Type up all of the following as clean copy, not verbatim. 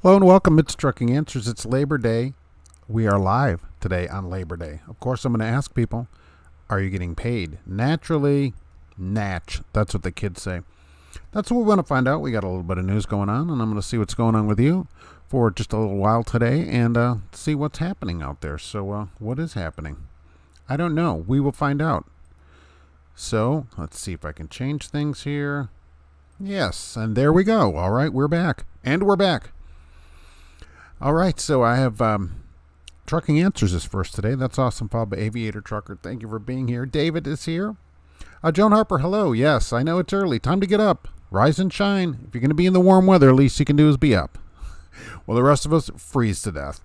Hello and welcome. It's Trucking Answers. It's Labor Day. We are live today on Labor Day. Of course, I'm going to ask people, are you getting paid? Naturally, natch. That's what the kids say. That's what we want to find out. We got a little bit of news going on, and I'm going to see what's going on with you for just a little while today and see what's happening out there. So what is happening? I don't know. We will find out. So let's see if I can change things here. Yes, and there we go. All right, we're back. And we're back. All right, so I have Trucking Answers is first today. That's awesome, followed by Aviator Trucker. Thank you for being here. David is here. Joan Harper, hello. Yes, I know it's early. Time to get up. Rise and shine. If you're going to be in the warm weather, least you can do is be up. Well, the rest of us freeze to death.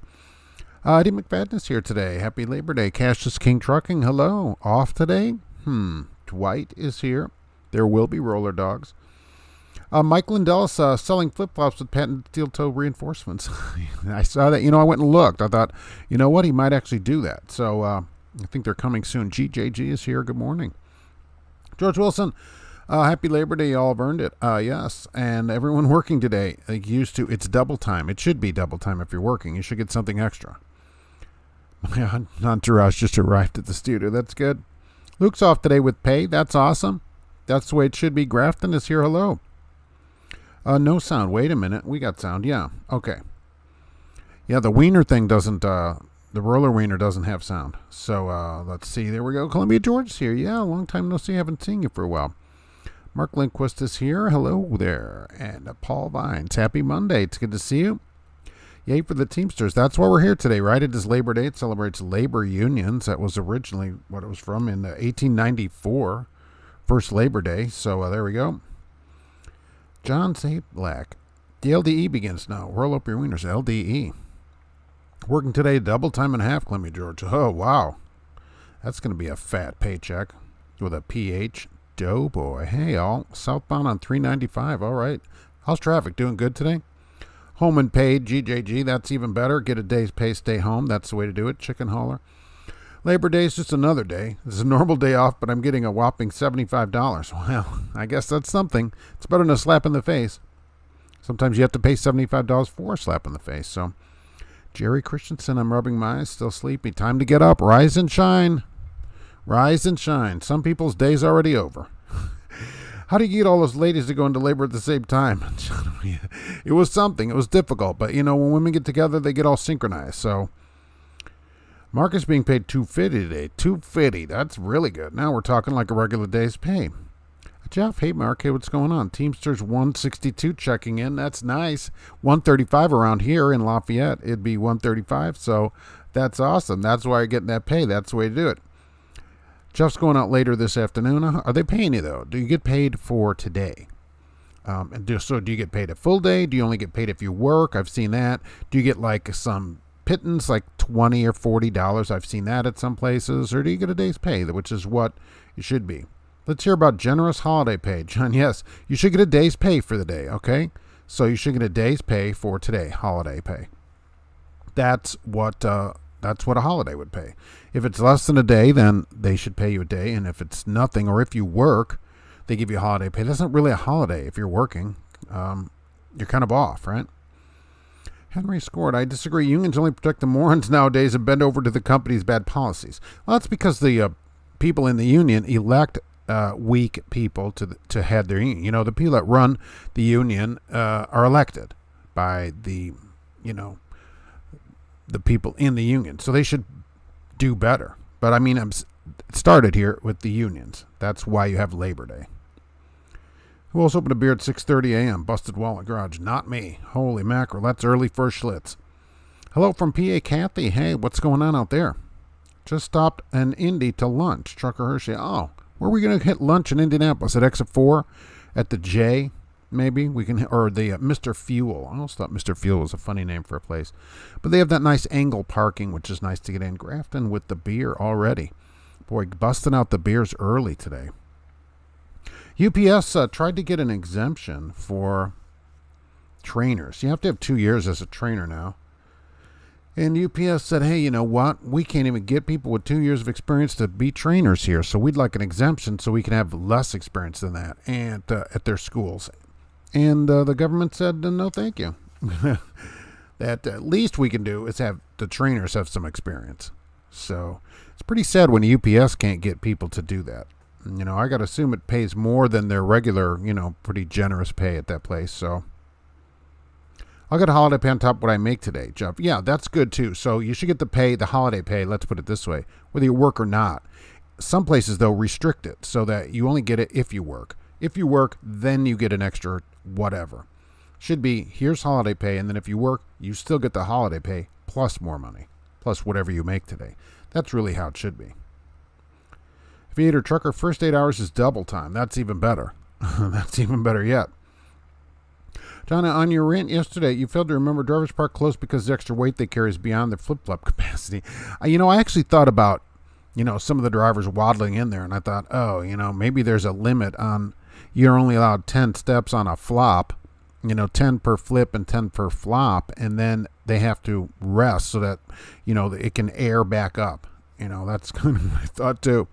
Eddie McFadden is here today. Happy Labor Day. Cassius King Trucking, hello. Off today? Dwight is here. There will be roller dogs. Mike Lindell's selling flip-flops with patent steel toe reinforcements. I saw that. I went and looked. I thought, you know what? He might actually do that. So I think they're coming soon. GJG is here. Good morning. George Wilson, happy Labor Day. You all have earned it. Yes. And everyone working today, like used to, it's double time. It should be double time if you're working. You should get something extra. My entourage just arrived at the studio. That's good. Luke's off today with pay. That's awesome. That's the way it should be. Grafton is here. Hello. No sound. Wait a minute. We got sound. Yeah. Okay. Yeah, the wiener thing doesn't, the roller wiener doesn't have sound. So let's see. There we go. Columbia George is here. Yeah, long time no see. Haven't seen you for a while. Mark Lindquist is here. Hello there. And Paul Vines. Happy Monday. It's good to see you. Yay for the Teamsters. That's why we're here today, right? It is Labor Day. It celebrates labor unions. That was originally what it was from in 1894. First Labor Day. So there we go. John Black. The LDE begins now. Roll up your wieners. LDE. Working today double time and a half, Clemmy George. Oh, wow. That's going to be a fat paycheck with a PH. Doughboy. Hey, all. Southbound on 395. All right. How's traffic? Doing good today? Home and paid. GJG. That's even better. Get a day's pay. Stay home. That's the way to do it. Chicken hauler. Labor Day is just another day. This is a normal day off, but I'm getting a whopping $75. Well, I guess that's something. It's better than a slap in the face. Sometimes you have to pay $75 for a slap in the face. So, Jerry Christensen, I'm rubbing my eyes, still sleepy. Time to get up. Rise and shine. Rise and shine. Some people's day's already over. How do you get all those ladies to go into labor at the same time? It was something. It was difficult. But, when women get together, they get all synchronized. So, Marcus being paid $250 today. $250. That's really good. Now we're talking like a regular day's pay. Jeff, hey Mark, hey, what's going on? Teamsters 162 checking in. That's nice. 135 around here in Lafayette. It'd be 135. So that's awesome. That's why you're getting that pay. That's the way to do it. Jeff's going out later this afternoon. Are they paying you though? Do you get paid for today? So do you get paid a full day? Do you only get paid if you work? I've seen that. Do you get like some pittance, like $20 or $40? I've seen that at some places. Or do you get a day's pay, which is what it should be? Let's hear about generous holiday pay. John, yes, you should get a day's pay for the day, okay? So you should get a day's pay for today, holiday pay. That's what a holiday would pay. If it's less than a day, then they should pay you a day. And if it's nothing, or if you work, they give you a holiday pay. That's not really a holiday if you're working. You're kind of off, right? Henry scored. I disagree. Unions only protect the morons nowadays and bend over to the company's bad policies. Well, that's because the people in the union elect weak people to head their union. The people that run the union are elected by the people in the union. So they should do better. But it started here with the unions. That's why you have Labor Day. Who else opened a beer at 6:30 a.m.? Busted wallet garage. Not me. Holy mackerel. That's early for Schlitz. Hello from PA, Kathy. Hey, what's going on out there? Just stopped an Indy to lunch. Trucker Hershey. Oh, where are we going to hit lunch in Indianapolis? At Exit 4? At the J? Maybe? We can, or the Mr. Fuel. I always thought Mr. Fuel was a funny name for a place. But they have that nice angle parking, which is nice to get in. Grafton with the beer already. Boy, busting out the beers early today. UPS tried to get an exemption for trainers. You have to have 2 years as a trainer now. And UPS said, hey, you know what? We can't even get people with 2 years of experience to be trainers here. So we'd like an exemption so we can have less experience than that and at their schools. And the government said, no, thank you. that at least we can do is have the trainers have some experience. So it's pretty sad when UPS can't get people to do that. I got to assume it pays more than their regular, pretty generous pay at that place. So I'll get a holiday pay on top of what I make today, Jeff. Yeah, that's good too. So you should get the holiday pay, let's put it this way, whether you work or not. Some places, though, restrict it so that you only get it if you work. If you work, then you get an extra whatever. Should be, here's holiday pay, and then if you work, you still get the holiday pay plus more money, plus whatever you make today. That's really how it should be. Aviator trucker, first 8 hours is double time. That's even better. That's even better yet. Donna, on your rant yesterday, you failed to remember drivers park close because the extra weight they carry is beyond their flip-flop capacity. I actually thought about, some of the drivers waddling in there, and I thought, maybe there's a limit on, you're only allowed 10 steps on a flop, 10 per flip and 10 per flop, and then they have to rest so that, it can air back up. That's kind of what I thought too.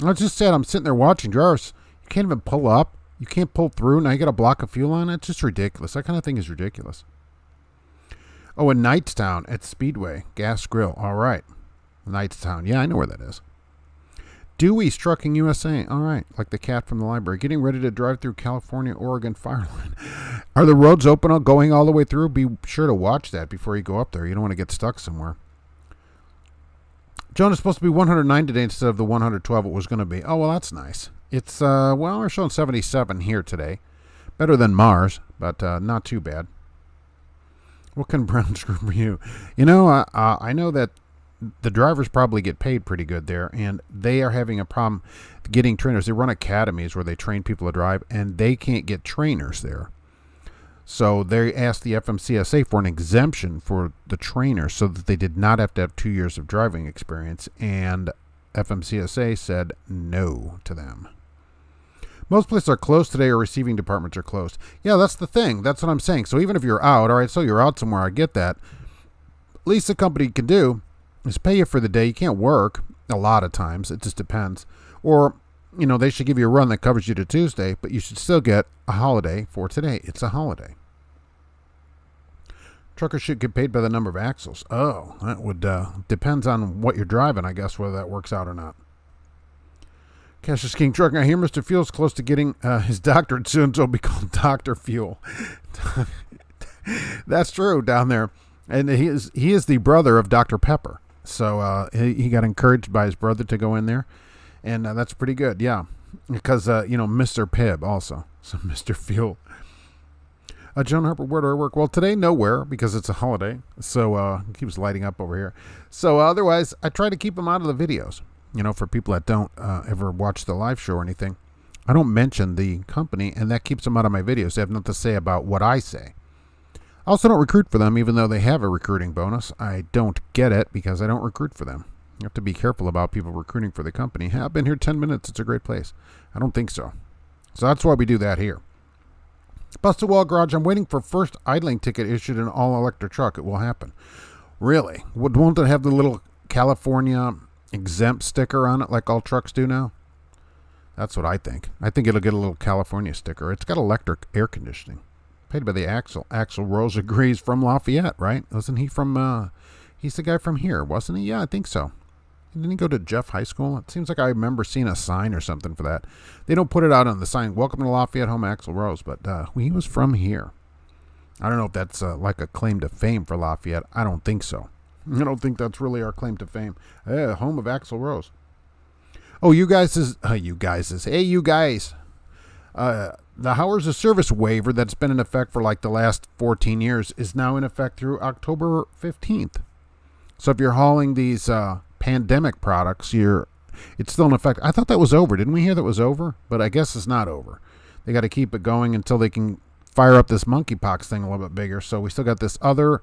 I just said, I'm sitting there watching drivers. You can't even pull up. You can't pull through. Now you got a block of fuel on it. It's just ridiculous. That kind of thing is ridiculous. Oh, in Knightstown at Speedway. Gas Grill. All right. Knightstown. Yeah, I know where that is. Dewey's Trucking USA. All right. Like the cat from the library. Getting ready to drive through California, Oregon fire line. Are the roads open going all the way through? Be sure to watch that before you go up there. You don't want to get stuck somewhere. Joan, is supposed to be 109 today instead of the 112 it was going to be. Oh, well, that's nice. It's, we're showing 77 here today. Better than Mars, but not too bad. What can Brown screw for you? I know that the drivers probably get paid pretty good there, and they are having a problem getting trainers. They run academies where they train people to drive, and they can't get trainers there. So they asked the FMCSA for an exemption for the trainers so that they did not have to have 2 years of driving experience, and FMCSA said no to them. Most places are closed today or receiving departments are closed. Yeah, that's the thing. That's what I'm saying. So even if you're out, all right, so you're out somewhere, I get that. Least the company can do is pay you for the day. You can't work a lot of times. It just depends. Or, they should give you a run that covers you to Tuesday, but you should still get a holiday for today. It's a holiday. Truckers should get paid by the number of axles. Oh, that would depends on what you're driving, I guess, whether that works out or not. Cassius King Trucker. I hear Mr. Fuel's close to getting his doctorate soon, so it'll be called Dr. Fuel. That's true down there. And he is the brother of Dr. Pepper. So he got encouraged by his brother to go in there. And that's pretty good, yeah. Because, Mr. Pibb also. So Mr. Fuel. John Harper, where do I work? Well, today, nowhere, because it's a holiday. So it keeps lighting up over here. So otherwise, I try to keep them out of the videos. For people that don't ever watch the live show or anything. I don't mention the company, and that keeps them out of my videos. They have nothing to say about what I say. I also don't recruit for them, even though they have a recruiting bonus. I don't get it because I don't recruit for them. You have to be careful about people recruiting for the company. Hey, I've been here 10 minutes. It's a great place. I don't think so. So that's why we do that here. Busted Wall Garage, I'm waiting for first idling ticket issued in all-electric truck. It will happen. Really? Won't it have the little California exempt sticker on it like all trucks do now? That's what I think. I think it'll get a little California sticker. It's got electric air conditioning. Paid by the Axel. Axel Rose agrees from Lafayette, right? Wasn't he from, he's the guy from here, wasn't he? Yeah, I think so. Didn't he go to Jeff High School? It seems like I remember seeing a sign or something for that. They don't put it out on the sign, welcome to Lafayette, home Axel Rose, but he was from here. I don't know if that's like a claim to fame for Lafayette. I don't think so. I don't think that's really our claim to fame. Home of Axl Rose. Oh, you guys. Hey, you guys. The hours of service waiver that's been in effect for like the last 14 years is now in effect through October 15th. So if you're hauling these pandemic products, it's still in effect. I thought that was over. Didn't we hear that was over? But I guess it's not over. They got to keep it going until they can fire up this monkeypox thing a little bit bigger. So we still got this other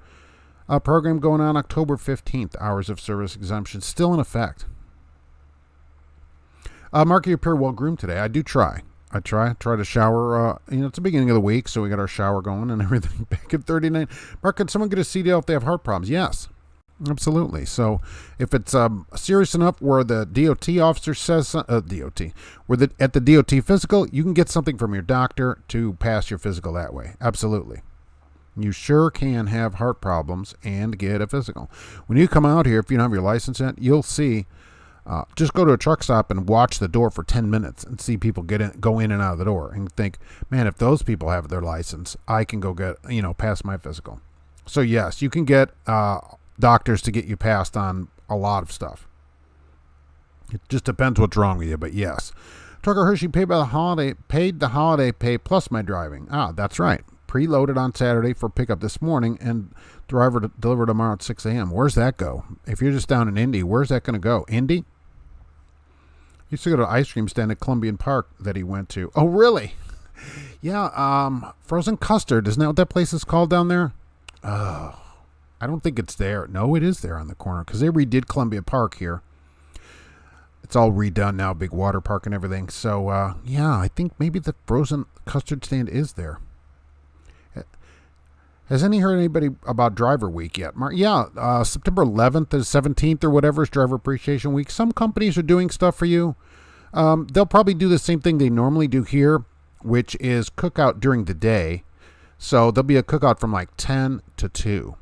program going on October 15th. Hours of service exemption still in effect. Mark, you appear well groomed today. I do try. I try to shower. It's the beginning of the week, so we got our shower going and everything. Back at 39. Mark, can someone get a CDL if they have heart problems? Yes, absolutely. So if it's serious enough where the DOT officer says, at the DOT physical, you can get something from your doctor to pass your physical that way. Absolutely. You sure can have heart problems and get a physical. When you come out here, if you don't have your license yet, you'll see. Just go to a truck stop and watch the door for 10 minutes and see people go in and out of the door and think, man, if those people have their license, I can go get, pass my physical. So yes, you can get doctors to get you passed on a lot of stuff. It just depends what's wrong with you, but yes. Trucker Hershey paid the holiday pay plus my driving. That's right. Preloaded on Saturday for pickup this morning and driver to deliver tomorrow at 6 a.m. Where's that go? If you're just down in Indy, where's that going to go? Indy? He used to go to an ice cream stand at Columbian Park that he went to. Oh, really? Yeah, Frozen Custard. Isn't that what that place is called down there? Oh, I don't think it's there. No, it is there on the corner because they redid Columbia Park here. It's all redone now, big water park and everything. So, yeah, I think maybe the Frozen Custard stand is there. Has anybody about Driver Week yet? September 11th to 17th or whatever is Driver Appreciation Week. Some companies are doing stuff for you. They'll probably do the same thing they normally do here, which is cookout during the day. So there'll be a cookout from like 10 to 2.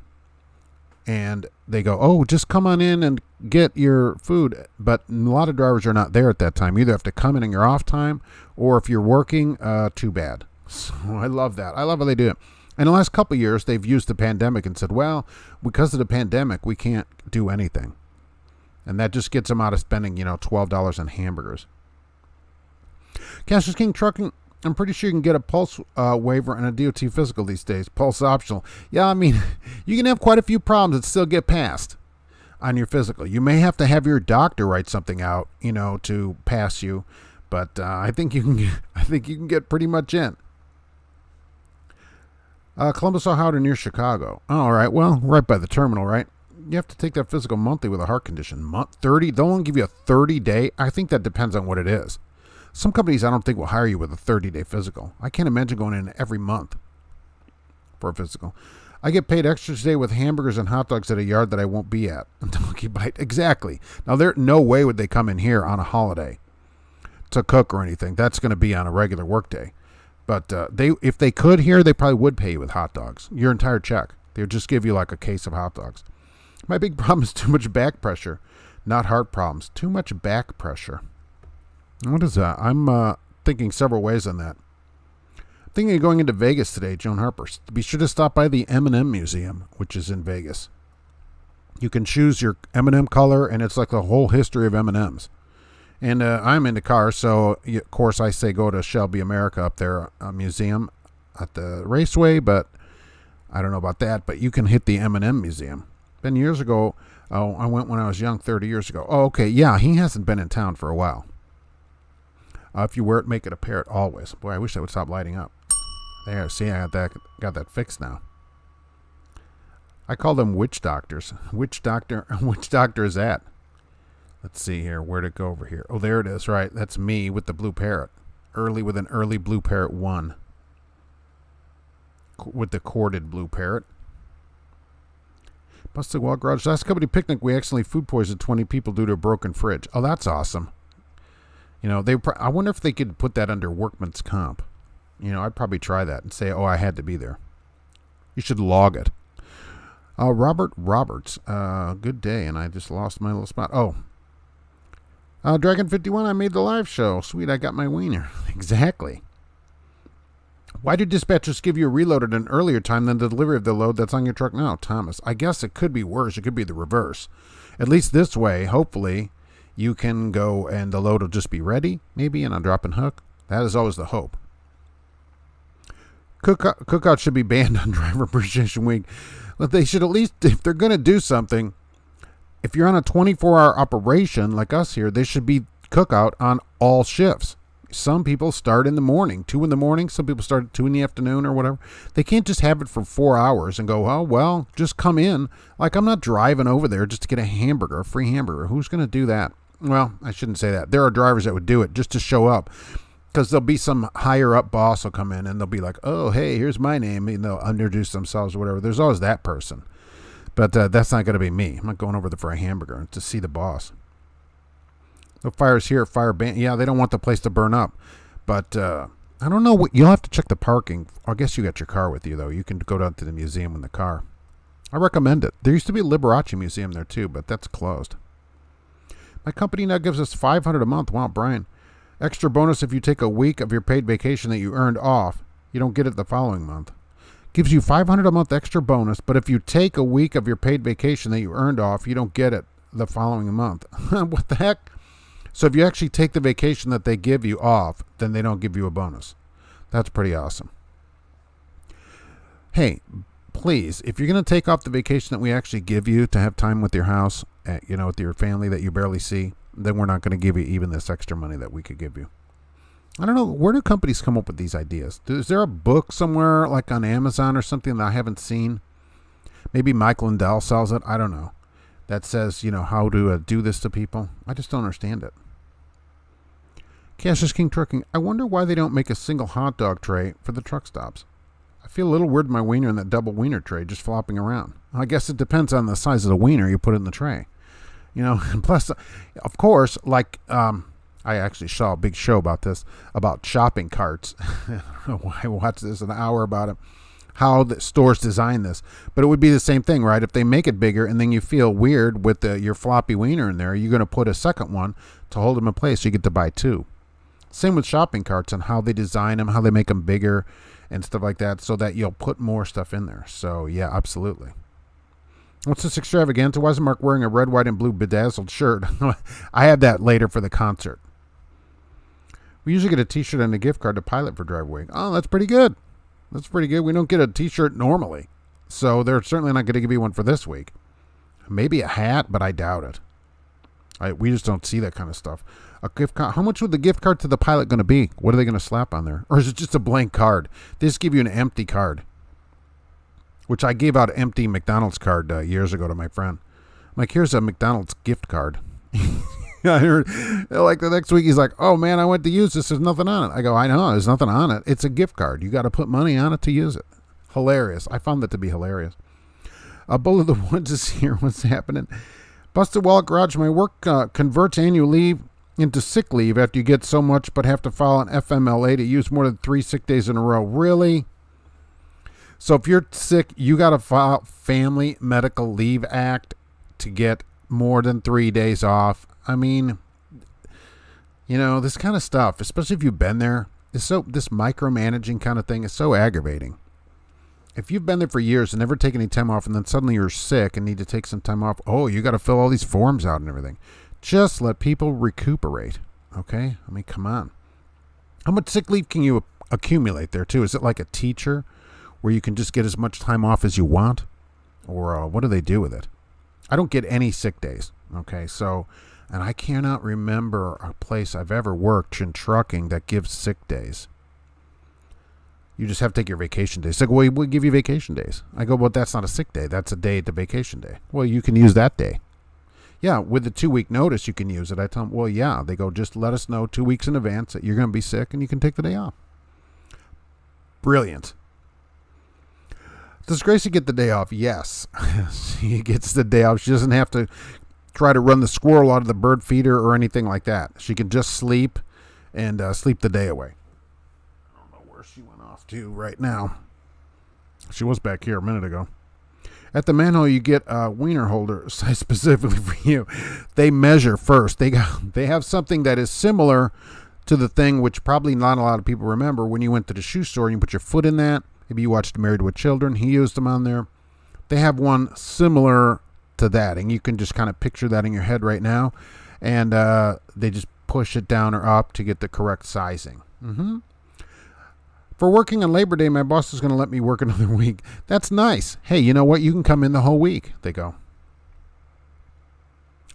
And they go, oh, just come on in and get your food. But a lot of drivers are not there at that time. You either have to come in your off time, or if you're working, too bad. So I love that. I love how they do it. In the last couple of years, they've used the pandemic and said, well, because of the pandemic, we can't do anything. And that just gets them out of spending, $12 on hamburgers. Cash is King Trucking. I'm pretty sure you can get a Pulse waiver and a DOT physical these days. Pulse optional. Yeah, I mean, you can have quite a few problems that still get passed on your physical. You may have to have your doctor write something out, to pass you. But I think you can get pretty much in. Columbus, Ohio, near Chicago. All right, well, right by the terminal, right? You have to take that physical monthly with a heart condition. 30, they'll only give you a 30-day. I think that depends on what it is. Some companies I don't think will hire you with a 30-day physical. I can't imagine going in every month for a physical. I get paid extra today with hamburgers and hot dogs at a yard that I won't be at. Donkey bite. Exactly. Now, no way would they come in here on a holiday to cook or anything. That's going to be on a regular work day. But if they could here, they probably would pay you with hot dogs. Your entire check. They would just give you like a case of hot dogs. My big problem is too much back pressure, not heart problems. Too much back pressure. What is that? I'm thinking several ways on that. I'm thinking of going into Vegas today, Joan Harper. Be sure to stop by the M&M Museum, which is in Vegas. You can choose your M&M color, and it's like the whole history of M&Ms. And I'm into cars, so of course I say go to Shelby America up there, museum at the Raceway, but I don't know about that. But you can hit the M&M Museum. Been years ago. Oh, I went when I was young, 30 years ago. Oh, okay, yeah, he hasn't been in town for a while. If you wear it, make it a parrot always. Boy, I wish that would stop lighting up. There, see, I got that fixed now. I call them witch doctors. Which doctor is that? Let's see here. Where'd it go over here? Oh, there it is. Right. That's me with the blue parrot. With an early blue parrot 1. With the corded blue parrot. Busted Wall Garage. Last company picnic, we accidentally food poisoned 20 people due to a broken fridge. Oh, that's awesome. I wonder if they could put that under workman's comp. I'd probably try that and say, oh, I had to be there. You should log it. Robert Roberts. Good day. And I just lost my little spot. Oh. Dragon 51, I made the live show. Sweet, I got my wiener. Exactly. Why do dispatchers give you a reload at an earlier time than the delivery of the load that's on your truck now, Thomas? I guess it could be worse. It could be the reverse. At least this way, hopefully, you can go and the load will just be ready, maybe, and I'll drop and hook. That is always the hope. Cookout should be banned on Driver Appreciation Week. But they should at least, if they're going to do something, if you're on a 24-hour operation like us here, they should be cookout on all shifts. Some people start in the morning, 2 in the morning. Some people start at 2 in the afternoon or whatever. They can't just have it for 4 hours and go, oh, well, just come in. Like, I'm not driving over there just to get a free hamburger. Who's going to do that? Well, I shouldn't say that. There are drivers that would do it just to show up. Because there'll be some higher up boss will come in and they'll be like, oh, hey, here's my name. And they'll introduce themselves or whatever. There's always that person. But that's not going to be me. I'm not going over there for a hamburger to see the boss. The fire's here, fire ban. Yeah, they don't want the place to burn up. But I don't know what, you'll have to check the parking. I guess you got your car with you, though. You can go down to the museum in the car. I recommend it. There used to be a Liberace museum there too, but that's closed. My company now gives us $500 a month. Wow, Brian. Extra bonus if you take a week of your paid vacation that you earned off. You don't get it the following month. Gives you $500 a month extra bonus, but if you take a week of your paid vacation that you earned off, you don't get it the following month. What the heck? So if you actually take the vacation that they give you off, then they don't give you a bonus. That's pretty awesome. Hey, please, if you're going to take off the vacation that we actually give you to have time with your house, with your family that you barely see, then we're not going to give you even this extra money that we could give you. I don't know. Where do companies come up with these ideas? Is there a book somewhere like on Amazon or something that I haven't seen? Maybe Mike Lindell sells it. I don't know. That says, how to do this to people. I just don't understand it. Cash is King Trucking. I wonder why they don't make a single hot dog tray for the truck stops. I feel a little weird in my wiener in that double wiener tray just flopping around. I guess it depends on the size of the wiener you put in the tray. And plus, of course, I actually saw a big show about this, about shopping carts. I don't know why I watched this an hour about it, how the stores design this. But it would be the same thing, right? If they make it bigger and then you feel weird with your floppy wiener in there, you're going to put a second one to hold them in place so you get to buy two. Same with shopping carts and how they design them, how they make them bigger and stuff like that so that you'll put more stuff in there. So, yeah, absolutely. What's this extravaganza? Why is Mark wearing a red, white, and blue bedazzled shirt? I have that later for the concert. We usually get a t-shirt and a gift card to Pilot for Drive Week. Oh, that's pretty good. That's pretty good. We don't get a t-shirt normally. So they're certainly not going to give you one for this week. Maybe a hat, but I doubt it. We just don't see that kind of stuff. A gift card. How much would the gift card to the Pilot going to be? What are they going to slap on there? Or is it just a blank card? They just give you an empty card. Which I gave out an empty McDonald's card years ago to my friend. I'm like, here's a McDonald's gift card. I heard, like the next week, he's like, oh man, I went to use this. There's nothing on it. I go, I know, there's nothing on it. It's a gift card. You got to put money on it to use it. Hilarious. I found that to be hilarious. Bull of the Woods is here. What's happening? Busted Wallet Garage. My work converts annual leave into sick leave after you get so much, but have to file an FMLA to use more than 3 sick days in a row. Really? So if you're sick, you got to file Family Medical Leave Act to get more than 3 days off. I mean, this kind of stuff, especially if you've been there, this micromanaging kind of thing is so aggravating. If you've been there for years and never taken any time off and then suddenly you're sick and need to take some time off, you got to fill all these forms out and everything. Just let people recuperate, okay? I mean, come on. How much sick leave can you accumulate there, too? Is it like a teacher where you can just get as much time off as you want? Or what do they do with it? I don't get any sick days, okay? So, and I cannot remember a place I've ever worked in trucking that gives sick days. You just have to take your vacation days. It's like, well, we'll give you vacation days. I go, well, that's not a sick day. That's a day to vacation day. Well, you can use that day. Yeah, with the 2-week notice, you can use it. I tell them, well, yeah. They go, just let us know 2 weeks in advance that you're going to be sick and you can take the day off. Brilliant. Does Gracie get the day off? Yes. She gets the day off. She doesn't have to try to run the squirrel out of the bird feeder or anything like that. She can just sleep and sleep the day away. I don't know where she went off to right now. She was back here a minute ago. At the manhole, you get a wiener holder sized specifically for you. They measure first. They have something that is similar to the thing which probably not a lot of people remember when you went to the shoe store and you put your foot in that. Maybe you watched Married with Children. He used them on there. They have one similar to that, and you can just kind of picture that in your head right now. And they just push it down or up to get the correct sizing. For working on Labor Day, my boss is going to let me work another week. That's nice. Hey, you know what? You can come in the whole week, they go.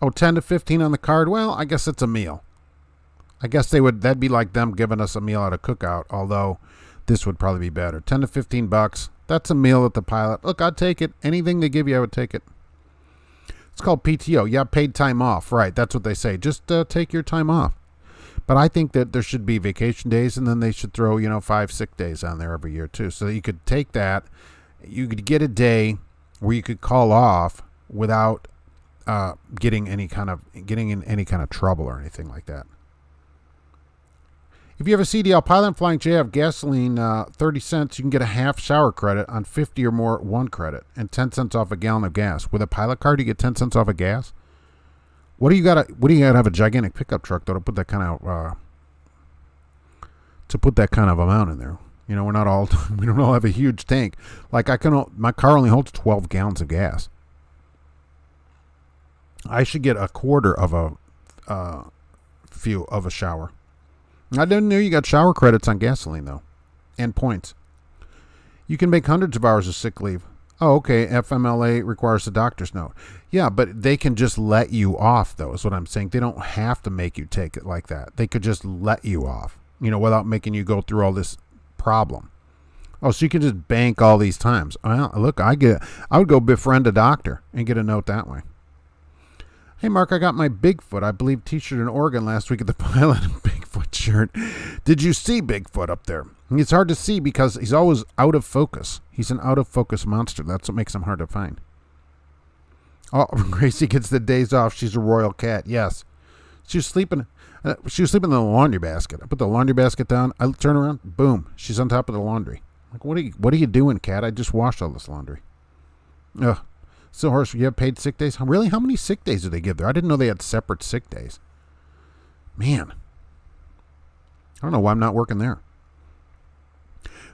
Oh, 10 to 15 on the card? Well, I guess it's a meal. I guess that'd be like them giving us a meal at a cookout, although this would probably be better. 10 to 15 bucks. That's a meal at the Pilot. Look, I'd take it. Anything they give you, I would take it. It's called PTO. Yeah, paid time off. Right, that's what they say. Just take your time off. But I think that there should be vacation days, and then they should throw, 5 sick days on there every year, too. So you could take that. You could get a day where you could call off without getting in any kind of trouble or anything like that. If you have a CDL pilot and flying JF gasoline, 30 cents, you can get a half shower credit on 50 or more 1 credit and 10 cents off a gallon of gas. With a pilot card, you get 10 cents off of gas. What do you got to have a gigantic pickup truck though to put that kind of amount in there? You know, we don't all have a huge tank. Like my car only holds 12 gallons of gas. I should get a quarter of a shower. I didn't know you got shower credits on gasoline, though, and points. You can make hundreds of hours of sick leave. Oh, okay, FMLA requires a doctor's note. Yeah, but they can just let you off, though, is what I'm saying. They don't have to make you take it like that. They could just let you off, without making you go through all this problem. Oh, so you can just bank all these times. Well, look, I would go befriend a doctor and get a note that way. Hey, Mark, I got my Bigfoot, I believe, t-shirt in Oregon last week at the pilot. Bigfoot shirt. Did you see Bigfoot up there? It's hard to see because he's always out of focus. He's an out-of-focus monster. That's what makes him hard to find. Oh, Gracie gets the days off. She's a royal cat. Yes. She was sleeping in the laundry basket. I put the laundry basket down. I turn around. Boom. She's on top of the laundry. Like, what are you doing, cat? I just washed all this laundry. Ugh. So, Horace, you have paid sick days? Really? How many sick days do they give there? I didn't know they had separate sick days. Man. I don't know why I'm not working there.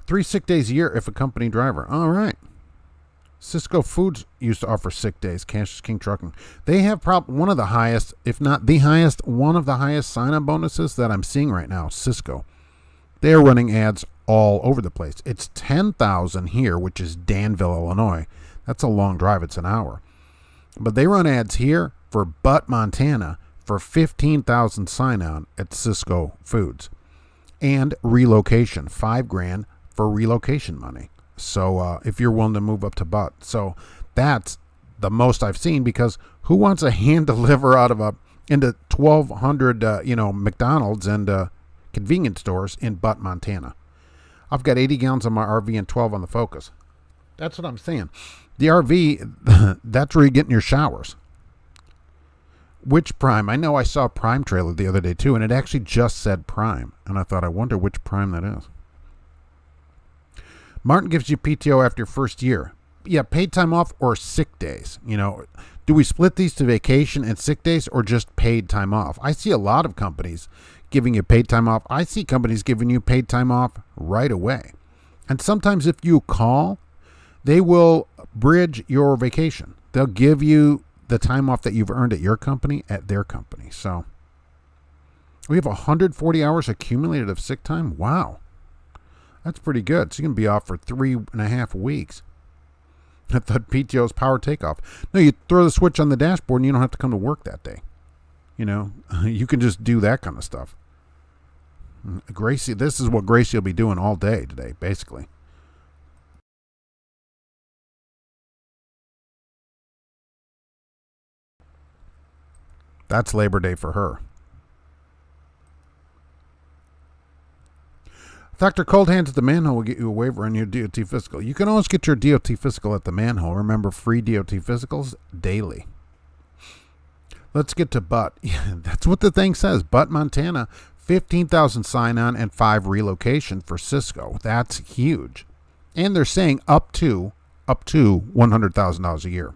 3 sick days a year if a company driver. All right. Cisco Foods used to offer sick days. Cash is King Trucking. They have one of the highest, if not the highest, one of the highest sign-on bonuses that I'm seeing right now. Cisco. They are running ads all over the place. It's 10,000 here, which is Danville, Illinois. That's a long drive. It's an hour. But they run ads here for Butte, Montana for 15,000 sign-on at Cisco Foods. And relocation, $5,000 for relocation money. So if you're willing to move up to Butte. So that's the most I've seen, because who wants a hand deliver into 1,200 McDonald's and convenience stores in Butte, Montana? I've got 80 gallons on my RV and 12 on the Focus. That's what I'm saying. The RV, that's where you're getting your showers. Which Prime? I know I saw a Prime trailer the other day too, and it actually just said Prime. And I thought, I wonder which Prime that is. Martin gives you PTO after your first year. Yeah, paid time off or sick days. Do we split these to vacation and sick days or just paid time off? I see a lot of companies giving you paid time off. I see companies giving you paid time off right away. And sometimes if you call, they will bridge your vacation. They'll give you the time off that you've earned at your company at their company. So we have 140 hours accumulated of sick time. Wow. That's pretty good. So you can be off for 3.5 weeks. I thought PTO's power takeoff. No, you throw the switch on the dashboard and you don't have to come to work that day. You can just do that kind of stuff. Gracie, this is what Gracie will be doing all day today, basically. That's Labor Day for her. Dr. Cold Hands at the Manhole will get you a waiver on your DOT physical. You can always get your DOT physical at the Manhole. Remember, free DOT physicals daily. Let's get to Butte. Yeah, that's what the thing says. Butte, Montana, 15,000 sign-on and 5 relocation for Cisco. That's huge. And they're saying up to $100,000 a year.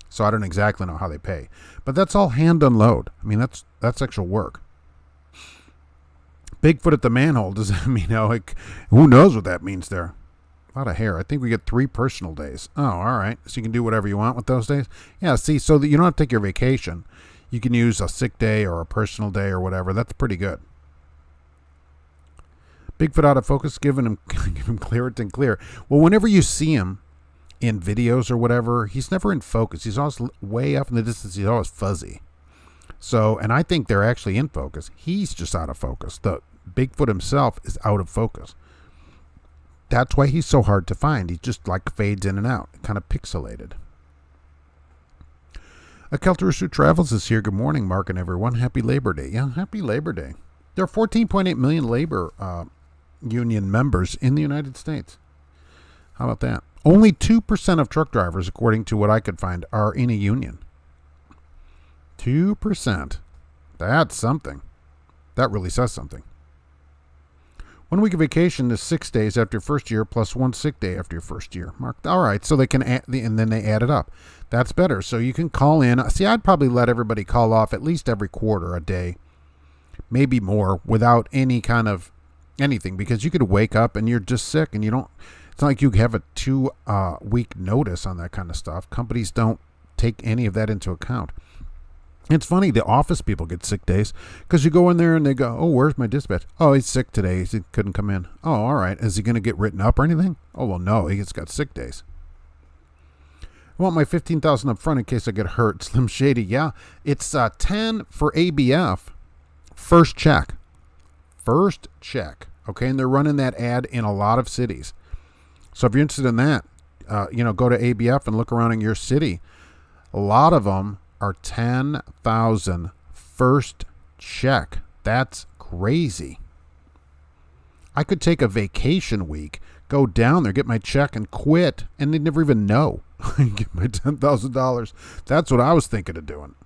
So I don't exactly know how they pay. But that's all hand unload. I mean, that's actual work. Bigfoot at the Manhole, does that mean, who knows what that means there? A lot of hair. I think we get 3 personal days. Oh, all right. So you can do whatever you want with those days? Yeah, see, so that you don't have to take your vacation. You can use a sick day or a personal day or whatever. That's pretty good. Bigfoot out of focus, give him clear and clear. Well, whenever you see him in videos or whatever, he's never in focus. He's always way up in the distance. He's always fuzzy. So, and I think they're actually in focus. He's just out of focus. The Bigfoot himself is out of focus. That's why he's so hard to find. He just fades in and out, kind of pixelated. A Kelterus who travels is here. Good morning, Mark and everyone. Happy Labor Day. Yeah, happy Labor Day. There are 14.8 million labor union members in the United States. How about that? Only 2% of truck drivers, according to what I could find, are in a union. 2%. That's something. That really says something. 1 week of vacation is 6 days after your first year plus 1 sick day after your first year. Mark. All right, so they can add, and then they add it up. That's better. So you can call in. See, I'd probably let everybody call off at least every quarter a day, maybe more, without any kind of anything, because you could wake up and you're just sick and you don't. It's not like you have a 2-week notice on that kind of stuff. Companies don't take any of that into account. It's funny, the office people get sick days because you go in there and they go, oh, where's my dispatch? Oh, he's sick today. He couldn't come in. Oh, all right. Is he going to get written up or anything? Oh, well, no, he's got sick days. I want my $15,000 up front in case I get hurt. Slim Shady. Yeah, it's 10 for ABF. First check. First check. Okay, and they're running that ad in a lot of cities. So if you're interested in that, go to ABF and look around in your city. A lot of them are 10,000 first check. That's crazy. I could take a vacation week, go down there, get my check, and quit, and they'd never even know. Get my $10,000. That's what I was thinking of doing.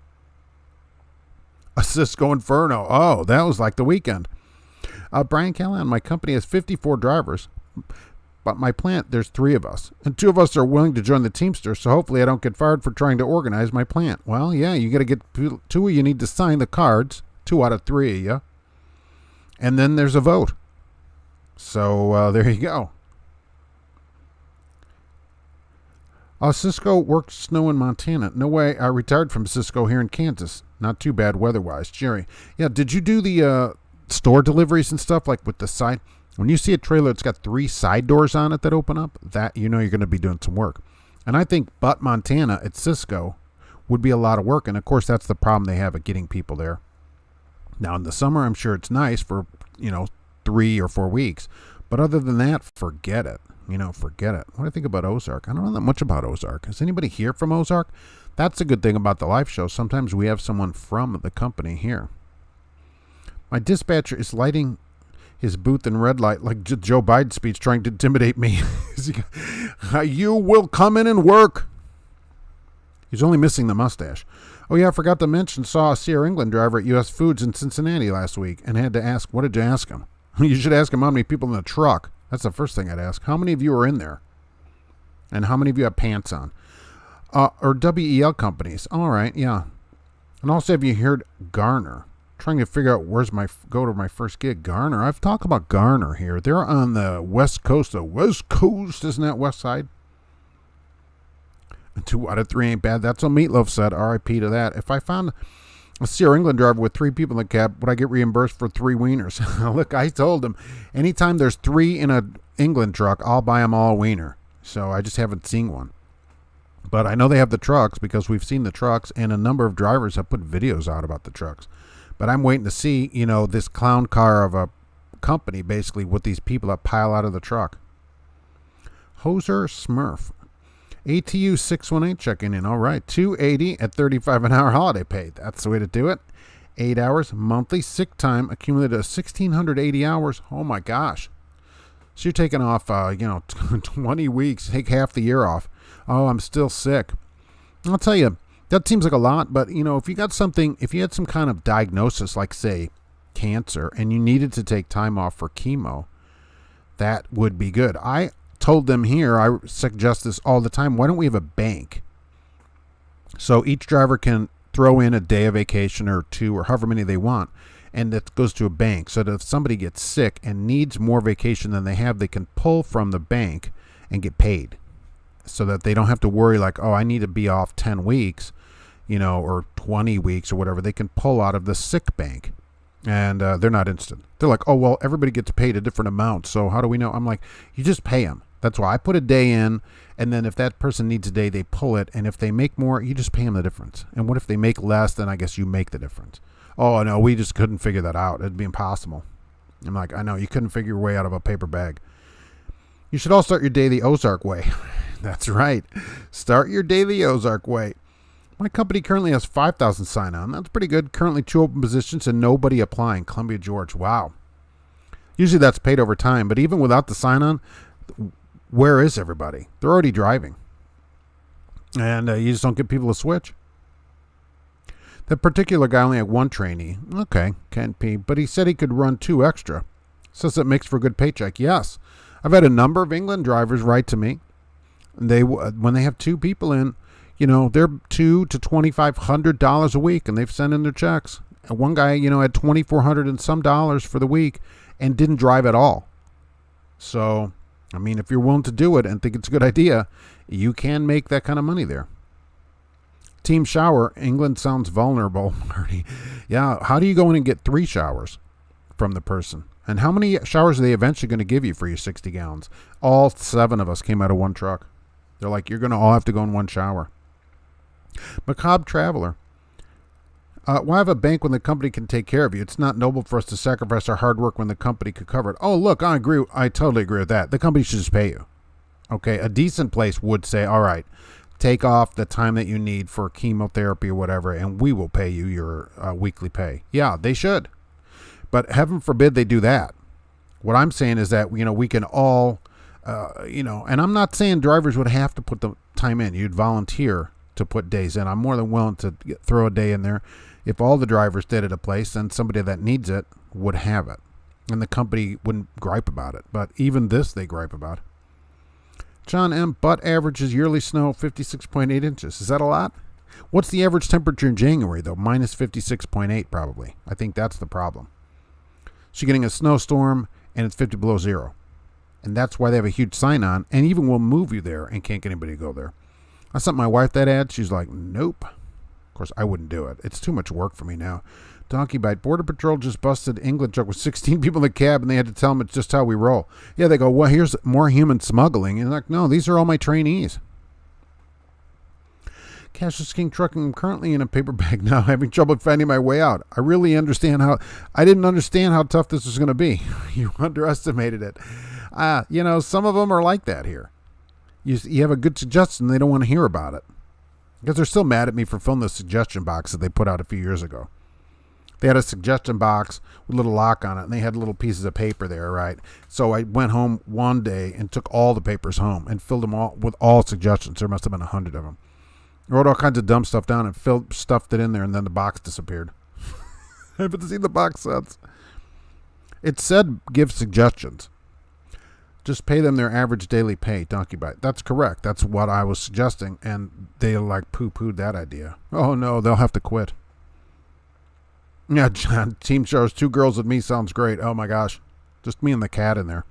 A Cisco Inferno. Oh, that was like the weekend. Brian Callahan, my company has 54 drivers, but my plant, there's 3 of us, and 2 of us are willing to join the Teamsters, so hopefully I don't get fired for trying to organize my plant. Well, yeah, you got to get 2 of you need to sign the cards, 2 out of 3 of you, and then there's a vote. So there you go. Cisco worked snow in Montana. No way. I retired from Cisco here in Kansas. Not too bad weather-wise. Jerry. Yeah, did you do the store deliveries and stuff, like with the side? When you see a trailer that's got 3 side doors on it that open up, that you know you're going to be doing some work. And I think Butte, Montana at Cisco would be a lot of work. And, of course, that's the problem they have at getting people there. Now, in the summer, I'm sure it's nice for, 3 or 4 weeks. But other than that, forget it. Forget it. What do I think about Ozark? I don't know that much about Ozark. Is anybody here from Ozark? That's a good thing about the live show. Sometimes we have someone from the company here. My dispatcher is lighting his booth in red light like Joe Biden's speech, trying to intimidate me. You will come in and work. He's only missing the mustache. Oh, yeah, I forgot to mention, saw a Sierra England driver at U.S. Foods in Cincinnati last week and had to ask, what did you ask him? You should ask him how many people in the truck. That's the first thing I'd ask. How many of you are in there? And how many of you have pants on? Or WEL companies. All right, yeah. And also, have you heard Garner? Trying to figure out go to my first gig. Garner. I've talked about Garner here. They're on the west coast. The west coast, isn't that west side? 2 out of 3 ain't bad. That's what Meatloaf said. R.I.P. to that. If I found a Sierra England driver with 3 people in the cab, would I get reimbursed for 3 wieners? Look, I told him, anytime there's 3 in an England truck, I'll buy them all a wiener. So I just haven't seen one. But I know they have the trucks because we've seen the trucks, and a number of drivers have put videos out about the trucks. But I'm waiting to see, this clown car of a company, basically, with these people that pile out of the truck. Hoser Smurf. ATU 618 checking in. All right. $280 at $35 an hour holiday pay. That's the way to do it. 8 hours monthly sick time accumulated to 1,680 hours. Oh my gosh. So you're taking off, 20 weeks, take half the year off. Oh, I'm still sick. I'll tell you, that seems like a lot, but if you had some kind of diagnosis, like say cancer, and you needed to take time off for chemo, that would be good. I told them here, I suggest this all the time, why don't we have a bank? So each driver can throw in a day of vacation or 2 or however many they want, and that goes to a bank so that if somebody gets sick and needs more vacation than they have, they can pull from the bank and get paid so that they don't have to worry like, oh, I need to be off 10 weeks, or 20 weeks or whatever. They can pull out of the sick bank. And they're not instant. They're like, oh, well, everybody gets paid a different amount, so how do we know? I'm like, you just pay them. That's why I put a day in, and then if that person needs a day, they pull it, and if they make more, you just pay them the difference. And what if they make less, then I guess you make the difference. Oh, no, we just couldn't figure that out. It'd be impossible. I'm like, I know, you couldn't figure your way out of a paper bag. You should all start your day the Ozark way. That's right. Start your day the Ozark way. My company currently has 5,000 sign-on. That's pretty good. Currently 2 open positions and nobody applying. Columbia, George. Wow. Usually that's paid over time, but even without the sign-on, where is everybody? They're already driving. And you just don't get people to switch. That particular guy only had 1 trainee. Okay, can't be. But he said he could run 2 extra. Says it makes for a good paycheck. Yes. I've had a number of England drivers write to me. When they have two people in, they're $2,000 to $2,500 a week, and they've sent in their checks. And one guy, had $2,400 and some dollars for the week and didn't drive at all. So, I mean, if you're willing to do it and think it's a good idea, you can make that kind of money there. Team shower, England sounds vulnerable, Marty. Yeah, how do you go in and get 3 showers from the person? And how many showers are they eventually going to give you for your 60 gallons? All 7 of us came out of one truck. They're like, you're going to all have to go in one shower. Macabre traveler. Why have a bank when the company can take care of you? It's not noble for us to sacrifice our hard work when the company could cover it. Oh, look, I agree. I totally agree with that. The company should just pay you. Okay, a decent place would say, all right, take off the time that you need for chemotherapy or whatever, and we will pay you your weekly pay. Yeah, they should. But heaven forbid they do that. What I'm saying is that, we can all, and I'm not saying drivers would have to put the time in. You'd volunteer to put days in. I'm more than willing to throw a day in there. If all the drivers did at a place, then somebody that needs it would have it. And the company wouldn't gripe about it. But even this they gripe about. John M. Butt averages yearly snow 56.8 inches. Is that a lot? What's the average temperature in January, though? Minus 56.8 probably. I think that's the problem. So you're getting a snowstorm, and it's 50 below zero. And that's why they have a huge sign on, and even will move you there and can't get anybody to go there. I sent my wife that ad. She's like, nope. Of course, I wouldn't do it. It's too much work for me now. Donkey bite. Border Patrol just busted England truck with 16 people in the cab, and they had to tell them it's just how we roll. Yeah, they go, well, here's more human smuggling. And like, no, these are all my trainees. Cashless King Trucking. I'm currently in a paper bag now, having trouble finding my way out. I didn't understand how tough this was going to be. You underestimated it. Some of them are like that here. You have a good suggestion, they don't want to hear about it. Because they're still mad at me for filling the suggestion box that they put out a few years ago. They had a suggestion box with a little lock on it, and they had little pieces of paper there, right? So I went home one day and took all the papers home and filled them all with all suggestions. There must have been 100 of them. I wrote all kinds of dumb stuff down and stuffed it in there, and then the box disappeared. I haven't seen the box since. It said give suggestions. Just pay them their average daily pay, Donkey Bite. That's correct. That's what I was suggesting, and they poo-pooed that idea. Oh, no, they'll have to quit. Yeah, John, team shows 2 girls with me sounds great. Oh, my gosh. Just me and the cat in there.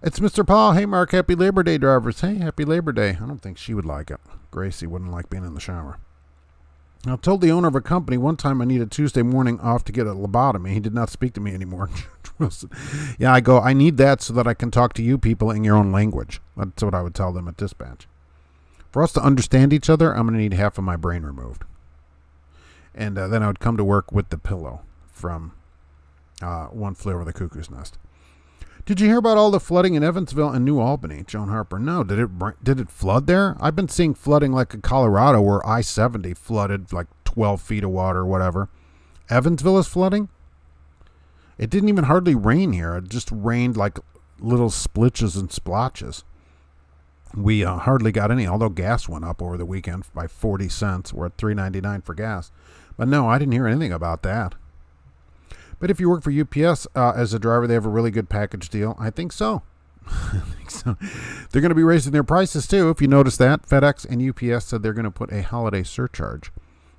It's Mr. Paul. Hey, Mark, happy Labor Day, drivers. Hey, happy Labor Day. I don't think she would like it. Gracie wouldn't like being in the shower. I told the owner of a company one time I needed Tuesday morning off to get a lobotomy. He did not speak to me anymore. Yeah, I need that so that I can talk to you people in your own language. That's what I would tell them at dispatch. For us to understand each other, I'm going to need half of my brain removed. And then I would come to work with the pillow from One Flew Over the Cuckoo's Nest. Did you hear about all the flooding in Evansville and New Albany, Joan Harper? No. Did it flood there? I've been seeing flooding like in Colorado where I-70 flooded like 12 feet of water or whatever. Evansville is flooding? It didn't even hardly rain here. It just rained like little splitches and splotches. We hardly got any, although gas went up over the weekend by 40 cents. We're at $3.99 for gas. But no, I didn't hear anything about that. But if you work for UPS as a driver, they have a really good package deal. I think so. They're going to be raising their prices too. If you notice that, FedEx and UPS said they're going to put a holiday surcharge.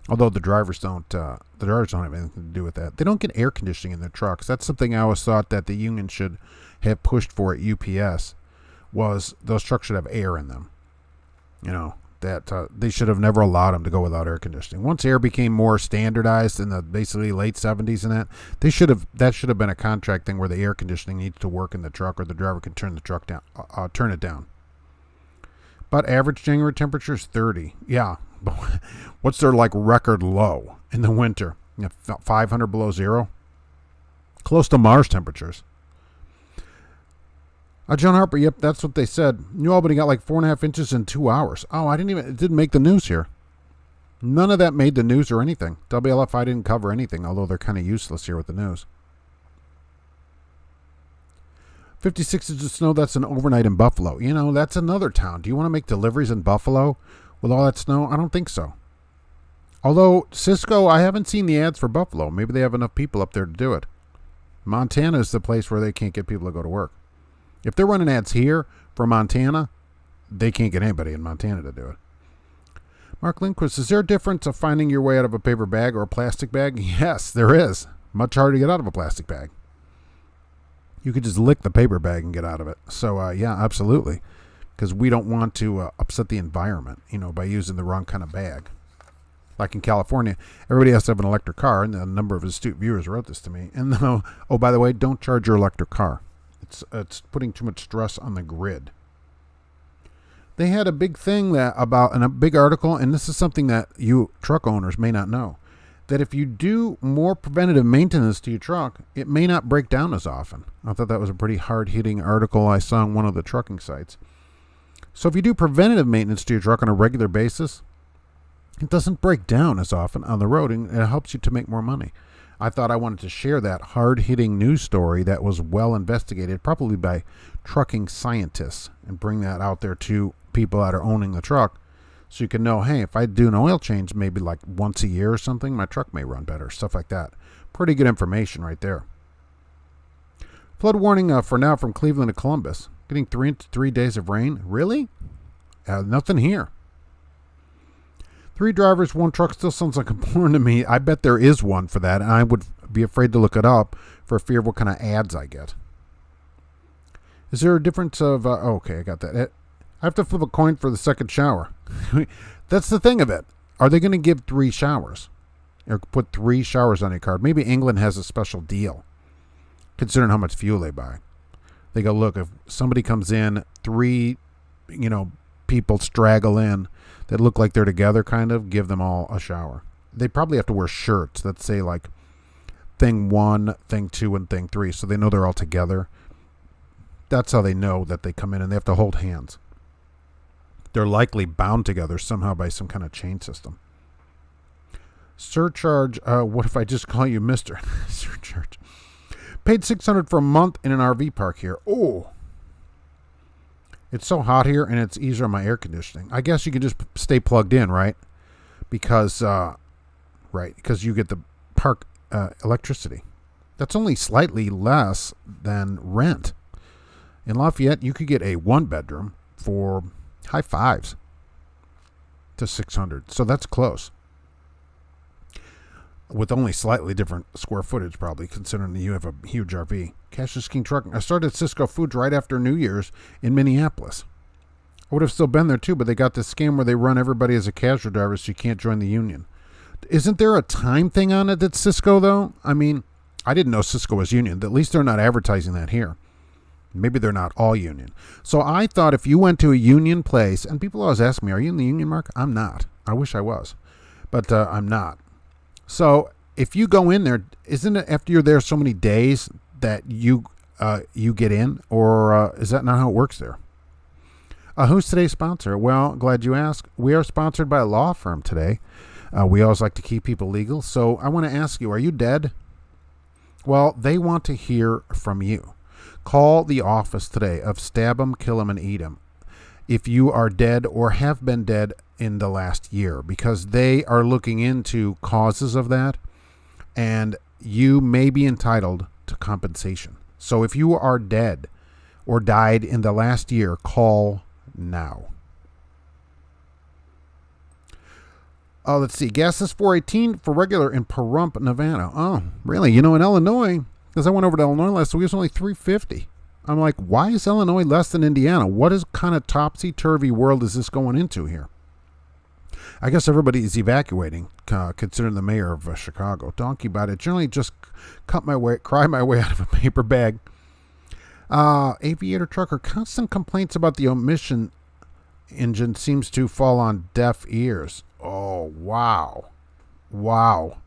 Although the drivers don't have anything to do with that. They don't get air conditioning in their trucks. That's something I always thought that the union should have pushed for at UPS. Was those trucks should have air in them. That they should have never allowed them to go without air conditioning. Once air became more standardized in the basically late 70s and that should have been a contract thing where the air conditioning needs to work in the truck or the driver can turn the truck down, turn it down. But average January temperature is 30. Yeah. What's their record low in the winter? 500 below zero? Close to Mars temperatures. John Harper, yep, that's what they said. New Albany got 4.5 inches in 2 hours. Oh, it didn't make the news here. None of that made the news or anything. WLFI didn't cover anything, although they're kind of useless here with the news. 56 inches of snow, that's an overnight in Buffalo. That's another town. Do you want to make deliveries in Buffalo with all that snow? I don't think so. Although, Cisco, I haven't seen the ads for Buffalo. Maybe they have enough people up there to do it. Montana is the place where they can't get people to go to work. If they're running ads here for Montana, they can't get anybody in Montana to do it. Mark Lindquist, is there a difference of finding your way out of a paper bag or a plastic bag? Yes, there is. Much harder to get out of a plastic bag. You could just lick the paper bag and get out of it. So, yeah, absolutely. Because we don't want to upset the environment, by using the wrong kind of bag. Like in California, everybody has to have an electric car, and a number of astute viewers wrote this to me. And oh, by the way, don't charge your electric car. It's putting too much stress on the grid. They had a big thing about in a big article, and this is something that you truck owners may not know, that if you do more preventative maintenance to your truck, it may not break down as often. I thought that was a pretty hard-hitting article I saw on one of the trucking sites. So if you do preventative maintenance to your truck on a regular basis, it doesn't break down as often on the road, and it helps you to make more money. I thought I wanted to share that hard-hitting news story that was well investigated, probably by trucking scientists, and bring that out there to people that are owning the truck, so you can know, hey, if I do an oil change maybe like once a year or something, my truck may run better, stuff like that. Pretty good information right there. Flood warning for now from Cleveland to Columbus. Getting 3 days of rain? Really? Nothing here. 3 drivers, 1 truck still sounds like a porn to me. I bet there is one for that, and I would be afraid to look it up for fear of what kind of ads I get. Is there a difference of... okay, I got that. I have to flip a coin for the second shower. That's the thing of it. Are they going to give 3 showers? Or put 3 showers on your card? Maybe England has a special deal, considering how much fuel they buy. They go, look, if somebody comes in, 3, people straggle in that look like they're together, kind of, give them all a shower. They probably have to wear shirts that say, like, thing 1, thing 2, and thing 3, so they know they're all together. That's how they know that they come in, and they have to hold hands. They're likely bound together somehow by some kind of chain system. Surcharge. What if I just call you Mr. Surcharge? Paid $600 for a month in an RV park here. Oh, it's so hot here, and it's easier on my air conditioning. I guess you can just stay plugged in, right? Because you get the park electricity. That's only slightly less than rent. In Lafayette, you could get a 1-bedroom for high fives to $600. So that's close. With only slightly different square footage, probably, considering that you have a huge RV. Cash is King Trucking. I started Cisco Foods right after New Year's in Minneapolis. I would have still been there, too, but they got this scam where they run everybody as a casual driver so you can't join the union. Isn't there a time thing on it at Cisco, though? I mean, I didn't know Cisco was union. At least they're not advertising that here. Maybe they're not all union. So I thought if you went to a union place, and people always ask me, are you in the union, Mark? I'm not. I wish I was, but I'm not. So if you go in there, isn't it after you're there so many days that you get in, or is that not how it works there? Who's today's sponsor? Well, glad you asked. We are sponsored by a law firm today. We always like to keep people legal. So I want to ask you, are you dead? Well, they want to hear from you. Call the office today of Stab 'em, Kill 'em, and Eat 'em if you are dead or have been dead in the last year, because they are looking into causes of that, and you may be entitled to compensation. So if you are dead or died in the last year, call now. Oh, let's see. Gas is $4.18 for regular in Pahrump, Nevada. Oh, really? In Illinois, because I went over to Illinois last week, it was only $3.50. I'm like, why is Illinois less than Indiana? What is kind of topsy-turvy world is this going into here? I guess everybody is evacuating, considering the mayor of Chicago. Donkey about it. Generally just cry my way out of a paper bag. Aviator trucker, constant complaints about the emission engine seems to fall on deaf ears. Oh, wow. Wow.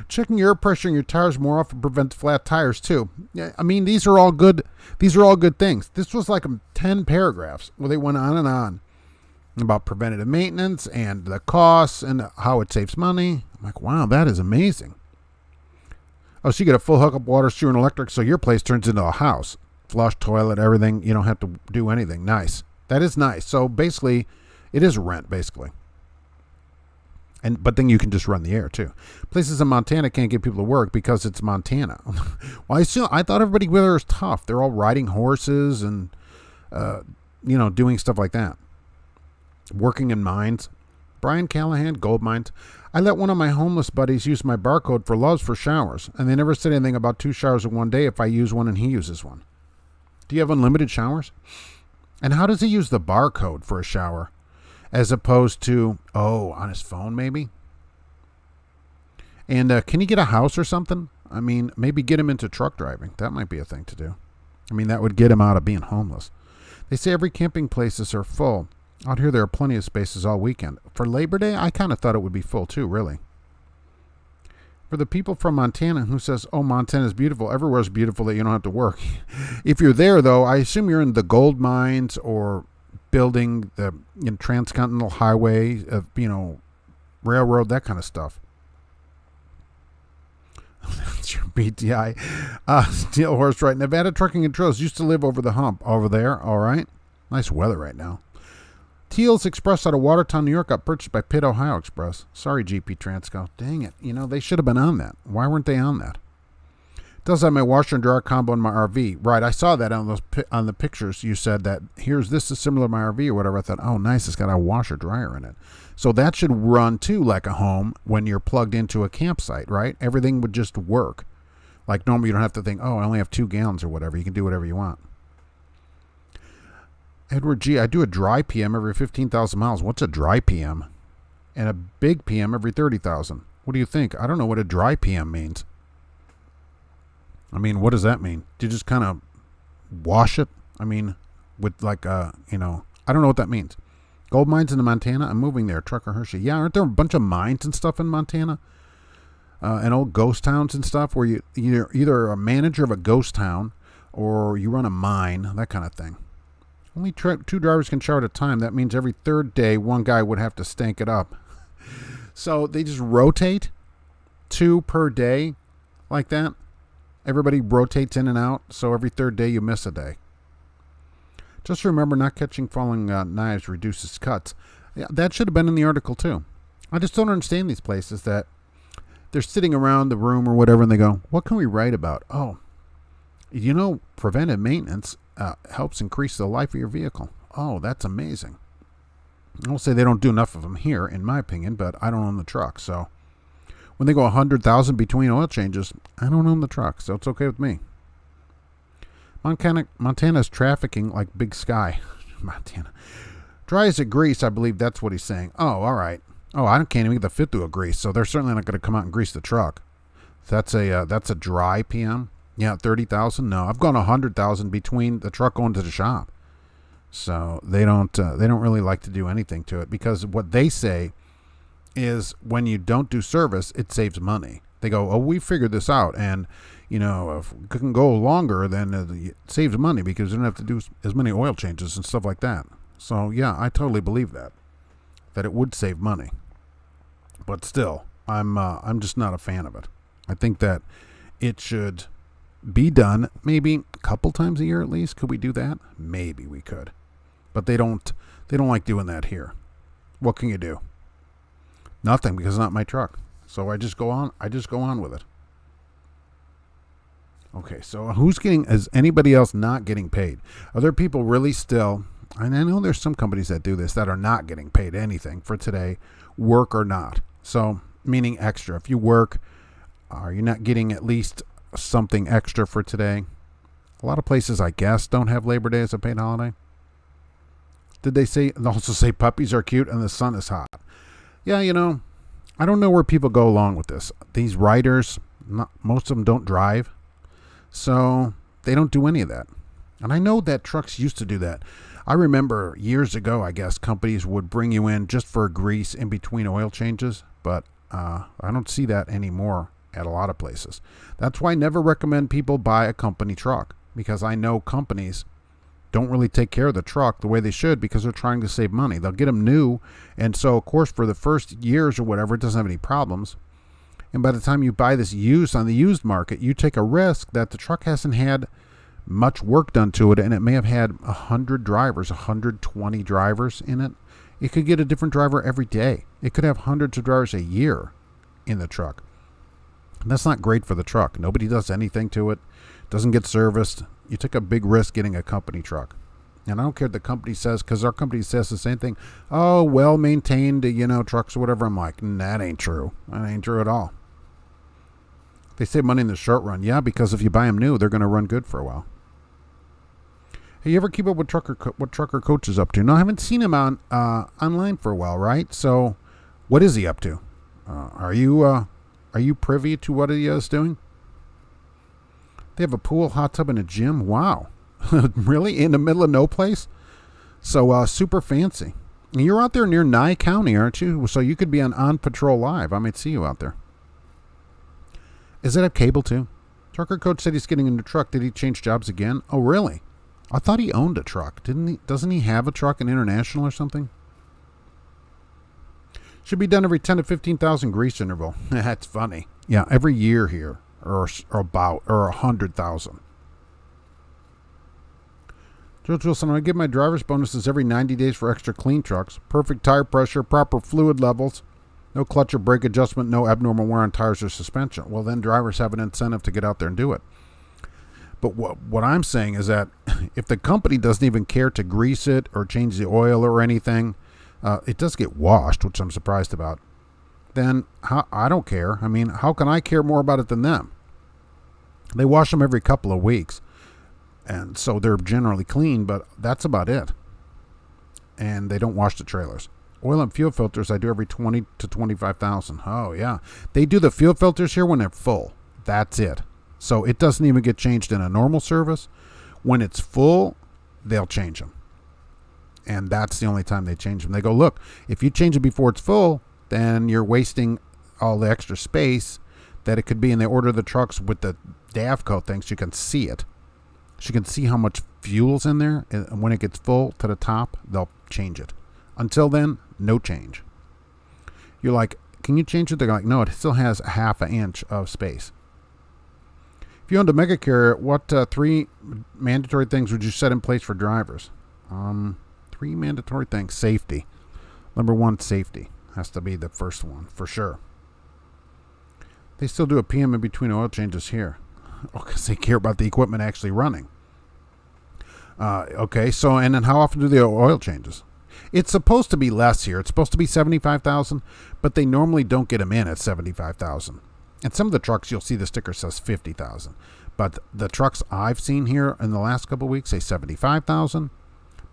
Checking your air pressure in your tires more often prevents flat tires too. Yeah, I mean, these are all good things. This was like 10 paragraphs where they went on and on about preventative maintenance and the costs and how it saves money. I'm like, wow, that is amazing. Oh, so you get a full hookup, water, sewer, and electric, so your place turns into a house. Flush, toilet, everything. You don't have to do anything. Nice. That is nice. So basically, it is rent, basically. But then you can just run the air too. Places in Montana can't get people to work because it's Montana. Well, I thought everybody there is tough. They're all riding horses and doing stuff like that. Working in mines. Brian Callahan, gold mines. I let one of my homeless buddies use my barcode for Loves for showers, and they never said anything about 2 showers in one day if I use one and he uses one. Do you have unlimited showers? And how does he use the barcode for a shower as opposed to, on his phone maybe? And can he get a house or something? I mean, maybe get him into truck driving. That might be a thing to do. I mean, that would get him out of being homeless. They say every camping places are full. Out here, there are plenty of spaces all weekend. For Labor Day, I kind of thought it would be full too, really. For the people from Montana who says, Montana's beautiful. Everywhere's beautiful that you don't have to work. If you're there, though, I assume you're in the gold mines or building the transcontinental highway, railroad, that kind of stuff. That's your BTI. Steel Horse, right. Nevada Trucking and Trails used to live over the hump over there. All right. Nice weather right now. Teal's Express out of Watertown, New York got purchased by Pitt Ohio Express. Sorry, GP Transco. Dang it. They should have been on that. Why weren't they on that? Does have my washer and dryer combo in my RV. Right, I saw that on the pictures. You said that this is similar to my RV or whatever. I thought, oh, nice, it's got a washer dryer in it. So that should run too like a home when you're plugged into a campsite, right? Everything would just work. Like normally you don't have to think, I only have 2 gallons or whatever. You can do whatever you want. Edward G., I do a dry PM every 15,000 miles. What's a dry PM? And a big PM every 30,000. What do you think? I don't know what a dry PM means. I mean, what does that mean? Do you just kind of wash it? I mean, with like, I don't know what that means. Gold mines in Montana? I'm moving there. Trucker Hershey. Yeah, aren't there a bunch of mines and stuff in Montana? And old ghost towns and stuff where you're either a manager of a ghost town or you run a mine, that kind of thing. Only 2 drivers can shower at a time. That means every 3rd day, one guy would have to stank it up. So they just rotate 2 per day like that. Everybody rotates in and out. So every 3rd day, you miss a day. Just remember, not catching falling knives reduces cuts. Yeah, that should have been in the article, too. I just don't understand these places that they're sitting around the room or whatever, and they go, what can we write about? Preventive maintenance helps increase the life of your vehicle. Oh, that's amazing. I'll say they don't do enough of them here, in my opinion, but I don't own the truck. So when they go 100,000 between oil changes, I don't own the truck, so it's okay with me. Montana's trafficking like Big Sky. Montana. Dry as a grease, I believe that's what he's saying. Oh, all right. Oh, I can't even get the fit through a grease, so they're certainly not going to come out and grease the truck. That's a dry PM. Yeah, 30,000. No, I've gone 100,000 between the truck going to the shop. So they don't really like to do anything to it because what they say is when you don't do service, it saves money. They go, we figured this out, and if it can go longer, then it saves money because you don't have to do as many oil changes and stuff like that. So yeah, I totally believe that it would save money. But still, I'm just not a fan of it. I think that it should be done maybe a couple times a year at least. Could we do that? Maybe we could. But they don't like doing that here. What can you do? Nothing, because it's not my truck. So I just go on with it. Okay, so is anybody else not getting paid? Are there people really still, and I know there's some companies that do this, that are not getting paid anything for today, work or not. So meaning extra. If you work, are you not getting at least something extra for today? A lot of places, I guess, don't have Labor Day as a paid holiday. Did they also say puppies are cute and the sun is hot? Yeah, I don't know where people go along with this. These riders, most of them don't drive, so they don't do any of that. And I know that trucks used to do that. I remember years ago, I guess, companies would bring you in just for grease in between oil changes, but I don't see that anymore at a lot of places. That's why I never recommend people buy a company truck, because I know companies don't really take care of the truck the way they should because they're trying to save money. They'll get them new, and so, of course, for the first years or whatever, it doesn't have any problems. And by the time you buy this used on the used market, you take a risk that the truck hasn't had much work done to it, and it may have had 100 drivers, 120 drivers in it. It could get a different driver every day. It could have hundreds of drivers a year in the truck. And that's not great for the truck. Nobody does anything to it. Doesn't get serviced. You take a big risk getting a company truck. And I don't care what the company says, because our company says the same thing. Oh, well-maintained, trucks or whatever. I'm like, that ain't true. That ain't true at all. They save money in the short run. Yeah, because if you buy them new, they're going to run good for a while. Hey, you ever keep up with what Trucker Coach is up to? No, I haven't seen him on online for a while, right? So what is he up to? Are you privy to what he is doing? They have a pool, hot tub, and a gym. Wow. Really? In the middle of no place? So super fancy. And you're out there near Nye County, aren't you? So you could be on Patrol Live. I might see you out there. Is it a cable too? Trucker Coach said he's getting a new truck. Did he change jobs again? Oh, really? I thought he owned a truck. Didn't he? Doesn't he have a truck in International or something? Should be done every 10 to 15,000 grease interval. That's funny. Yeah, every year here, or 100,000. George Wilson, I give my driver's bonuses every 90 days for extra clean trucks. Perfect tire pressure, proper fluid levels, no clutch or brake adjustment, no abnormal wear on tires or suspension. Well, then drivers have an incentive to get out there and do it. But what I'm saying is that if the company doesn't even care to grease it or change the oil or anything, it does get washed, which I'm surprised about. Then I don't care. I mean, how can I care more about it than them? They wash them every couple of weeks. And so they're generally clean, but that's about it. And they don't wash the trailers. Oil and fuel filters I do every 20 to 25,000. Oh, yeah. They do the fuel filters here when they're full. That's it. So it doesn't even get changed in a normal service. When it's full, they'll change them. And that's the only time they change them. They go, look, if you change it before it's full, then you're wasting all the extra space that it could be. And they order the trucks with the DAF coat thing so you can see it. So you can see how much fuel's in there. And when it gets full to the top, they'll change it. Until then, no change. You're like, can you change it? They're like, no, it still has a half an inch of space. If you owned a mega carrier, what 3 mandatory things would you set in place for drivers? 3 mandatory things. Safety. Number 1, safety. Has to be the first one, for sure. They still do a PM in between oil changes here. Because they care about the equipment actually running. Okay, so, and then how often do the oil changes? It's supposed to be less here. It's supposed to be 75,000, but they normally don't get them in at 75,000. And some of the trucks, you'll see the sticker says 50,000. But the trucks I've seen here in the last couple of weeks say 75,000,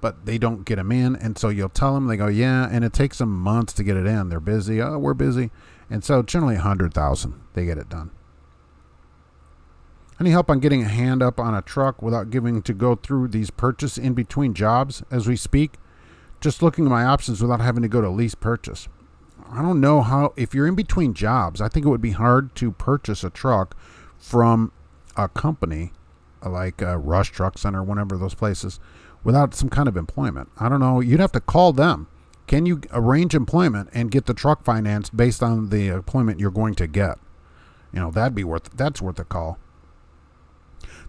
but they don't get them in. And so you'll tell them, they go, yeah, and it takes them months to get it in. They're busy. Oh, we're busy. And so generally 100,000, they get it done. Any help on getting a hand up on a truck without giving to go through these purchase in between jobs as we speak? Just looking at my options without having to go to lease purchase. I don't know how, if you're in between jobs, I think it would be hard to purchase a truck from a company like Rush Truck Center, whatever those places, without some kind of employment. I don't know. You'd have to call them. Can you arrange employment and get the truck financed based on the employment you're going to get? That's worth a call.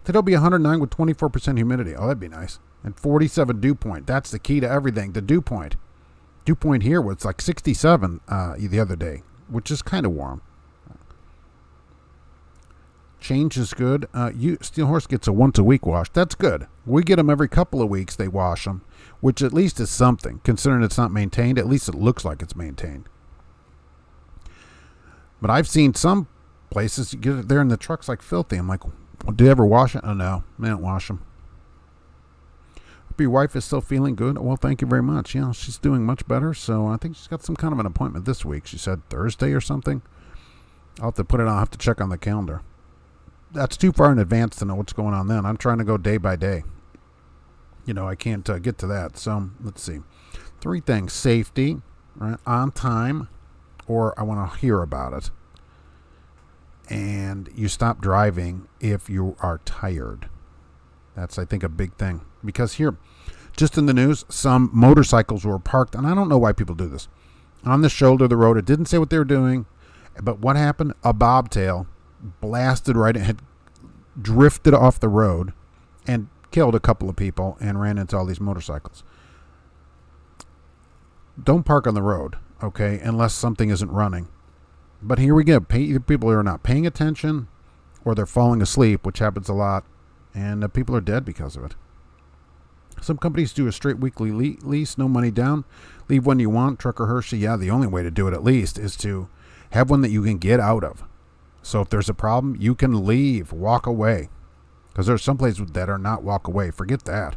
Today will be 109 with 24% humidity. Oh, that'd be nice. And 47 dew point. That's the key to everything. The dew point. Dew point here was like 67 the other day, which is kind of warm. Change is good. Steel Horse gets a once a week wash. That's good. We get them every couple of weeks. They wash them, which at least is something. Considering it's not maintained, at least it looks like it's maintained. But I've seen some places you get it there and the truck's like filthy. I'm like, well, do you ever wash it? Oh, no. They don't wash them. Hope your wife is still feeling good. Well, thank you very much. Yeah, she's doing much better. So I think she's got some kind of an appointment this week. She said Thursday or something. I'll have to put it on. I'll have to check on the calendar. That's too far in advance to know what's going on then. I'm trying to go day by day. I can't get to that. So let's see. 3 things. Safety, right? On time, or I want to hear about it. And you stop driving if you are tired. That's, I think, a big thing. Because here, just in the news, some motorcycles were parked, and I don't know why people do this, on the shoulder of the road. It didn't say what they were doing, but what happened? A bobtail blasted right, it had drifted off the road and killed a couple of people and ran into all these motorcycles. don't park on the road, okay, unless something isn't running. But here we go. Either people are not paying attention or they're falling asleep, which happens a lot, and people are dead because of it. Some companies do a straight weekly lease, no money down. Leave when you want, truck or Hershey. Yeah, the only way to do it at least is to have one that you can get out of. So if there's a problem, you can leave, walk away. Because there's some places that are not walk away. Forget that.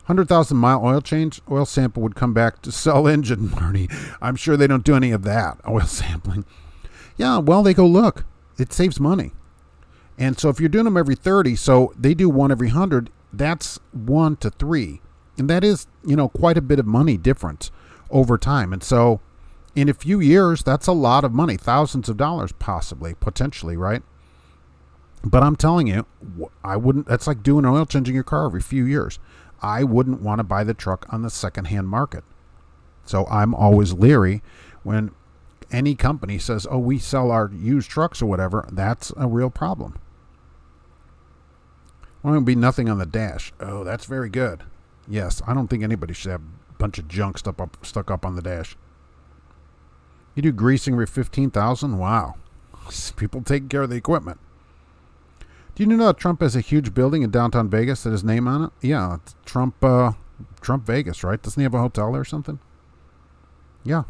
100,000 mile oil change, oil sample would come back to sell engine, Marty. I'm sure they don't do any of that, oil sampling. Yeah, well, they go, look, it saves money. And so if you're doing them every 30, so they do one every 100, that's 1 to 3. And that is, quite a bit of money difference over time. And so in a few years, that's a lot of money, thousands of dollars possibly, potentially, right? But I'm telling you, I wouldn't, that's like doing an oil change in your car every few years. I wouldn't want to buy the truck on the secondhand market. So I'm always leery when any company says, oh, we sell our used trucks or whatever. That's a real problem. Well, there'll be nothing on the dash. Oh, that's very good. Yes, I don't think anybody should have a bunch of junk stuck up on the dash. You do greasing for $15,000? Wow. People taking care of the equipment. Do you know that Trump has a huge building in downtown Vegas that has his name on it? Yeah, it's Trump Vegas, right? Doesn't he have a hotel there or something? Yeah.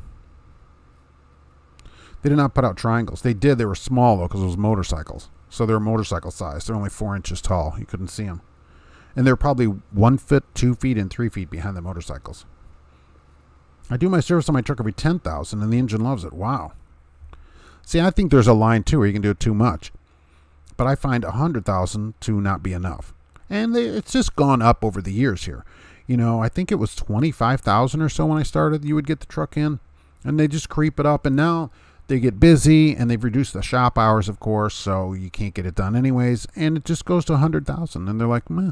They did not put out triangles. They did. They were small, though, because it was motorcycles. So they're motorcycle size. They're only 4 inches tall. You couldn't see them. And they're probably 1 foot, 2 feet, and 3 feet behind the motorcycles. I do my service on my truck every 10,000, and the engine loves it. Wow. See, I think there's a line, too, where you can do it too much. But I find 100,000 to not be enough. And it's just gone up over the years here. I think it was 25,000 or so when I started, you would get the truck in. And they just creep it up. And now they get busy, and they've reduced the shop hours, of course, so you can't get it done anyways. And it just goes to 100,000. And they're like, meh,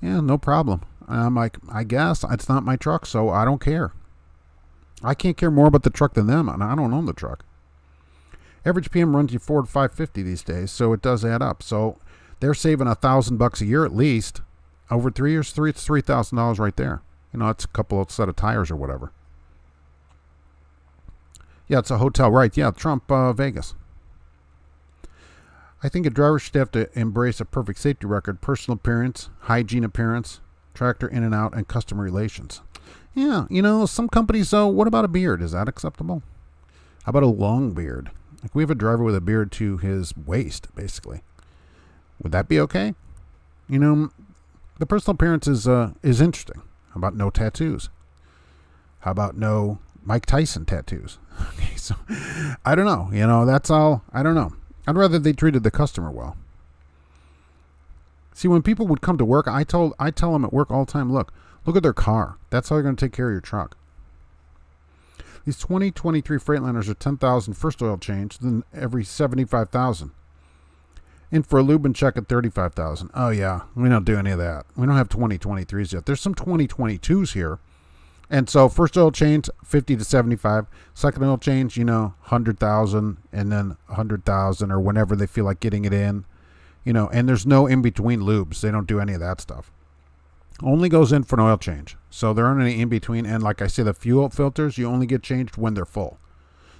yeah, no problem. And I'm like, I guess it's not my truck, so I don't care. I can't care more about the truck than them, and I don't own the truck. Average PM runs you $400 to $550 these days, so it does add up. So they're saving $1,000 a year at least. Over 3 years, it's $3,000 right there. It's a couple of set of tires or whatever. Yeah, it's a hotel, right? Yeah, Trump Vegas. I think a driver should have to embrace a perfect safety record, personal appearance, hygiene appearance, tractor in and out, and customer relations. Yeah, some companies, though, what about a beard? Is that acceptable? How about a long beard? Like we have a driver with a beard to his waist, basically. Would that be okay? The personal appearance is interesting. How about no tattoos? How about no Mike Tyson tattoos? Okay, so I don't know. That's all. I don't know. I'd rather they treated the customer well. See, when people would come to work, I tell them at work all the time, look at their car. That's how they're going to take care of your truck. These 2023 Freightliners are 10,000 first oil change, then every 75,000. And for a lube and check at 35,000. Oh yeah, we don't do any of that. We don't have 2023s yet. There's some 2022s here. And so first oil change 50 to 75, second oil change, 100,000 and then 100,000 or whenever they feel like getting it in. And there's no in between lubes. They don't do any of that stuff. Only goes in for an oil change. So there aren't any in between. And like I say, the fuel filters, you only get changed when they're full.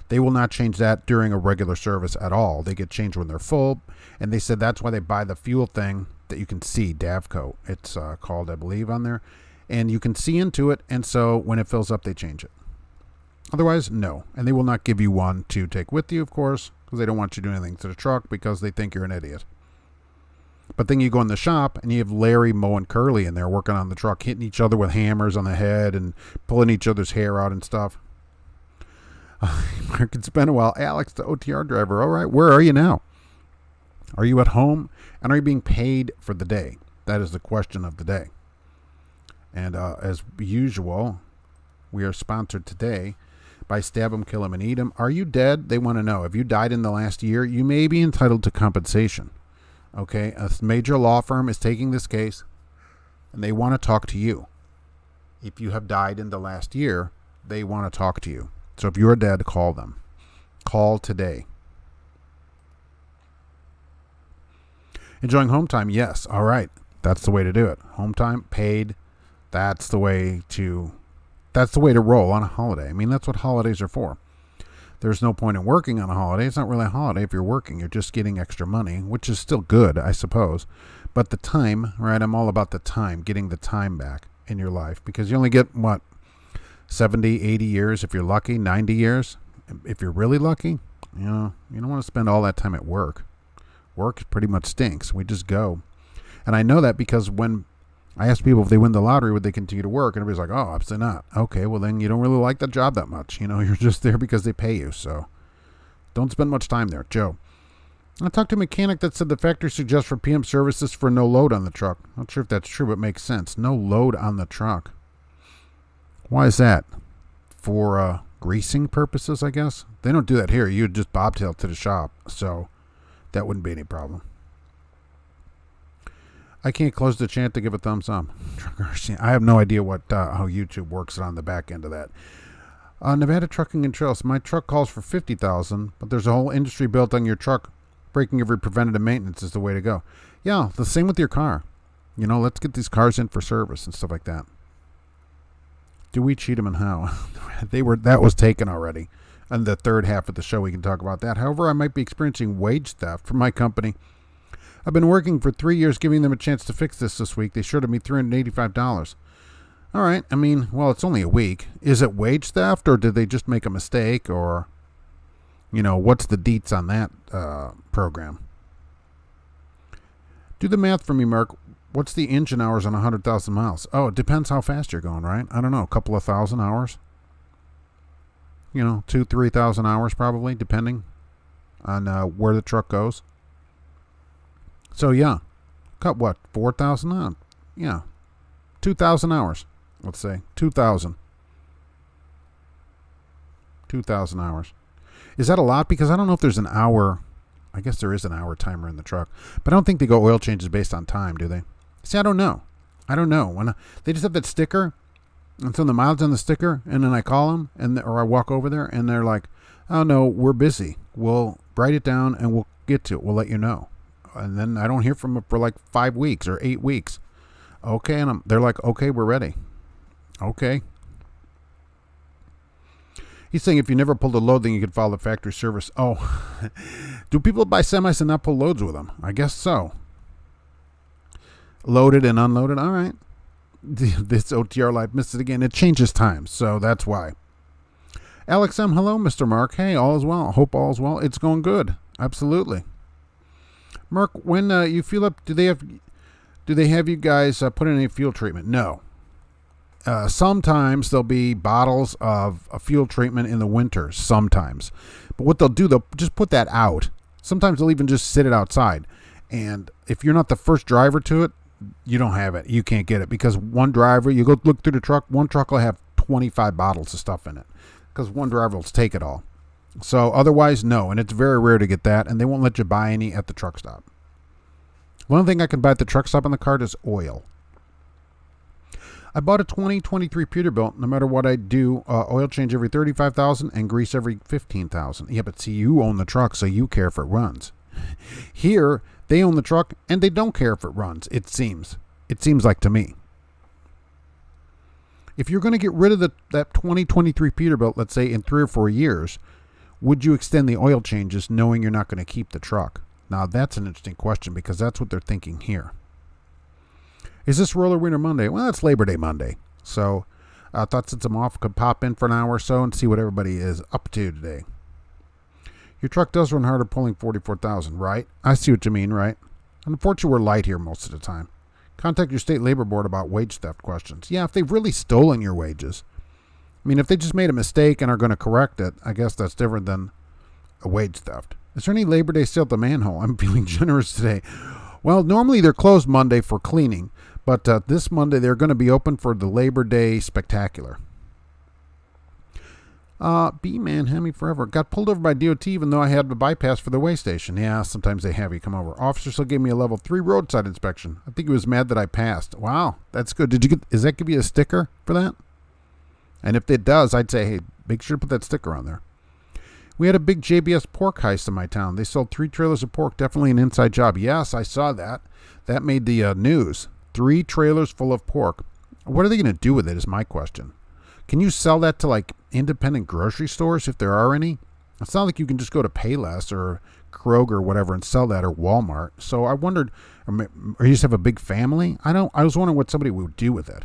They will not change that during a regular service at all. They get changed when they're full. And they said that's why they buy the fuel thing that you can see, Davco. It's called, I believe, on there. And you can see into it. And so when it fills up, they change it. Otherwise, no. And they will not give you one to take with you, of course, because they don't want you doing anything to the truck because they think you're an idiot. But then you go in the shop and you have Larry, Moe, and Curly in there working on the truck, hitting each other with hammers on the head and pulling each other's hair out and stuff. Mark, it's been a while. Alex, the OTR driver. All right, where are you now? Are you at home? And are you being paid for the day? That is the question of the day. And as usual, we are sponsored today by Stab 'em, Kill 'em, and Eat 'em. Are you dead? They want to know. If you died in the last year, you may be entitled to compensation. Okay, a major law firm is taking this case, and they want to talk to you. If you have died in the last year, they want to talk to you. So if you are dead, call them. Call today. Enjoying home time? Yes. All right. That's the way to do it. Home time, paid. That's the That's the way to roll on a holiday. I mean, that's what holidays are for. There's no point in working on a holiday. It's not really a holiday if you're working. You're just getting extra money, which is still good, I suppose. But the time, right? I'm all about the time, getting the time back in your life, because you only get, 70, 80 years if you're lucky, 90 years. If you're really lucky, you don't want to spend all that time at work. Work pretty much stinks. We just go. And I know that because when I ask people if they win the lottery, would they continue to work? And everybody's like, oh, absolutely not. Okay, well then you don't really like that job that much. You're just there because they pay you. So don't spend much time there. Joe. I talked to a mechanic that said the factory suggests for PM services for no load on the truck. Not sure if that's true, but makes sense. No load on the truck. Why is that? For greasing purposes, I guess? They don't do that here. You just bobtail to the shop. So that wouldn't be any problem. I can't close the chat to give a thumbs up. I have no idea how YouTube works on the back end of that. Nevada Trucking and Trails. My truck calls for $50,000, but there's a whole industry built on your truck. Breaking every preventative maintenance is the way to go. Yeah, the same with your car. Let's get these cars in for service and stuff like that. Do we cheat them and how? That was taken already. And the third half of the show, we can talk about that. However, I might be experiencing wage theft from my company. I've been working for 3 years, giving them a chance to fix this week. They shorted me $385. All right. I mean, well, it's only a week. Is it wage theft, or did they just make a mistake, or, what's the deets on that program? Do the math for me, Mark. What's the engine hours on 100,000 miles? Oh, it depends how fast you're going, right? I don't know, a couple of thousand hours. 2,000-3,000 hours probably, depending on where the truck goes. So yeah, cut what, 4,000 on? Yeah, 2,000 hours. Let's say 2,000 hours. Is that a lot? Because I don't know if there's an hour. I guess there is an hour timer in the truck, but I don't think they go oil changes based on time, do they? See, I don't know. When they just have that sticker, and so the mileage on the sticker, and then I call them, or I walk over there, and they're like, "Oh no, we're busy. We'll write it down and we'll get to it. We'll let you know." And then I don't hear from them for like 5 weeks or 8 weeks. Okay, and they're like, "Okay, we're ready." Okay. He's saying if you never pulled a load, then you could file the factory service. Oh, do people buy semis and not pull loads with them? I guess so. Loaded and unloaded. All right. This OTR life missed it again. It changes times, so that's why. Alex M. Hello, Mr. Mark. Hey, all is well. Hope all is well. It's going good. Absolutely. Mark, when you fuel up, do they have you guys put in any fuel treatment? No. Sometimes there'll be bottles of a fuel treatment in the winter. Sometimes, but what they'll do, they'll just put that out. Sometimes they'll even just sit it outside. And if you're not the first driver to it, you don't have it. You can't get it because one driver, you go look through the truck, one truck will have 25 bottles of stuff in it because one driver will take it all. So otherwise, no. And it's very rare to get that. And they won't let you buy any at the truck stop. One thing I can buy at the truck stop on the cart is oil. I bought a 2023 Peterbilt. No matter what I do, oil change every 35,000 and grease every 15,000. Yeah, but see, you own the truck, so you care if it runs. Here, they own the truck and they don't care if it runs. It seems like to me. If you're going to get rid of that 2023 Peterbilt, let's say in 3 or 4 years, would you extend the oil changes knowing you're not going to keep the truck? Now, that's an interesting question because that's what they're thinking here. Is this Roller Winter Monday? Well, it's Labor Day Monday. So I thought since I'm off, could pop in for an hour or so and see what everybody is up to today. Your truck does run harder pulling 44,000, right? I see what you mean, right? Unfortunately, we're light here most of the time. Contact your state labor board about wage theft questions. Yeah, if they've really stolen your wages. I mean, if they just made a mistake and are going to correct it, I guess that's different than a wage theft. Is there any Labor Day sale at the manhole? I'm feeling generous today. Well, normally they're closed Monday for cleaning. But this Monday, they're going to be open for the Labor Day Spectacular. B-Man had me forever. Got pulled over by DOT even though I had the bypass for the way station. Yeah, sometimes they have you come over. Officer still gave me a level 3 roadside inspection. I think he was mad that I passed. Wow, that's good. Does that give you a sticker for that? And if it does, I'd say, hey, make sure to put that sticker on there. We had a big JBS pork heist in my town. They sold 3 trailers of pork. Definitely an inside job. Yes, I saw that. That made the news. 3 trailers full of pork. What are they going to do with it is my question. Can you sell that to like independent grocery stores if there are any? It's not like you can just go to Payless or Kroger or whatever and sell that, or Walmart. So I wondered, or you just have a big family? I was wondering what somebody would do with it.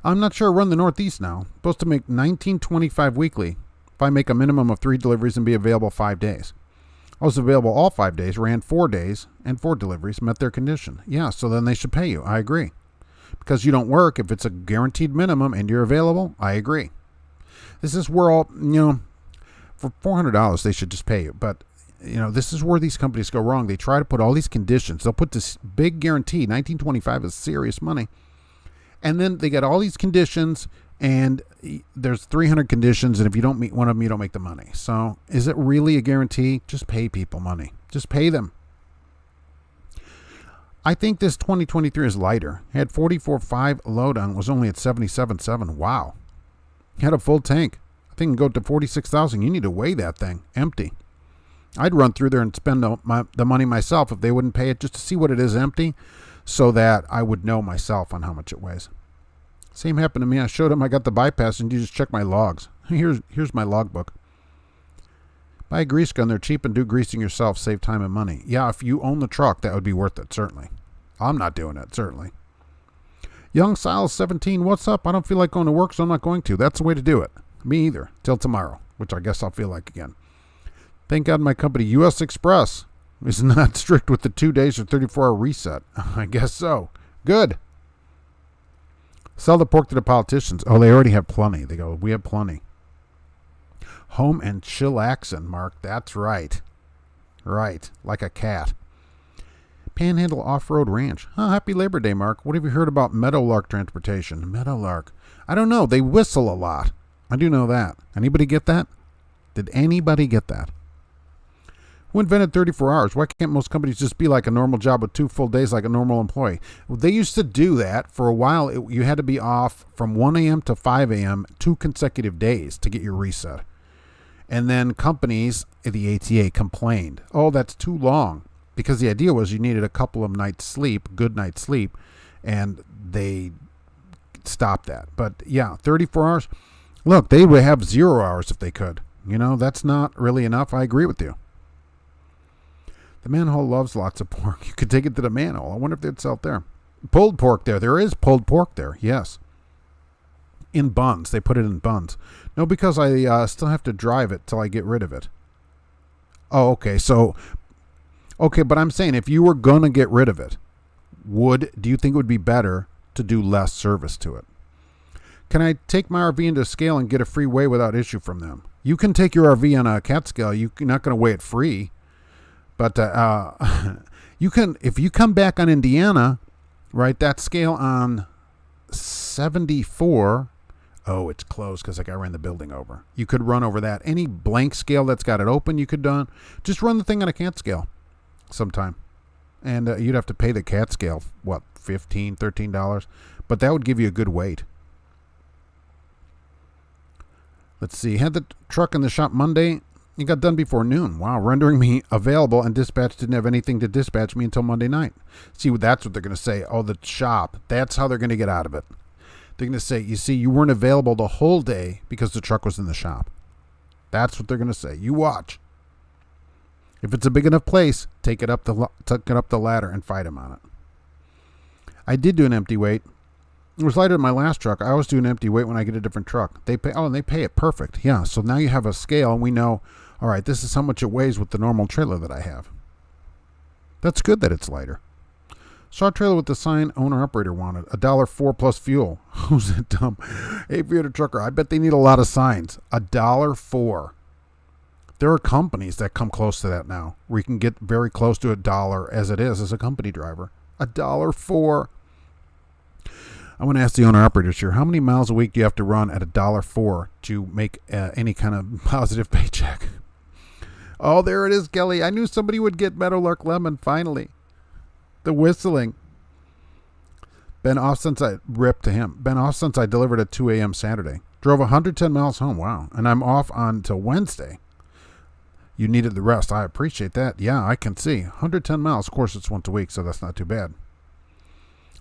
I'm not sure. I run the Northeast now. Supposed to make $19.25 weekly if I make a minimum of 3 deliveries and be available 5 days. I was available all 5 days, ran 4 days, and 4 deliveries, met their condition. Yeah, so then they should pay you. I agree. Because you don't work, if it's a guaranteed minimum and you're available, I agree. This is where all, for $400, they should just pay you. But, this is where these companies go wrong. They try to put all these conditions. They'll put this big guarantee. $19.25 is serious money. And then they got all these conditions, and there's 300 conditions, and if you don't meet one of them, you don't make the money. So is it really a guarantee? Just pay people money. Just pay them. I think this 2023 is lighter. Had 44.5 load on, was only at 77.7. Wow. Had a full tank. I think it can go to 46,000. You need to weigh that thing empty. I'd run through there and spend the money myself if they wouldn't pay it, just to see what it is empty, so that I would know myself on how much it weighs. Same happened to me. I showed him I got the bypass, and you just check my logs. Here's my logbook. Buy a grease gun. They're cheap, and do greasing yourself. Save time and money. Yeah, if you own the truck, that would be worth it, certainly. I'm not doing it, certainly. Young Siles 17, what's up? I don't feel like going to work, so I'm not going to. That's the way to do it. Me either. Till tomorrow, which I guess I'll feel like again. Thank God my company, U.S. Express, is not strict with the 2 days or 34-hour reset. I guess so. Good. Sell the pork to the politicians. Oh, they already have plenty. They go, we have plenty. Home and chillaxin', Mark. That's right. Right. Like a cat. Panhandle Off-Road Ranch. Happy Labor Day, Mark. What have you heard about Meadowlark Transportation? Meadowlark. I don't know. They whistle a lot. I do know that. Anybody get that? Did anybody get that? Who invented 34 hours? Why can't most companies just be like a normal job with 2 full days like a normal employee? Well, they used to do that. For a while, you had to be off from 1 a.m. to 5 a.m. 2 consecutive days to get your reset. And then companies, the ATA, complained, oh, that's too long. Because the idea was you needed a couple of nights sleep, good night's sleep, and they stopped that. But yeah, 34 hours. Look, they would have 0 hours if they could. That's not really enough. I agree with you. The manhole loves lots of pork. You could take it to the manhole. I wonder if they'd sell it there. Pulled pork there. There is pulled pork there, yes. In buns. They put it in buns. No, because I still have to drive it till I get rid of it. Oh, okay. Okay, but I'm saying if you were going to get rid of it, do you think it would be better to do less service to it? Can I take my RV into scale and get a free weigh without issue from them? You can take your RV on a cat scale. You're not going to weigh it free. But you can, if you come back on Indiana, right, that scale on 74, oh, it's closed because I ran the building over. You could run over that. Any blank scale that's got it open, you could just run the thing on a cat scale sometime. And you'd have to pay the cat scale, what, $15, $13? But that would give you a good weight. Let's see. Had the truck in the shop Monday. It got done before noon. Wow, rendering me available, and dispatch didn't have anything to dispatch me until Monday night. See, that's what they're going to say. Oh, the shop. That's how they're going to get out of it. They're going to say, you see, you weren't available the whole day because the truck was in the shop. That's what they're going to say. You watch. If it's a big enough place, take it up the ladder and fight them on it. I did do an empty weight. It was lighter than my last truck. I always do an empty weight when I get a different truck. They pay it perfect. Yeah, so now you have a scale, and we know, all right, this is how much it weighs with the normal trailer that I have. That's good that it's lighter. Saw a trailer with the sign owner-operator wanted. $1.04 plus fuel. Who's that dumb? Aviator trucker. I bet they need a lot of signs. $1.04. There are companies that come close to that now, where you can get very close to $1 as it is as a company driver. $1.04. I want to ask the owner-operators here, how many miles a week do you have to run at $1.04 to make any kind of positive paycheck? Oh, there it is, Kelly. I knew somebody would get Meadowlark Lemon, finally. The whistling. Been off since I delivered at 2 a.m. Saturday. Drove 110 miles home. Wow. And I'm off on till Wednesday. You needed the rest. I appreciate that. Yeah, I can see. 110 miles. Of course, it's once a week, so that's not too bad.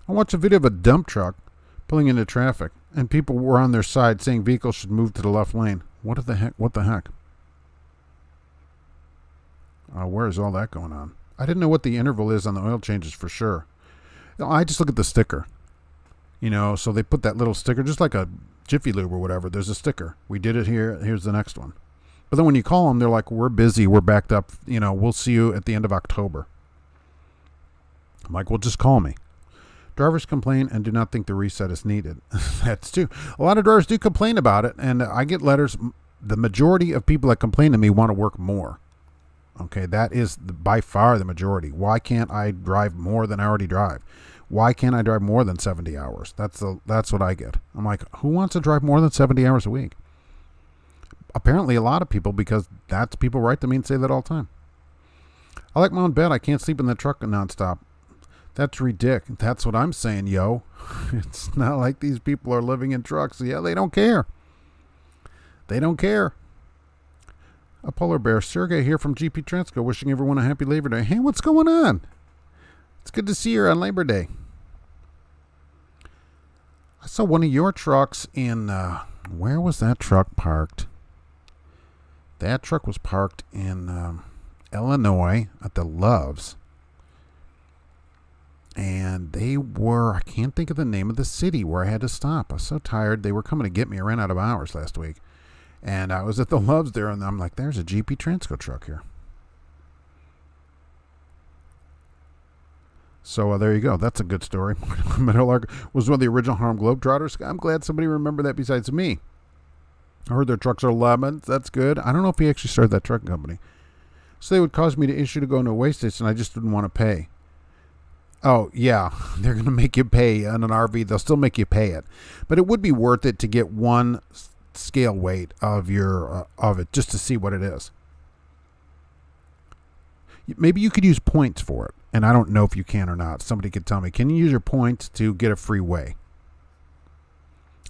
I watched a video of a dump truck pulling into traffic. And people were on their side saying vehicles should move to the left lane. What the heck? What the heck? Where is all that going on? I didn't know what the interval is on the oil changes for sure. I just look at the sticker. So they put that little sticker, just like a Jiffy Lube or whatever. There's a sticker. We did it here. Here's the next one. But then when you call them, they're like, we're busy. We're backed up. We'll see you at the end of October. I'm like, well, just call me. Drivers complain and do not think the reset is needed. That's true. A lot of drivers do complain about it, and I get letters. The majority of people that complain to me want to work more. Okay, that is by far the majority. Why can't I drive more than I already drive? Why can't I drive more than 70 hours? That's what I get. I'm like, who wants to drive more than 70 hours a week? Apparently a lot of people, because that's people write to me and say that all the time. I like my own bed. I can't sleep in the truck nonstop. That's ridiculous. That's what I'm saying, yo. It's not like these people are living in trucks. Yeah, they don't care. They don't care. A polar bear. Sergey here from GP Transco, wishing everyone a happy Labor Day. Hey, what's going on? It's good to see you on Labor Day. I saw one of your trucks in, where was that truck parked? That truck was parked in Illinois at the Loves. And they were, I can't think of the name of the city where I had to stop. I was so tired. They were coming to get me. I ran out of hours last week. And I was at the Loves there, and I'm like, there's a GP Transco truck here. So there you go. That's a good story. Meadowlark was one of the original Harlem Globetrotters. I'm glad somebody remembered that besides me. I heard their trucks are lemons. That's good. I don't know if he actually started that truck company. So they would cause me to issue to go into a weigh station. I just didn't want to pay. Oh, yeah. They're going to make you pay on an RV. They'll still make you pay it. But it would be worth it to get one scale weight of it just to see what it is. Maybe you could use points for it. And I don't know if you can or not. Somebody could tell me. Can you use your points to get a free weigh?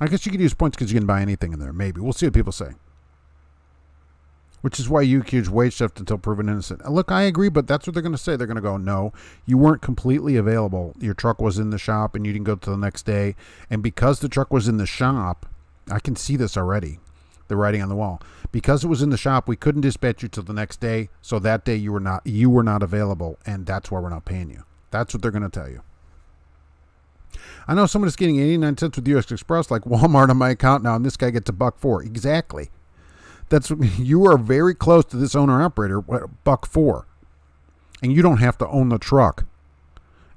I guess you could use points because you can buy anything in there. Maybe. We'll see what people say. Which is why you could use wage shift until proven innocent. Look, I agree, but that's what they're going to say. They're going to go, no, you weren't completely available. Your truck was in the shop and you didn't go to the next day. And because the truck was in the shop, I can see this already, the writing on the wall. Because it was in the shop, we couldn't dispatch you till the next day. So that day you were not available, and that's why we're not paying you. That's what they're going to tell you. I know someone is getting 89 cents with US Express, like Walmart on my account now, and this guy gets $1.04. Exactly. That's you are very close to this owner operator, $1.04, and you don't have to own the truck.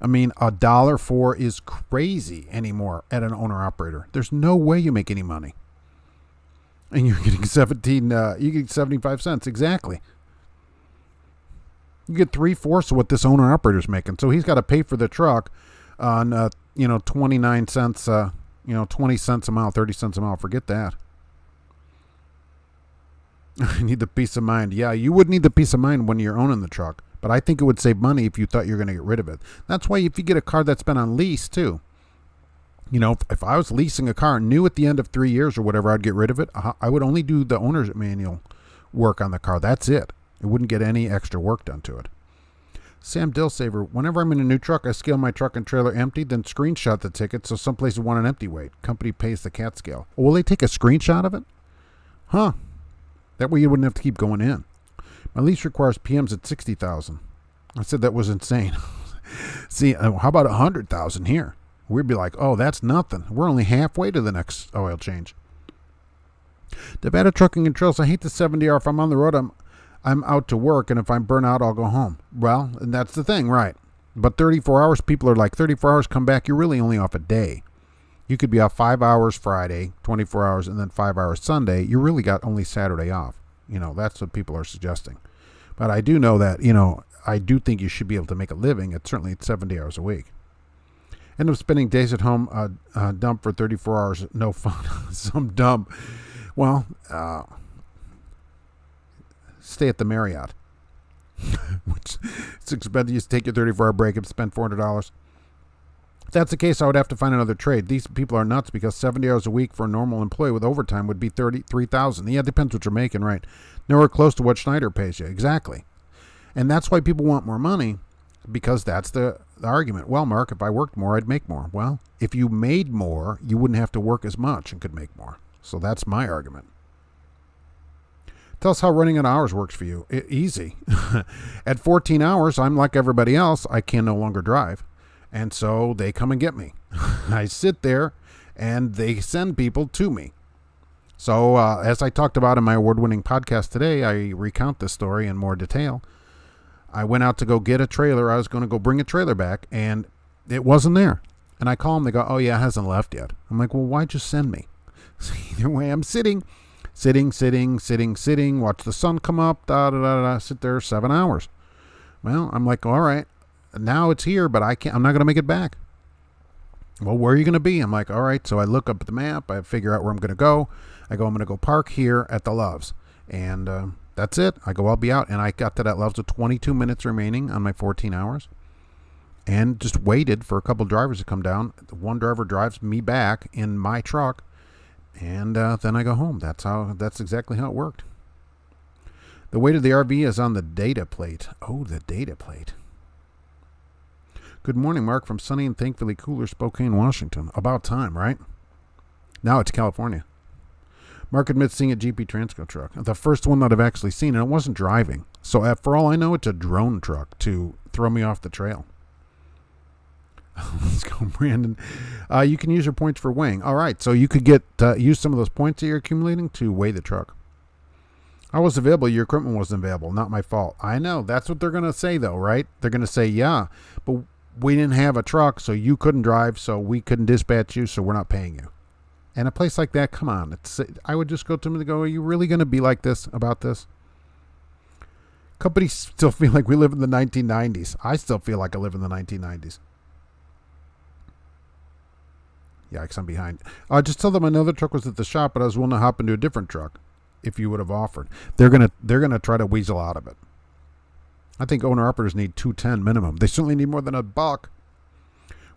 I mean, $1.04 is crazy anymore at an owner operator. There's no way you make any money, and you're getting 75 cents exactly. You get 3/4 of what this owner operator's making, so he's got to pay for the truck on 29 cents, 20 cents a mile, 30 cents a mile. Forget that. I need the peace of mind. Yeah, you would need the peace of mind when you're owning the truck, but I think it would save money if you thought you were going to get rid of it. That's why if you get a car that's been on lease too, if I was leasing a car and knew at the end of 3 years or whatever I'd get rid of it, I would only do the owner's manual work on the car. That's it. It wouldn't get any extra work done to it. Sam Dillsaver, whenever I'm in a new truck, I scale my truck and trailer empty, then screenshot the ticket so some places want an empty weight. Company pays the CAT scale. Oh, will they take a screenshot of it? Huh. That way you wouldn't have to keep going in. My lease requires PMs at 60,000. I said that was insane. See, how about 100,000 here? We'd be like, oh, that's nothing. We're only halfway to the next oil change. Nevada Trucking and Trails. I hate the 70R. If I'm on the road, I'm out to work, and if I'm burnt out, I'll go home. Well, and that's the thing, right? But 34 hours, people are like, 34 hours, come back. You're really only off a day. You could be off 5 hours Friday, 24 hours, and then 5 hours Sunday. You really got only Saturday off. That's what people are suggesting. But I do know that, I do think you should be able to make a living. It's certainly 70 hours a week. End up spending days at home, dump for 34 hours. No fun. Some dump. Well, stay at the Marriott. Which it's expensive. You just take your 34-hour break and spend $400. If that's the case, I would have to find another trade. These people are nuts because 70 hours a week for a normal employee with overtime would be $33,000. Yeah, it depends what you're making, right? Nowhere close to what Schneider pays you. Exactly. And that's why people want more money. because that's the argument. Well, Mark, if I worked more, I'd make more. Well, if you made more, you wouldn't have to work as much and could make more. So that's my argument. Tell us how running out of hours works for you. Easy. At 14 hours, I'm like everybody else. I can no longer drive. And so they come and get me. I sit there and they send people to me. So as I talked about in my award-winning podcast today, I recount this story in more detail. I went out to go get a trailer. I was going to go bring a trailer back, and it wasn't there. And I call them. They go, oh, yeah, it hasn't left yet. I'm like, well, why'd you send me? So either way, I'm sitting, watch the sun come up, sit there 7 hours. Well, I'm like, all right, now it's here, but I'm not going to make it back. Well, where are you going to be? I'm like, all right. So I look up at the map. I figure out where I'm going to go. I'm going to go park here at the Loves. And that's it. I go, I'll be out. And I got to that Loves with 22 minutes remaining on my 14 hours. And just waited for a couple drivers to come down. One driver drives me back in my truck. And then I go home. That's exactly how it worked. The weight of the RV is on the data plate. Oh, the data plate. Good morning, Mark, from sunny and thankfully cooler Spokane, Washington. About time, right? Now it's California. Mark admits seeing a GP Transco truck. The first one that I've actually seen, and it wasn't driving. So for all I know, it's a drone truck to throw me off the trail. Let's go, Brandon. You can use your points for weighing. All right, so you could use some of those points that you're accumulating to weigh the truck. I was available. Your equipment wasn't available. Not my fault. I know. That's what they're going to say, though, right? They're going to say, yeah, but we didn't have a truck, so you couldn't drive, so we couldn't dispatch you, so we're not paying you. And a place like that, come on. I would just go to them and go, are you really going to be like this about this? Companies still feel like we live in the 1990s. I still feel like I live in the 1990s. Yikes, I'm behind. Just tell them another truck was at the shop, but I was willing to hop into a different truck if you would have offered. They're gonna try to weasel out of it. I think owner-operators need $2.10 minimum. They certainly need more than $1.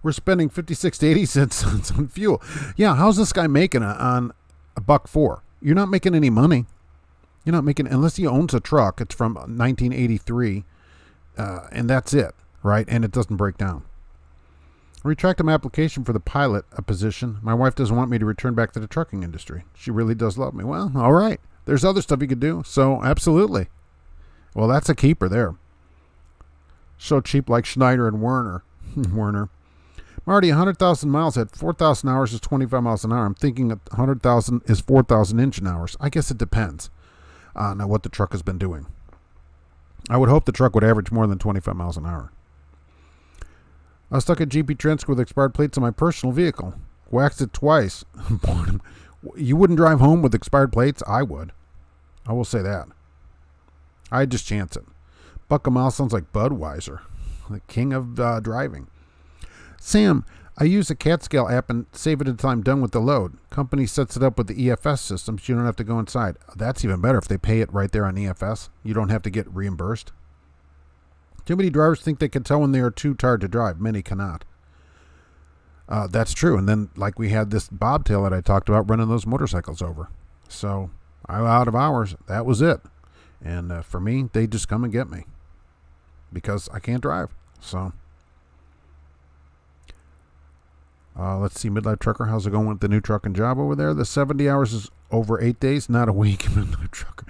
We're spending 56 to 80 cents on fuel. Yeah, how's this guy making on $1.04? You're not making any money. You're not making, unless he owns a truck. It's from 1983, and that's it, right? And it doesn't break down. Retract my application for the pilot position. My wife doesn't want me to return back to the trucking industry. She really does love me. Well, all right. There's other stuff you could do. So absolutely. Well, that's a keeper there. So cheap like Schneider and Werner. Marty, 100,000 miles at 4,000 hours is 25 miles an hour. I'm thinking 100,000 is 4,000 engine hours. I guess it depends on what the truck has been doing. I would hope the truck would average more than 25 miles an hour. I was stuck at GP Transco with expired plates on my personal vehicle. Waxed it twice. You wouldn't drive home with expired plates? I would. I will say that. I'd just chance it. $1 a mile sounds like Budweiser, the king of driving. Sam, I use a CAT-Scale app and save it until I'm done with the load. Company sets it up with the EFS system so you don't have to go inside. That's even better if they pay it right there on EFS. You don't have to get reimbursed. Too many drivers think they can tell when they are too tired to drive. Many cannot. That's true. And then, like we had this bobtail that I talked about running those motorcycles over. So I'm out of hours. That was it. And for me, they just come and get me because I can't drive. So let's see. Midlife Trucker, how's it going with the new truck and job over there? The 70 hours is over 8 days, not a week. Midlife Trucker.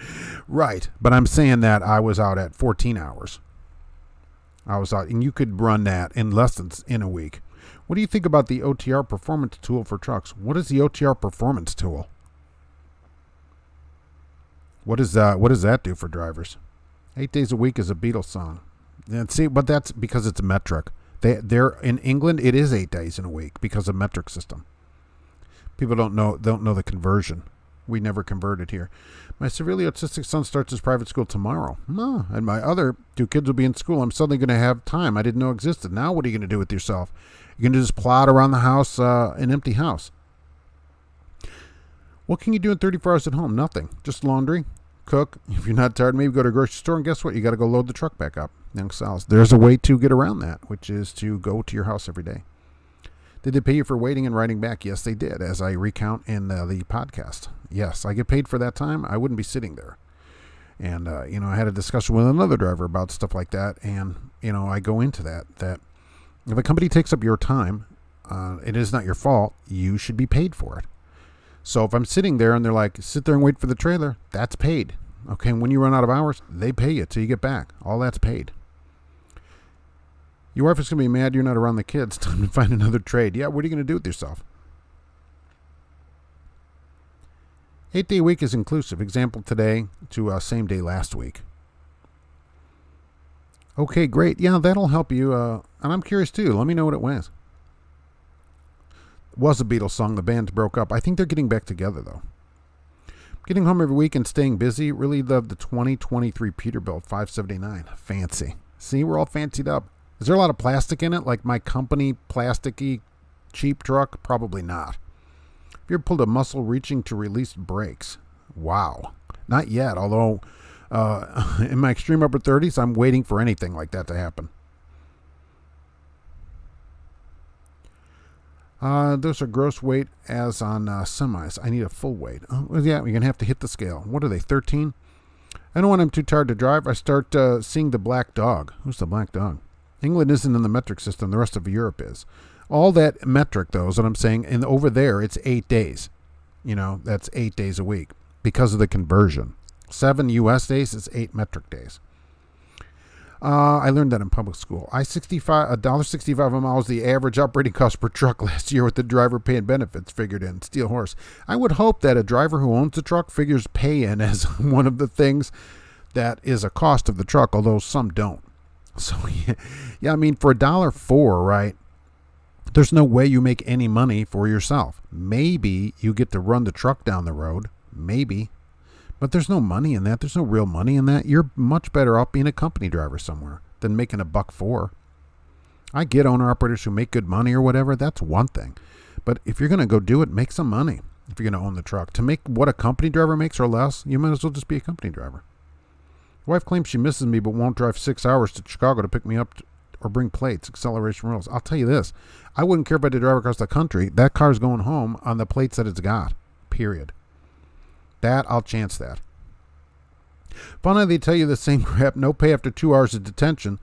Right. But I'm saying that I was out at 14 hours. I was out, and you could run that in less than in a week. What do you think about the OTR performance tool for trucks? What is the OTR performance tool? What does that do for drivers? 8 days a week is a Beatles song. And see, but that's because it's a metric. They're in England. It is 8 days in a week because of metric system. People don't know the conversion. We never converted here. My severely autistic son starts his private school tomorrow. No, and my other 2 kids will be in school. I'm suddenly going to have time I didn't know existed. Now what are you going to do with yourself? You're going to just plod around the house, an empty house. What can you do in 34 hours at home? Nothing. Just laundry, cook. If you're not tired, maybe go to a grocery store, and guess what? You got to go load the truck back up. Young Sal's. There's a way to get around that, which is to go to your house every day. Did they pay you for waiting and writing back? Yes, they did, as I recount in the podcast. Yes, I get paid for that time. I wouldn't be sitting there. And, I had a discussion with another driver about stuff like that. And, I go into that if a company takes up your time, it is not your fault. You should be paid for it. So if I'm sitting there and they're like, sit there and wait for the trailer, that's paid. Okay, when you run out of hours, they pay you till you get back. All that's paid. Your wife is going to be mad you're not around the kids. Time to find another trade. Yeah, what are you going to do with yourself? 8-day week is inclusive. Example today to same day last week. Okay, great. Yeah, that'll help you. And I'm curious too. Let me know what it was. It was a Beatles song. The band broke up. I think they're getting back together though. Getting home every week and staying busy. Really love the 2023 Peterbilt 579. Fancy. See, we're all fancied up. Is there a lot of plastic in it? Like my company plasticky cheap truck? Probably not. Have you ever pulled a muscle reaching to release brakes? Wow. Not yet, although in my extreme upper 30s, I'm waiting for anything like that to happen. Those are gross weight as on semis. I need a full weight. Oh, yeah, you're going to have to hit the scale. What are they, 13? I know when I'm too tired to drive, I start seeing the black dog. Who's the black dog? England isn't in the metric system. The rest of Europe is. All that metric, though, is what I'm saying. And over there, it's 8 days. That's 8 days a week because of the conversion. 7 U.S. days is 8 metric days. I learned that in public school. $1.65 a mile is the average operating cost per truck last year with the driver pay and benefits figured in. Steel horse. I would hope that a driver who owns the truck figures pay in as one of the things that is a cost of the truck, although some don't. So, yeah, I mean, for $1.04, right, there's no way you make any money for yourself. Maybe you get to run the truck down the road. Maybe. But there's no money in that. There's no real money in that. You're much better off being a company driver somewhere than making $1.04. I get owner-operators who make good money or whatever. That's one thing. But if you're going to go do it, make some money if you're going to own the truck. To make what a company driver makes or less, you might as well just be a company driver. My wife claims she misses me but won't drive 6 hours to Chicago to pick me up or bring plates, acceleration rules. I'll tell you this. I wouldn't care if I had to drive across the country. That car's going home on the plates that it's got. Period. That, I'll chance that. Finally, they tell you the same crap. No pay after 2 hours of detention.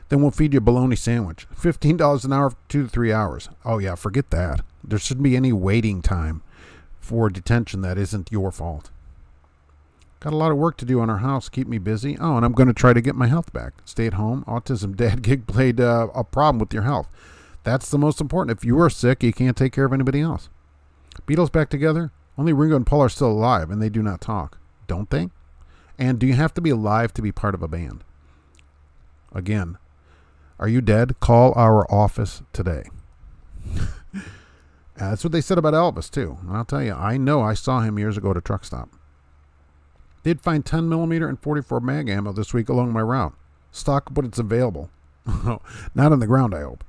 Then we'll feed you a bologna sandwich. $15 an hour for 2 to 3 hours. Oh, yeah, forget that. There shouldn't be any waiting time for detention that isn't your fault. Got a lot of work to do on our house. Keep me busy. Oh, and I'm going to try to get my health back. Stay at home. Autism dad gig played a problem with your health. That's the most important. If you are sick, you can't take care of anybody else. Beatles back together? Only Ringo and Paul are still alive, and they do not talk. Don't they? And do you have to be alive to be part of a band? Again, are you dead? Call our office today. That's what they said about Elvis, too. And I'll tell you, I know I saw him years ago at a truck stop. Did find 10 millimeter and 44 mag ammo this week along my route. Stock, but it's available. Not on the ground, I hope.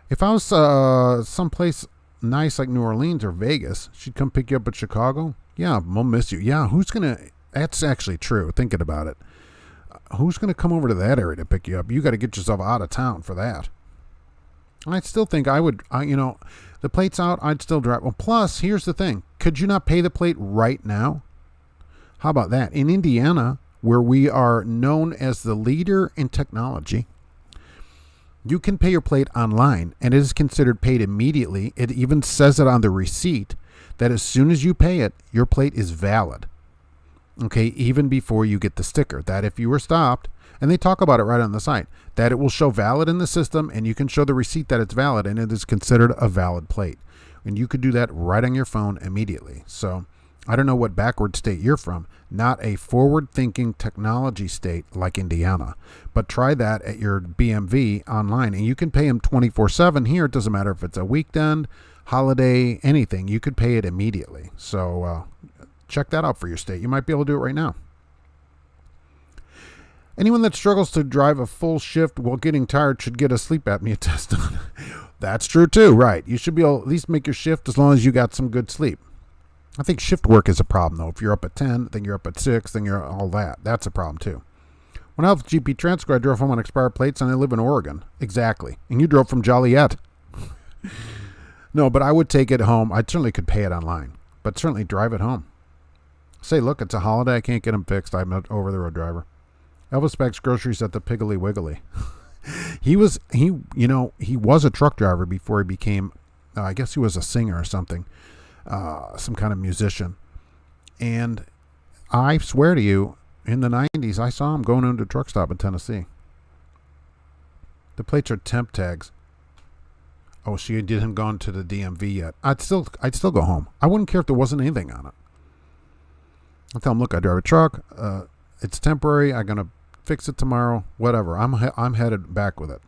If I was someplace nice like New Orleans or Vegas, she'd come pick you up at Chicago. Yeah, we'll miss you. Yeah, who's going to... That's actually true, thinking about it. Who's going to come over to that area to pick you up? You got to get yourself out of town for that. I still think I would, the plate's out, I'd still drive. Well, plus, here's the thing. Could you not pay the plate right now? How about that? In Indiana, where we are known as the leader in technology, you can pay your plate online, and it is considered paid immediately. It even says it on the receipt that as soon as you pay it, your plate is valid. Okay, even before you get the sticker. That if you were stopped, and they talk about it right on the site, that it will show valid in the system, and you can show the receipt that it's valid, and it is considered a valid plate. And you could do that right on your phone immediately. So I don't know what backward state you're from. Not a forward-thinking technology state like Indiana. But try that at your BMV online, and you can pay them 24/7 here. It doesn't matter if it's a weekend, holiday, anything. You could pay it immediately. So check that out for your state. You might be able to do it right now. Anyone that struggles to drive a full shift while getting tired should get a sleep apnea test done. That's true too, right? You should be able to at least make your shift as long as you got some good sleep. I think shift work is a problem though. If you're up at 10, then you're up at 6, then you're all that. That's a problem too. When I was GP Transco, I drove home on expired plates and I live in Oregon. Exactly. And you drove from Joliet. No, but I would take it home. I certainly could pay it online, but certainly drive it home. Say, look, it's a holiday. I can't get them fixed. I'm an over-the-road driver. Elvis bags groceries at the Piggly Wiggly. He was a truck driver before he became, I guess he was a singer or something, some kind of musician. And I swear to you, in the 90s, I saw him going into a truck stop in Tennessee. The plates are temp tags. Oh, she didn't go into the DMV yet. I'd still go home. I wouldn't care if there wasn't anything on it. I'll tell him, look, I drive a truck. It's temporary. I'm gonna fix it tomorrow. Whatever. I'm headed back with it.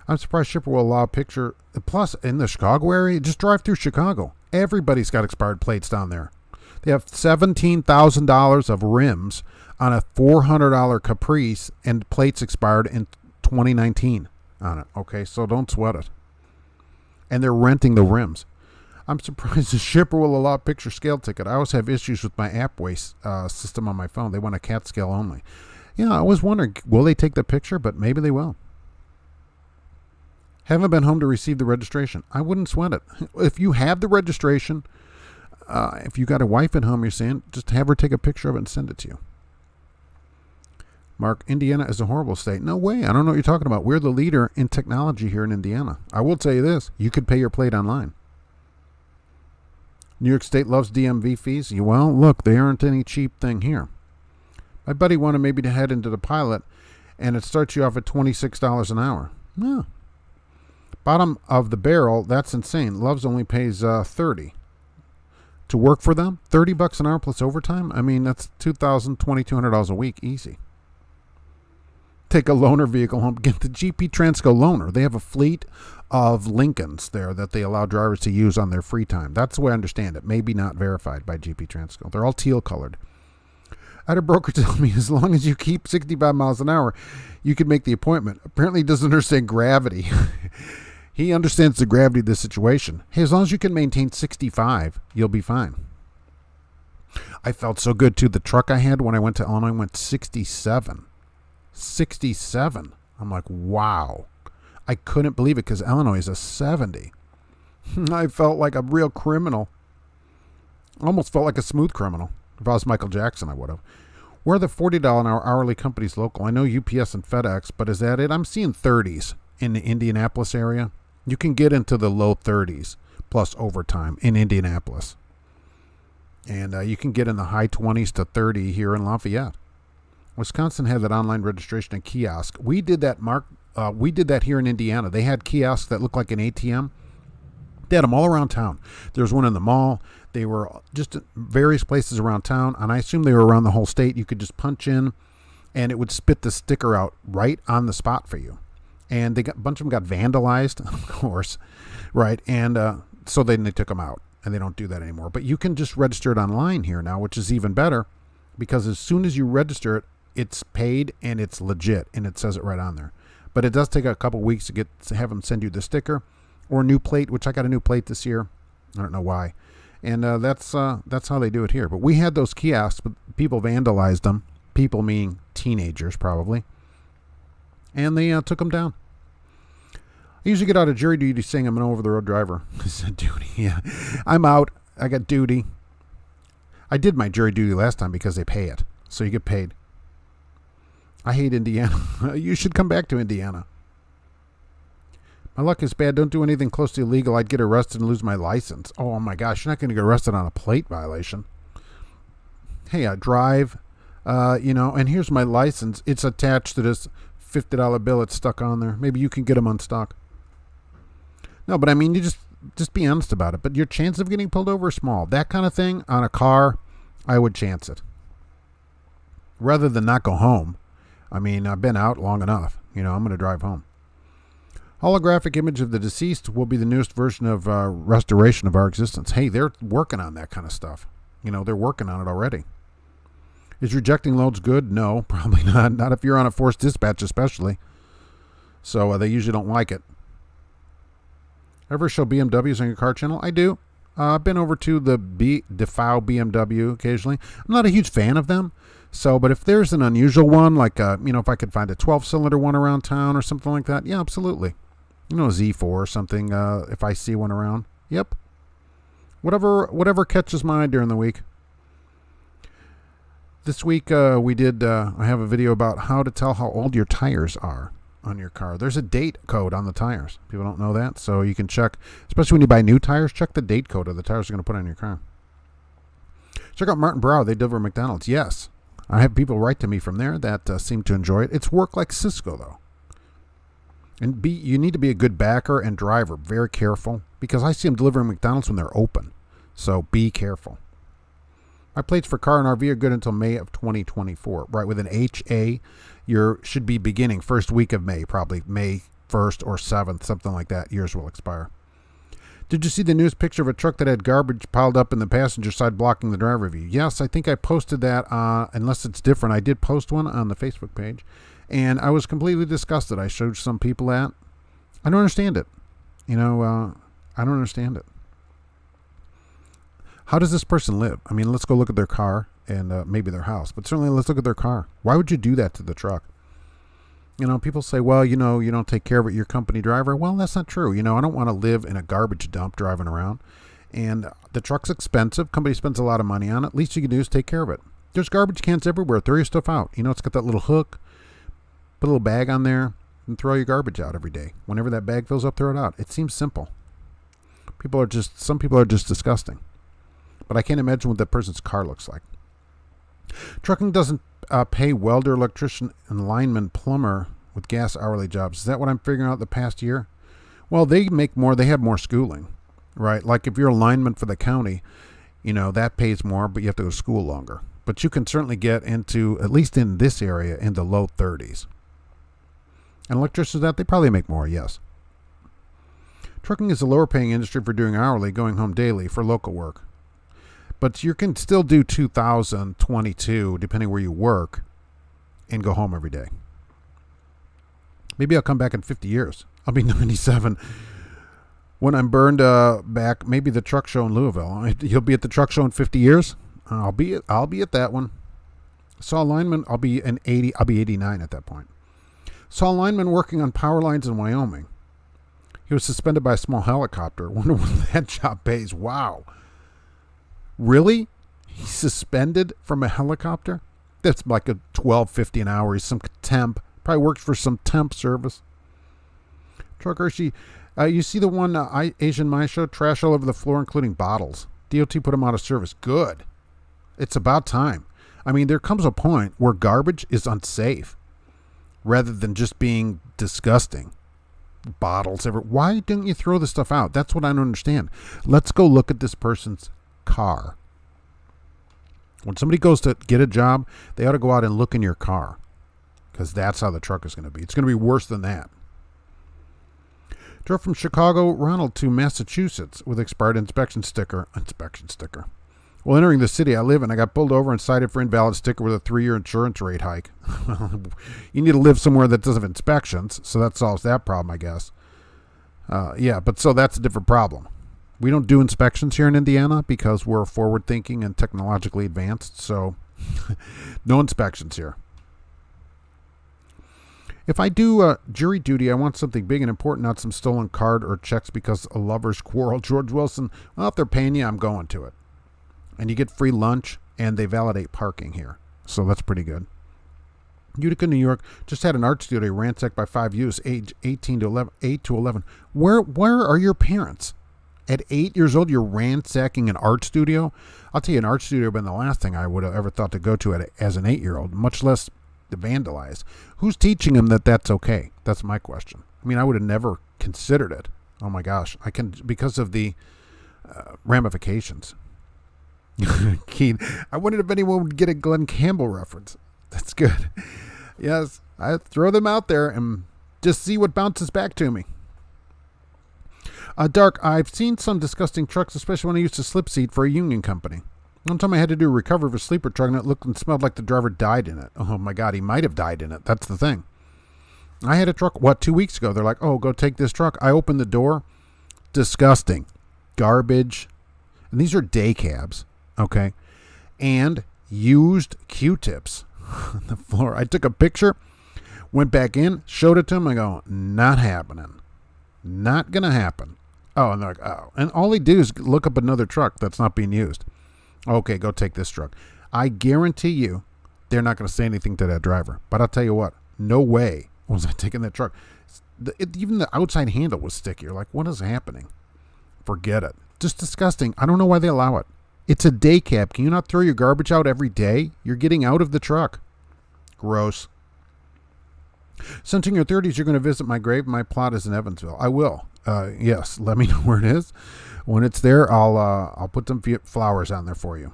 I'm surprised shipper will allow a picture. Plus, in the Chicago area, just drive through Chicago. Everybody's got expired plates down there. They have $17,000 of rims on a $400 Caprice, and plates expired in 2019 on it. Okay, so don't sweat it. And they're renting the rims. I'm surprised the shipper will allow a picture scale ticket. I always have issues with my Appway system on my phone. They want a CAT scale only. Yeah, I was wondering, will they take the picture? But maybe they will. Haven't been home to receive the registration. I wouldn't sweat it. If you have the registration, if you got a wife at home, you're saying, just have her take a picture of it and send it to you. Mark, Indiana is a horrible state. No way. I don't know what you're talking about. We're the leader in technology here in Indiana. I will tell you this. You could pay your plate online. New York State loves DMV fees. Well, look, they aren't any cheap thing here. My buddy wanted maybe to head into the pilot, and it starts you off at $26 an hour. No. Bottom of the barrel, that's insane. Loves only pays $30. To work for them, $30 an hour plus overtime? I mean, that's $2,200 a week, easy. Take a loaner vehicle home. Get the GP Transco loaner. They have a fleet of Lincolns there that they allow drivers to use on their free time. That's the way I understand it. Maybe not verified by GP Transco. They're all teal colored. I had a broker tell me as long as you keep 65 miles an hour, you can make the appointment. Apparently he doesn't understand gravity. He understands the gravity of the situation. Hey, as long as you can maintain 65, you'll be fine. I felt so good too. The truck I had when I went to Illinois went 67. 67. I'm like, wow. I couldn't believe it because Illinois is a 70. I felt like a real criminal. Almost felt like a smooth criminal. If I was Michael Jackson, I would have. Where are the $40 an hour hourly companies local? I know UPS and FedEx, but is that it? I'm seeing 30s in the Indianapolis area. You can get into the low 30s plus overtime in Indianapolis. And you can get in the high 20s to 30 here in Lafayette. Wisconsin had that online registration and kiosk. We did that, Mark. We did that here in Indiana. They had kiosks that looked like an ATM. They had them all around town. There was one in the mall. They were just at various places around town, and I assume they were around the whole state. You could just punch in, and it would spit the sticker out right on the spot for you. And a bunch of them got vandalized, of course, right? And so then they took them out, and they don't do that anymore. But you can just register it online here now, which is even better, because as soon as you register it, it's paid and it's legit, and it says it right on there. But it does take a couple weeks to have them send you the sticker or a new plate, which I got a new plate this year. I don't know why. And that's how they do it here. But we had those kiosks, but people vandalized them. People meaning teenagers probably. And they took them down. I usually get out of jury duty saying I'm an over-the-road driver. I said duty, yeah. I'm out. I got duty. I did my jury duty last time because they pay it. So you get paid. I hate Indiana. You should come back to Indiana. My luck is bad. Don't do anything close to illegal. I'd get arrested and lose my license. Oh my gosh, you're not going to get arrested on a plate violation. Hey, I drive, and here's my license. It's attached to this $50 bill. It's stuck on there. Maybe you can get them unstuck. No, but I mean, you just be honest about it. But your chance of getting pulled over is small. That kind of thing on a car, I would chance it. Rather than not go home. I mean, I've been out long enough. I'm going to drive home. Holographic image of the deceased will be the newest version of restoration of our existence. Hey, they're working on that kind of stuff. They're working on it already. Is rejecting loads good? No, probably not. Not if you're on a forced dispatch, especially. So they usually don't like it. Ever show BMWs on your car channel? I do. I've been over to the Defile BMW occasionally. I'm not a huge fan of them. So, but if there's an unusual one, like, if I could find a 12-cylinder one around town or something like that, yeah, absolutely. A Z4 or something, if I see one around. Yep. Whatever catches my eye during the week. This week we did, I have a video about how to tell how old your tires are on your car. There's a date code on the tires. People don't know that, so you can check, especially when you buy new tires, check the date code of the tires you're going to put on your car. Check out Martin Brow. They deliver McDonald's. Yes. I have people write to me from there that seem to enjoy it. It's work like Cisco, though. And you need to be a good backer and driver. Very careful, because I see them delivering McDonald's when they're open. So be careful. My plates for car and RV are good until May of 2024. Right, with an HA, you should be beginning first week of May, probably May 1st or 7th, something like that. Yours will expire. Did you see the news picture of a truck that had garbage piled up in the passenger side blocking the driver view? Yes, I think I posted that, unless it's different. I did post one on the Facebook page, and I was completely disgusted. I showed some people that. I don't understand it. I don't understand it. How does this person live? I mean, let's go look at their car and maybe their house, but certainly let's look at their car. Why would you do that to the truck? People say, well, you don't take care of it, your company driver. Well, that's not true. I don't want to live in a garbage dump driving around. And the truck's expensive. Company spends a lot of money on it. Least you can do is take care of it. There's garbage cans everywhere. Throw your stuff out. It's got that little hook. Put a little bag on there and throw your garbage out every day. Whenever that bag fills up, throw it out. It seems simple. Some people are just disgusting. But I can't imagine what that person's car looks like. Trucking doesn't pay welder, electrician, and lineman, plumber with gas hourly jobs. Is that what I'm figuring out the past year? Well, they make more. They have more schooling, right? Like if you're a lineman for the county, that pays more, but you have to go to school longer. But you can certainly get into, at least in this area, in the low 30s. And electricians, they probably make more, yes. Trucking is a lower paying industry for doing hourly, going home daily for local work. But you can still do 2022, depending where you work, and go home every day. Maybe I'll come back in 50 years. I'll be 97. When I'm burned back, maybe the truck show in Louisville. You'll be at the truck show in 50 years? I'll be at that one. Saw a lineman, I'll be 89 at that point. Saw a lineman working on power lines in Wyoming. He was suspended by a small helicopter. Wonder what that job pays. Wow. Really? He's suspended from a helicopter? That's like a $12.50 an hour. He's some temp. Probably works for some temp service. Trucker, you see the one Asian My Show? Trash all over the floor, including bottles. DOT put him out of service. Good. It's about time. I mean, there comes a point where garbage is unsafe rather than just being disgusting. Bottles everywhere. Why didn't you throw this stuff out? That's what I don't understand. Let's go look at this person's car. When somebody goes to get a job, they ought to go out and look in your car, because that's how the truck is going to be. It's going to be worse than that. Drove from Chicago, Ronald, to Massachusetts with expired inspection sticker. Well, entering the city I live in, I got pulled over and cited for invalid sticker with a 3-year insurance rate hike. You need to live somewhere that doesn't have inspections, so that solves that problem, I guess. So that's a different problem. We don't do inspections here in Indiana because we're forward-thinking and technologically advanced, so no inspections here. If I do jury duty, I want something big and important, not some stolen card or checks because a lover's quarrel. George Wilson, well, if they're paying you, I'm going to it. And you get free lunch, and they validate parking here, so that's pretty good. Utica, New York, just had an art studio ransacked by 5 youths, age 8 to 11. Where are your parents? At 8 years old, you're ransacking an art studio? I'll tell you, an art studio would have been the last thing I would have ever thought to go to as an 8-year-old, much less to vandalize. Who's teaching them that that's okay? That's my question. I mean, I would have never considered it. Oh my gosh. Because of the ramifications. Keen. I wondered if anyone would get a Glenn Campbell reference. That's good. Yes, I throw them out there and just see what bounces back to me. Dark, I've seen some disgusting trucks, especially when I used to slip seat for a union company. One time I had to do a recovery of a sleeper truck, and it looked and smelled like the driver died in it. Oh my God, he might have died in it. That's the thing. I had a truck, 2 weeks ago. They're like, oh, go take this truck. I opened the door. Disgusting. Garbage. And these are day cabs, okay? And used Q-tips on the floor. I took a picture, went back in, showed it to him. I go, not happening. Not going to happen. Oh, and they're like, oh. And all they do is look up another truck that's not being used. Okay, go take this truck. I guarantee you, they're not going to say anything to that driver. But I'll tell you what, no way was I taking that truck. Even the outside handle was sticky. You're like, what is happening? Forget it. Just disgusting. I don't know why they allow it. It's a day cab. Can you not throw your garbage out every day? You're getting out of the truck. Gross. Since in your 30s, you're going to visit my grave. My plot is in Evansville. I will. Yes, let me know where it is. When it's there, I'll put some flowers on there for you.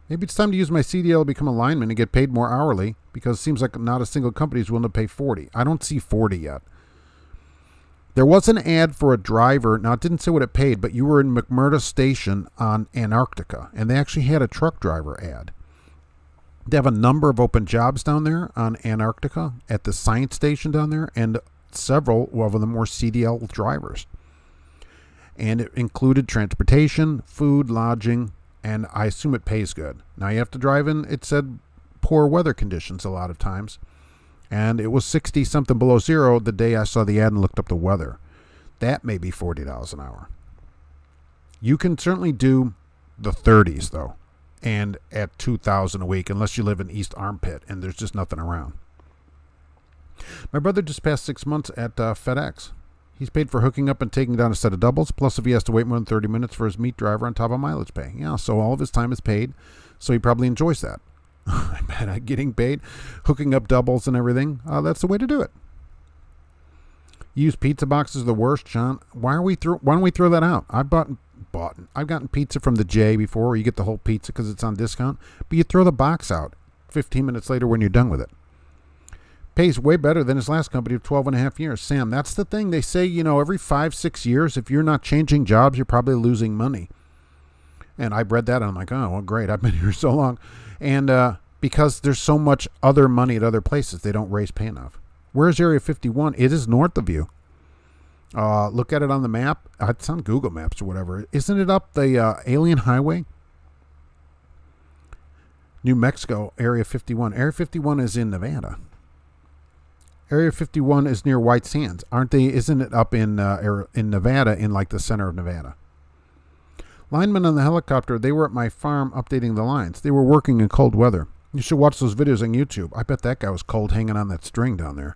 Maybe it's time to use my CDL to become a lineman and get paid more hourly, because it seems like not a single company is willing to pay 40. I don't see 40 yet. There was an ad for a driver. Now, it didn't say what it paid, but you were in McMurdo Station on Antarctica, and they actually had a truck driver ad. They have a number of open jobs down there on Antarctica at the science station down there, and several of them were CDL drivers. And it included transportation, food, lodging, and I assume it pays good. Now, you have to drive in, it said, poor weather conditions a lot of times. And it was 60-something below zero the day I saw the ad and looked up the weather. That may be $40 an hour. You can certainly do the 30s, though, and at $2,000 a week, unless you live in East Armpit and there's just nothing around. My brother just passed 6 months at FedEx. He's paid for hooking up and taking down a set of doubles, plus if he has to wait more than 30 minutes for his meat driver on top of mileage pay. Yeah, so all of his time is paid, so he probably enjoys that. I bet getting paid, hooking up doubles and everything, that's the way to do it. Use pizza boxes the worst, John. Why don't we throw that out? I've gotten pizza from the J before, where you get the whole pizza because it's on discount, but you throw the box out 15 minutes later when you're done with it. Pays way better than his last company of 12 and a half years. Sam, that's the thing. They say, every 5-6 years, if you're not changing jobs, you're probably losing money. And I read that and I'm like, oh, well, great. I've been here so long. And because there's so much other money at other places, they don't raise pay enough. Where's Area 51? It is north of you. Look at it on the map. It's on Google Maps or whatever. Isn't it up the Alien Highway? New Mexico, Area 51. Area 51 is in Nevada. Area 51 is near White Sands. Aren't they? Isn't it up in Nevada, in like the center of Nevada? Linemen on the helicopter, they were at my farm updating the lines. They were working in cold weather. You should watch those videos on YouTube. I bet that guy was cold hanging on that string down there.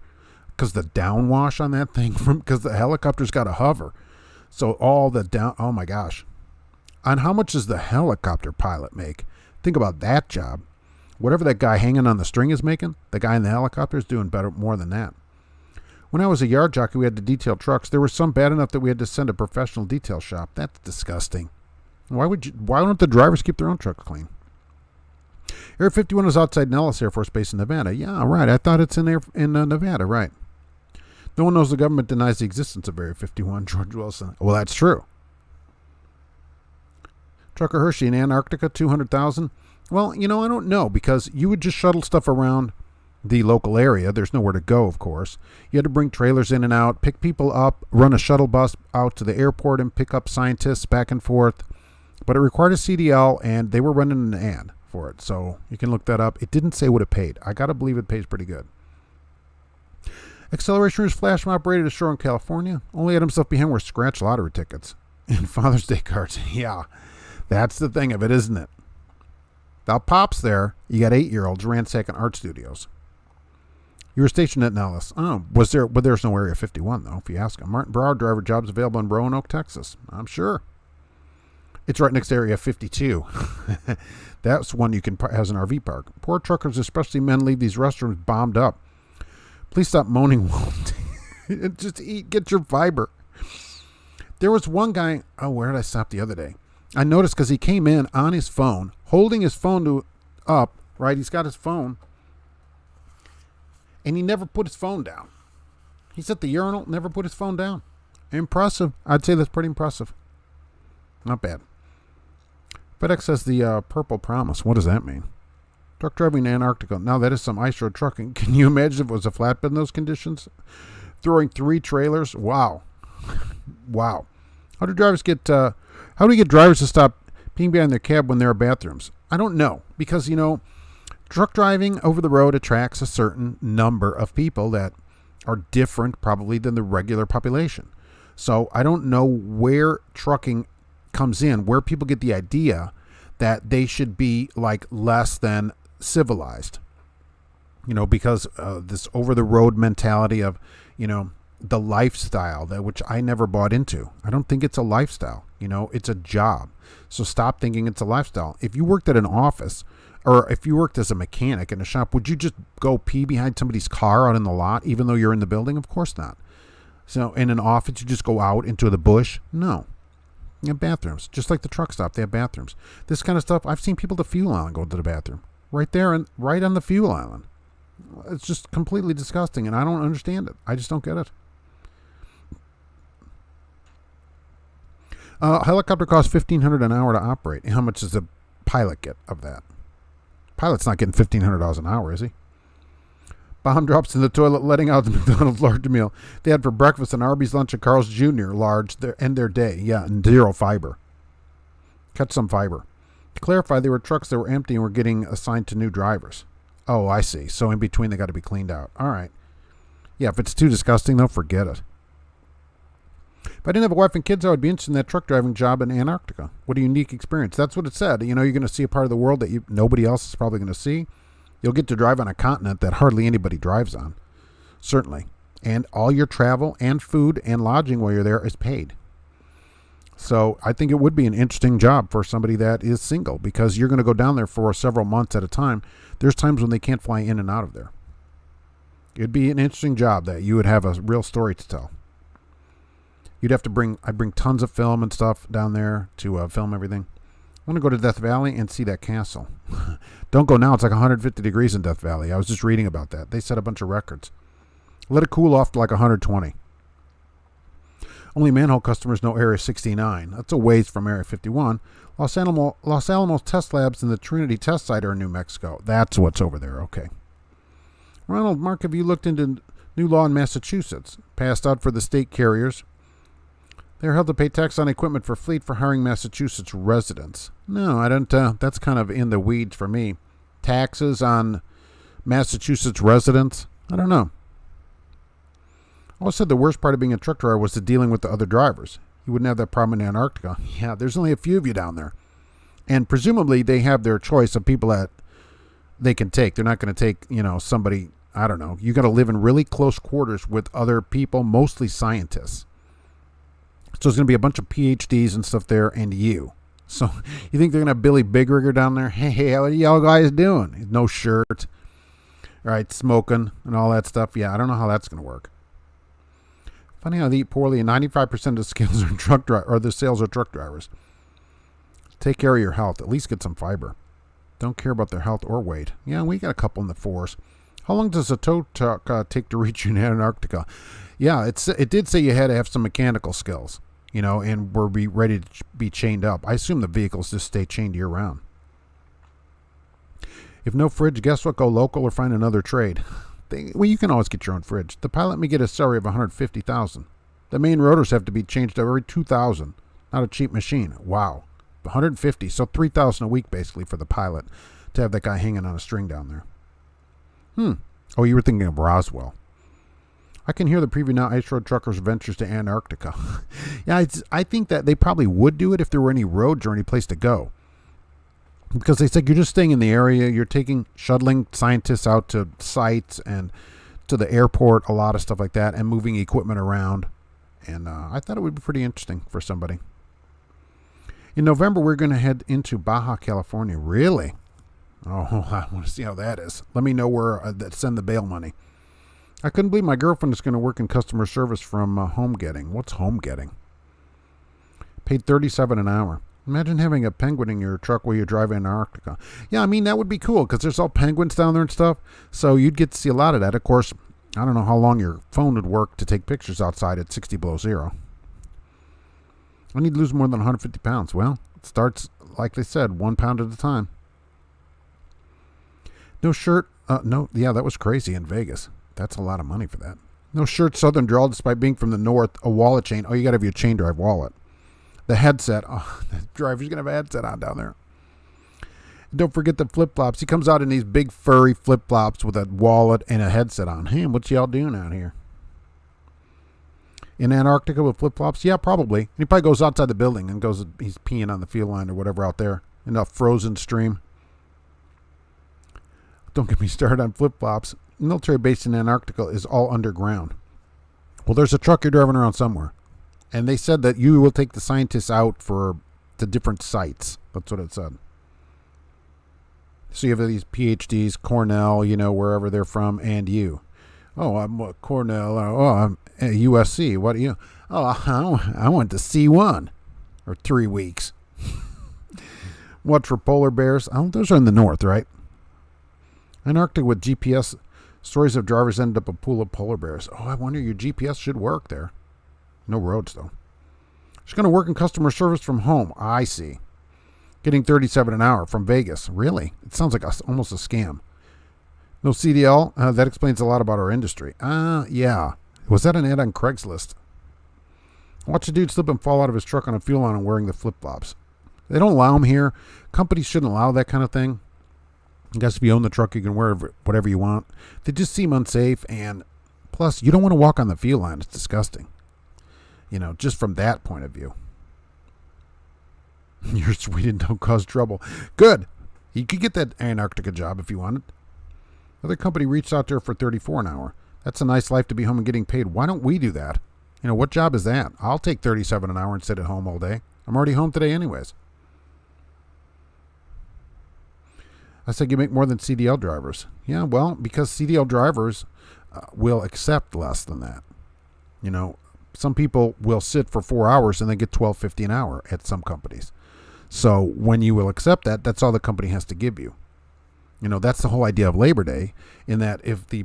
Because the downwash on that thing, because the helicopter's got to hover. So all the down, oh my gosh. And how much does the helicopter pilot make? Think about that job. Whatever that guy hanging on the string is making, the guy in the helicopter is doing better, more than that. When I was a yard jockey, we had to detail trucks. There were some bad enough that we had to send a professional detail shop. That's disgusting. Why don't the drivers keep their own truck clean? Area 51 is outside Nellis Air Force Base in Nevada. Yeah, right. I thought it's in Nevada, right. No one knows the government denies the existence of Area 51, George Wilson. Well, that's true. Trucker Hershey in Antarctica, 200,000. Well, I don't know, because you would just shuttle stuff around the local area. There's nowhere to go, of course. You had to bring trailers in and out, pick people up, run a shuttle bus out to the airport and pick up scientists back and forth. But it required a CDL, and they were running an ad for it. So you can look that up. It didn't say what it paid. I got to believe it pays pretty good. Acceleration Rouge flash mob operated ashore in California. Only had himself behind were scratch lottery tickets and Father's Day cards. Yeah, that's the thing of it, isn't it? Without Pops there, you got 8-year-olds ransacking art studios. You were stationed at Nellis. Oh, but there's no Area 51, though, if you ask him. Martin Brower driver jobs available in Roanoke, Texas. I'm sure. It's right next to Area 52. That's one has an RV park. Poor truckers, especially men, leave these restrooms bombed up. Please stop moaning. Just eat, get your fiber. There was one guy, where did I stop the other day? I noticed because he came in on his phone, holding his phone up, right? He's got his phone, and he never put his phone down. He's at the urinal, never put his phone down. Impressive. I'd say that's pretty impressive. Not bad. FedEx says the Purple Promise. What does that mean? Truck driving in Antarctica. Now that is some ice road trucking. Can you imagine if it was a flatbed in those conditions? Throwing 3 trailers. Wow. Wow. How do we get drivers to stop peeing behind their cab when there are bathrooms? I don't know. Because, truck driving over the road attracts a certain number of people that are different probably than the regular population. So I don't know where trucking comes in, where people get the idea that they should be like less than civilized. because this over-the-road mentality of, the lifestyle, that which I never bought into. I don't think it's a lifestyle. It's a job. So stop thinking it's a lifestyle. If you worked at an office, or if you worked as a mechanic in a shop, would you just go pee behind somebody's car out in the lot, even though you're in the building? Of course not. So in an office, you just go out into the bush? No. You have bathrooms, just like the truck stop. They have bathrooms. This kind of stuff, I've seen people at the fuel island go to the bathroom right there and right on the fuel island. It's just completely disgusting, and I don't understand it. I just don't get it. Helicopter costs $1,500 an hour to operate. How much does the pilot get of that? Pilot's not getting $1,500 an hour, is he? Bomb drops in the toilet, letting out the McDonald's large meal. They had for breakfast an Arby's lunch at Carl's Jr. large, end their day. Yeah, and 0 fiber. Catch some fiber. To clarify, they were trucks that were empty and were getting assigned to new drivers. Oh, I see. So in between, they got to be cleaned out. All right. Yeah, if it's too disgusting, though, forget it. If I didn't have a wife and kids, I would be interested in that truck driving job in Antarctica. What a unique experience. That's what it said. You're going to see a part of the world that nobody else is probably going to see. You'll get to drive on a continent that hardly anybody drives on. Certainly. And all your travel and food and lodging while you're there is paid. So I think it would be an interesting job for somebody that is single, because you're going to go down there for several months at a time. There's times when they can't fly in and out of there. It'd be an interesting job that you would have a real story to tell. You'd have to I'd bring tons of film and stuff down there to film everything. I want to go to Death Valley and see that castle. Don't go now. It's like 150 degrees in Death Valley. I was just reading about that. They set a bunch of records. Let it cool off to like 120. Only manhole customers know Area 69. That's a ways from Area 51. Los Alamos Test Labs and the Trinity Test Site are in New Mexico. That's what's over there. Okay. Ronald, Mark, have you looked into new law in Massachusetts? Passed out for the state carriers. They're held to pay tax on equipment for fleet for hiring Massachusetts residents. No, I don't. That's kind of in the weeds for me. Taxes on Massachusetts residents? I don't know. I always said the worst part of being a truck driver was the dealing with the other drivers. You wouldn't have that problem in Antarctica. Yeah, there's only a few of you down there. And presumably they have their choice of people that they can take. They're not going to take, somebody, I don't know. You got to live in really close quarters with other people, mostly scientists. So there's going to be a bunch of PhDs and stuff there, and you. So you think they're going to have Billy Big Rigger down there? Hey, how are y'all guys doing? No shirt. All right, smoking and all that stuff. Yeah, I don't know how that's going to work. Funny how they eat poorly, and 95% of the skills are the sales are truck drivers. Take care of your health. At least get some fiber. Don't care about their health or weight. Yeah, we got a couple in the force. How long does a tow truck take to reach you in Antarctica? Yeah, it did say you had to have some mechanical skills, and we're ready to be chained up. I assume the vehicles just stay chained year round. If no fridge, guess what? Go local or find another trade. You can always get your own fridge. The pilot may get a salary of $150,000. The main rotors have to be changed every $2,000. Not a cheap machine. Wow, $150,000, so $3,000 a week basically for the pilot to have that guy hanging on a string down there. Oh, you were thinking of Roswell. I can hear the preview now. Ice Road Truckers Ventures to Antarctica. Yeah, I think that they probably would do it if there were any roads or any place to go. Because they said you're just staying in the area. You're shuttling scientists out to sites and to the airport, a lot of stuff like that, and moving equipment around. And I thought it would be pretty interesting for somebody. In November, we're going to head into Baja California. Really? Oh, I want to see how that is. Let me know where send the bail money. I couldn't believe my girlfriend is going to work in customer service from Home Getting. What's Home Getting? Paid $37 an hour. Imagine having a penguin in your truck while you drive in Antarctica. Yeah, I mean, that would be cool because there's all penguins down there and stuff. So you'd get to see a lot of that. Of course, I don't know how long your phone would work to take pictures outside at 60 below zero. I need to lose more than 150 pounds. Well, it starts, like they said, 1 pound at a time. No shirt. Yeah, that was crazy in Vegas. That's a lot of money for that. No shirt, Southern drawl, despite being from the north. A wallet chain. Oh, you got to have your chain drive wallet. The headset. Oh, the driver's going to have a headset on down there. And don't forget the flip-flops. He comes out in these big furry flip-flops with a wallet and a headset on. Hey, what y'all doing out here? In Antarctica with flip-flops? Yeah, probably. And he probably goes outside the building and he's peeing on the field line or whatever out there in a frozen stream. Don't get me started on flip-flops. Military base in Antarctica is all underground. Well, there's a truck you're driving around somewhere. And they said that you will take the scientists out for the different sites. That's what it said. So you have these PhDs, Cornell, wherever they're from, and you. Oh, I'm Cornell. Oh, I'm at USC. What do you? Oh, I went to C1 or 3 weeks. What for polar bears? Oh, those are in the north, right? Antarctica with GPS. Stories of drivers ended up a pool of polar bears. Oh, I wonder your GPS should work there. No roads, though. She's going to work in customer service from home. I see. Getting $37 an hour from Vegas. Really? It sounds like almost a scam. No CDL? That explains a lot about our industry. Yeah. Was that an ad on Craigslist? Watch a dude slip and fall out of his truck on a fuel line and wearing the flip-flops. They don't allow them here. Companies shouldn't allow that kind of thing. I guess if you own the truck, you can wear whatever you want. They just seem unsafe, and plus, you don't want to walk on the fuel line. It's disgusting. Just from that point of view. You're sweet and don't cause trouble. Good. You could get that Antarctica job if you wanted. Another company reached out to her for $34 an hour. That's a nice life to be home and getting paid. Why don't we do that? What job is that? I'll take $37 an hour and sit at home all day. I'm already home today anyways. I said you make more than CDL drivers. Yeah, well, because CDL drivers will accept less than that. Some people will sit for 4 hours and they get $12.50 an hour at some companies. So when you will accept that, that's all the company has to give you. That's the whole idea of Labor Day, in that if the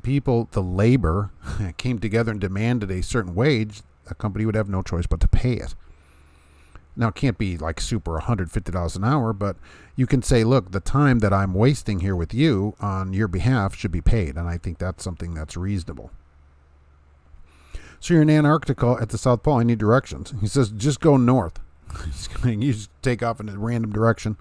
labor came together and demanded a certain wage, a company would have no choice but to pay it. Now, it can't be like super $150 an hour, but you can say, look, the time that I'm wasting here with you on your behalf should be paid. And I think that's something that's reasonable. So you're in Antarctica at the South Pole. I need directions. He says, just go north. You just take off in a random direction.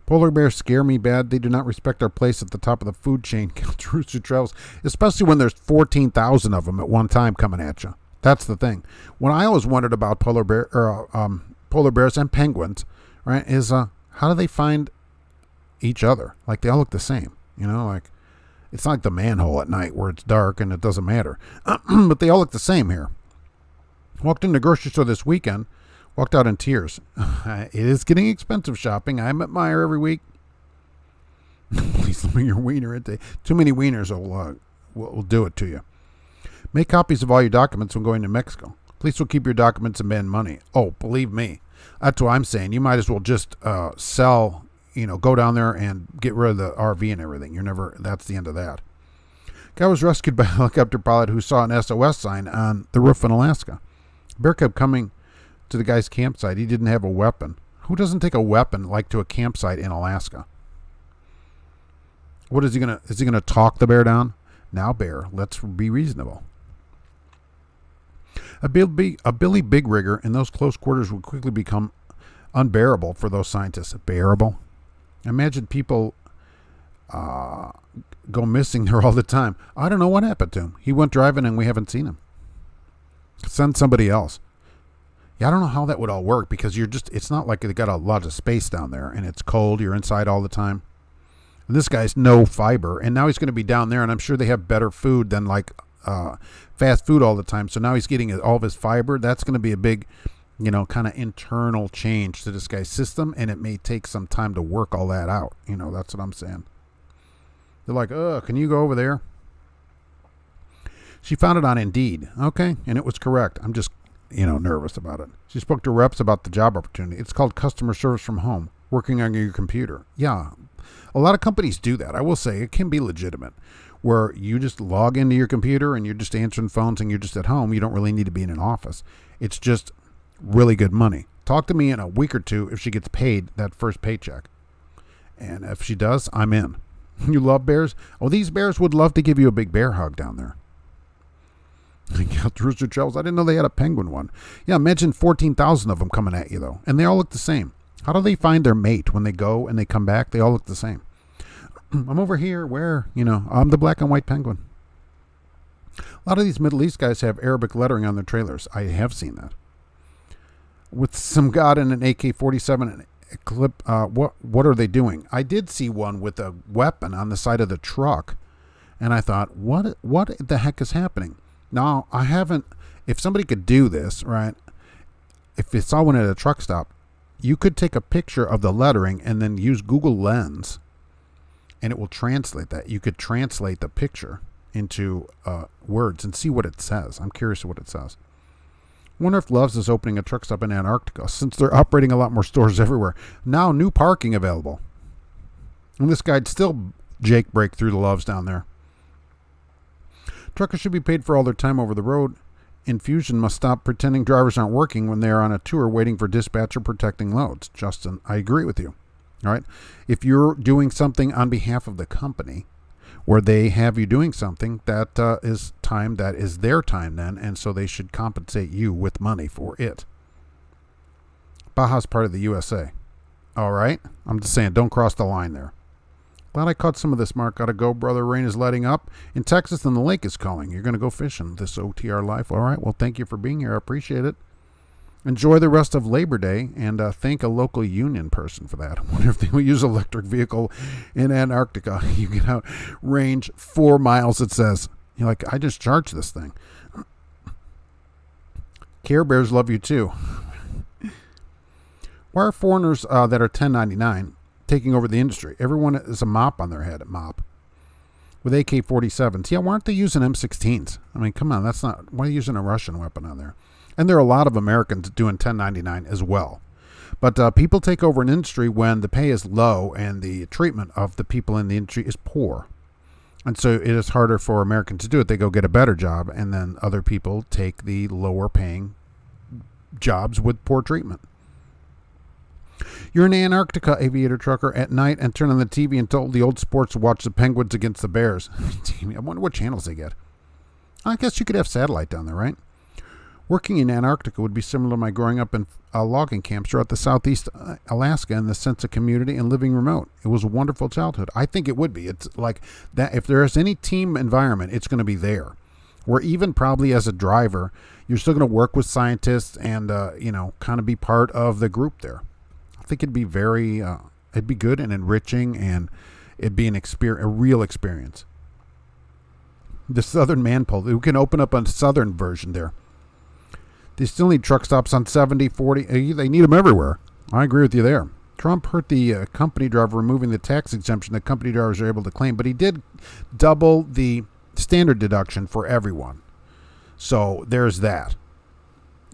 Polar bears scare me bad. They do not respect our place at the top of the food chain. Rooster travels, especially when there's 14,000 of them at one time coming at you. That's the thing. What I always wondered about polar bears and penguins, right, is how do they find each other? Like, they all look the same. Like, it's not like the manhole at night where it's dark and it doesn't matter. But they all look the same here. Walked into the grocery store this weekend. Walked out in tears. It is getting expensive shopping. I'm at Meijer every week. Please limit your wiener intake. Too many wieners will do it to you. Make copies of all your documents when going to Mexico. Police will keep your documents and demand money. Oh, believe me. That's what I'm saying. You might as well just sell, go down there and get rid of the RV and everything. That's the end of that. Guy was rescued by a helicopter pilot who saw an SOS sign on the roof in Alaska. Bear kept coming to the guy's campsite. He didn't have a weapon. Who doesn't take a weapon to a campsite in Alaska? What is he gonna talk the bear down? Now, bear, let's be reasonable. A Billy Big Rigger in those close quarters would quickly become unbearable for those scientists. Bearable? Imagine people go missing there all the time. I don't know what happened to him. He went driving and we haven't seen him. Send somebody else. Yeah, I don't know how that would all work, because it's not like they got a lot of space down there and it's cold. You're inside all the time. And this guy's no fiber, and now he's going to be down there, and I'm sure they have better food than fast food all the time. So now he's getting all of his fiber. That's going to be a big, kind of internal change to this guy's system, and it may take some time to work all that out. That's what I'm saying. They're like, can you go over there? She found it on Indeed. Okay, and it was correct. I'm just, nervous about it. She spoke to reps about the job opportunity. It's called customer service from home, working on your computer. Yeah, a lot of companies do that. I will say it can be legitimate, where you just log into your computer and you're just answering phones and you're just at home. You don't really need to be in an office. It's just really good money. Talk to me in a week or two if she gets paid that first paycheck. And if she does, I'm in. You love bears? Oh, these bears would love to give you a big bear hug down there. Rooster travels. I didn't know they had a penguin one. Yeah, imagine 14,000 of them coming at you, though. And they all look the same. How do they find their mate when they go and they come back? They all look the same. I'm over here where, I'm the black and white penguin. A lot of these Middle East guys have Arabic lettering on their trailers. I have seen that. With some god in an AK-47 and clip. What are they doing? I did see one with a weapon on the side of the truck, and I thought, what the heck is happening? Now, I haven't. If somebody could do this, right? If you saw one at a truck stop, you could take a picture of the lettering and then use Google Lens, and it will translate that. You could translate the picture into words and see what it says. I'm curious what it says. Wonder if Love's is opening a truck stop in Antarctica, since they're operating a lot more stores everywhere. Now new parking available. And this guy'd still Jake break through the Love's down there. Truckers should be paid for all their time over the road. Infusion must stop pretending drivers aren't working when they are on a tour waiting for dispatch or protecting loads. Justin, I agree with you. All right. If you're doing something on behalf of the company where they have you doing something, that is time that is their time then, and so they should compensate you with money for it. Baja's part of the USA. All right. I'm just saying, don't cross the line there. Glad I caught some of this, Mark. Gotta go, brother. Rain is letting up in Texas and the lake is calling. You're going to go fishing this OTR life. All right. Well, thank you for being here. I appreciate it. Enjoy the rest of Labor Day, and thank a local union person for that. I wonder if they will use electric vehicle in Antarctica. You get out range 4 miles, it says. You're like, I just charged this thing. Care Bears love you too. Why are foreigners that are 1099 taking over the industry? Everyone is a mop on their head at mop with AK-47s. Yeah, why aren't they using M16s? I mean, come on, that's not. Why are you using a Russian weapon on there? And there are a lot of Americans doing 1099 as well. But people take over an industry when the pay is low and the treatment of the people in the industry is poor. And so it is harder for Americans to do it. They go get a better job, and then other people take the lower paying jobs with poor treatment. You're in Antarctica, aviator trucker, at night and turn on the TV and told the old sports to watch the Penguins against the Bears. I wonder what channels they get. I guess you could have satellite down there, right? Working in Antarctica would be similar to my growing up in logging camps throughout the southeast Alaska in the sense of community and living remote. It was a wonderful childhood. I think it would be. It's like that. If there is any team environment, it's going to be there. Where even probably as a driver, you're still going to work with scientists and, kind of be part of the group there. I think it'd be it'd be good and enriching, and it'd be a real experience. The Southern Man Pole, we can open up a Southern version there. They still need truck stops on 70, 40. They need them everywhere. I agree with you there. Trump hurt the company driver removing the tax exemption that company drivers are able to claim, but he did double the standard deduction for everyone. So there's that.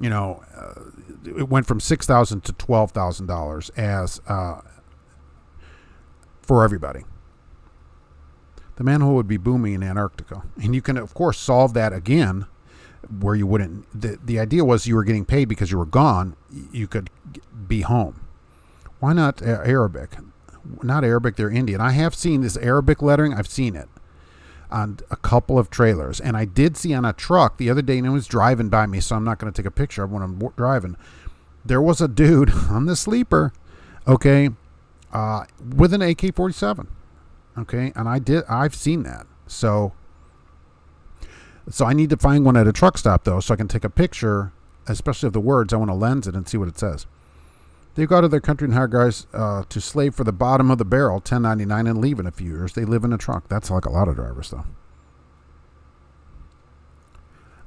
It went from $6,000 to $12,000 as for everybody. The manhole would be booming in Antarctica, and you can of course solve that again, where you wouldn't. The idea was you were getting paid because you were gone. You could be home. Why not Arabic? Not Arabic. They're Indian. I have seen this Arabic lettering. I've seen it on a couple of trailers, and I did see on a truck the other day, and it was driving by me, so I'm not going to take a picture of when I'm driving. There was a dude on the sleeper, okay, with an AK-47, okay, and I've seen that. So I need to find one at a truck stop, though, so I can take a picture, especially of the words. I want to lens it and see what it says. They go out of their country and hire guys to slave for the bottom of the barrel, 1099, and leave in a few years. They live in a truck. That's like a lot of drivers, though.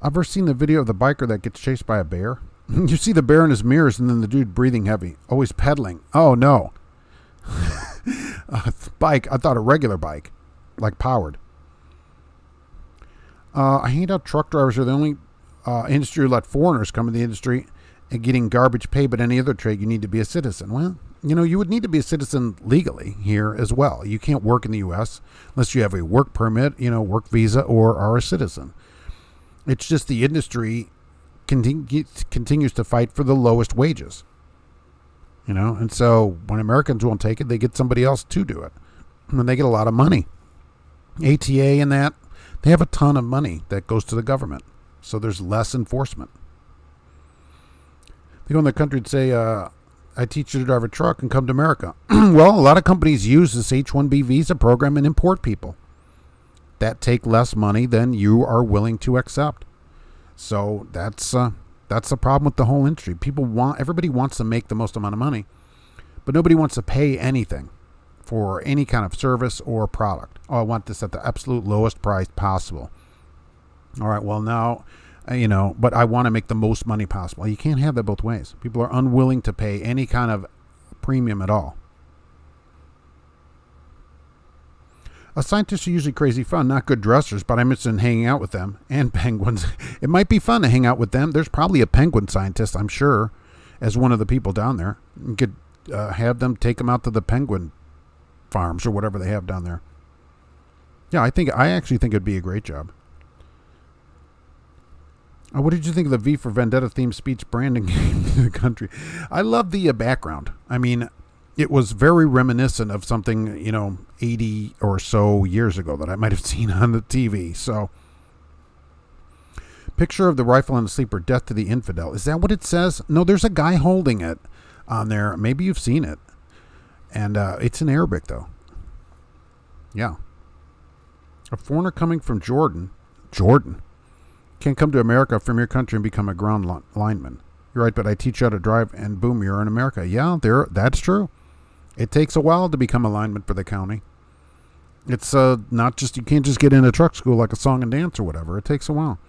I've ever seen the video of the biker that gets chased by a bear. You see the bear in his mirrors and then the dude breathing heavy, always pedaling. Oh, no. Bike. I thought a regular bike, like powered. I hate how truck drivers are the only industry who let foreigners come in the industry and getting garbage pay, but any other trade you need to be a citizen. Well, you would need to be a citizen legally here as well. You can't work in the U.S. unless you have a work permit, work visa, or are a citizen. It's just the industry continues to fight for the lowest wages. And so when Americans won't take it, they get somebody else to do it. And they get a lot of money. ATA and that, they have a ton of money that goes to the government. So there's less enforcement. They go in the country and say, I teach you to drive a truck and come to America. Well, a lot of companies use this H-1B visa program and import people that take less money than you are willing to accept. So that's the problem with the whole industry. Everybody wants to make the most amount of money, but nobody wants to pay anything for any kind of service or product. Oh, I want this at the absolute lowest price possible. All right, well now, but I want to make the most money possible. You can't have that both ways. People are unwilling to pay any kind of premium at all. Scientists are usually crazy fun, not good dressers, but I'm interested in hanging out with them. And penguins. It might be fun to hang out with them. There's probably a penguin scientist, I'm sure, as one of the people down there. You could have them take them out to the penguin farms or whatever they have down there. Yeah, I actually think it'd be a great job. What did you think of the V for Vendetta themed speech branding game in the country? I love the background. I mean, it was very reminiscent of something, 80 or so years ago that I might have seen on the TV. So, picture of the rifle on the sleeper, death to the infidel. Is that what it says? No, there's a guy holding it on there. Maybe you've seen it. And it's in Arabic, though. Yeah. A foreigner coming from Jordan. Can't come to America from your country and become a ground lineman. You're right, but I teach you how to drive, and boom, you're in America. Yeah, that's true. It takes a while to become a lineman for the county. It's not just, you can't just get into truck school like a song and dance or whatever. It takes a while.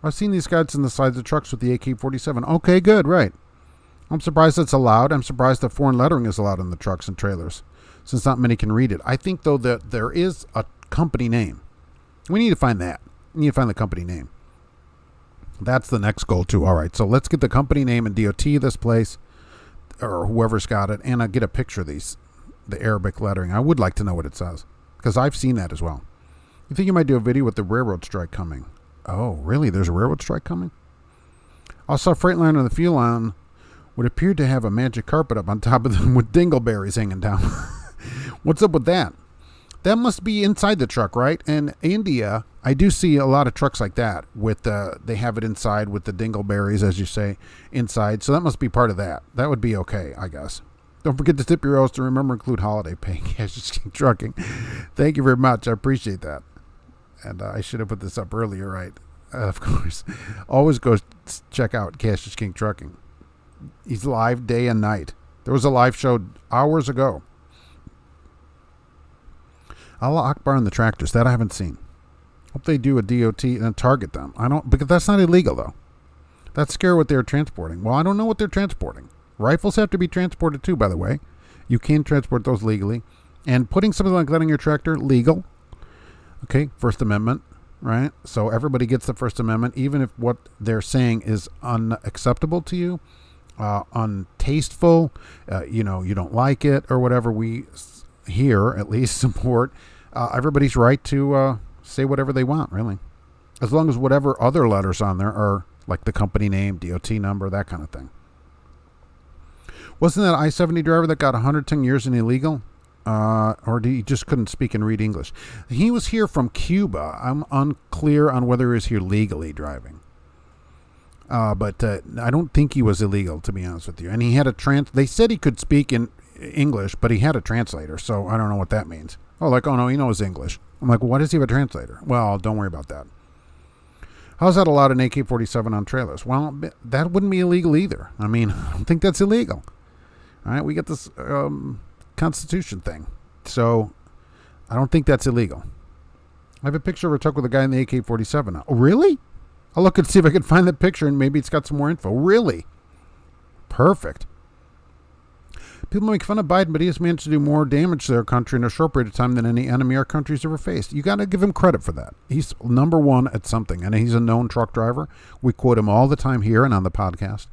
I've seen these guys on the sides of trucks with the AK-47. Okay, good, right. I'm surprised it's allowed. I'm surprised that foreign lettering is allowed in the trucks and trailers, since not many can read it. I think, though, that there is a company name. We need to find that. We need to find the company name. That's the next goal, too. All right, so let's get the company name and DOT of this place, or whoever's got it, and I'll get a picture of the Arabic lettering. I would like to know what it says, because I've seen that as well. You think you might do a video with the railroad strike coming? Oh, really? There's a railroad strike coming? I saw Freightliner on the fuel line would appear to have a magic carpet up on top of them with dingleberries hanging down. What's up with that? That must be inside the truck, right? In India, I do see a lot of trucks like that with they have it inside with the dingleberries, as you say, inside. So that must be part of that. That would be okay, I guess. Don't forget to tip your host and remember include holiday pay. Cash King Trucking. Thank you very much. I appreciate that. And I should have put this up earlier, right? Of course. Always go check out Cash King Trucking. He's live day and night. There was a live show hours ago. Allah Akbar on the tractors. That I haven't seen. Hope they do a DOT and target them. Because that's not illegal, though. That's scary what they're transporting. Well, I don't know what they're transporting. Rifles have to be transported, too, by the way. You can transport those legally. And putting something like that on your tractor, legal. Okay, First Amendment, right? So everybody gets the First Amendment, even if what they're saying is unacceptable to you, untasteful, you don't like it, or whatever. We here, at least, support everybody's right to say whatever they want, really. As long as whatever other letters on there are like the company name, DOT number, that kind of thing. Wasn't that I-70 driver that got 110 years in illegal? Or he just couldn't speak and read English? He was here from Cuba. I'm unclear on whether he was here legally driving. But I don't think he was illegal, to be honest with you. And he had they said he could speak in English, but he had a translator, so I don't know what that means. Oh, no, he knows English. I'm like, well, why does he have a translator? Well, don't worry about that. How's that allowed an AK-47 on trailers? Well, that wouldn't be illegal either. I mean, I don't think that's illegal. All right, we get this Constitution thing. So I don't think that's illegal. I have a picture of a truck with a guy in the AK-47. Oh, really? I'll look and see if I can find that picture, and maybe it's got some more info. Really? Perfect. People make fun of Biden, but he has managed to do more damage to their country in a short period of time than any enemy our country's ever faced. You got to give him credit for that. He's number one at something, and he's a known truck driver. We quote him all the time here and on the podcast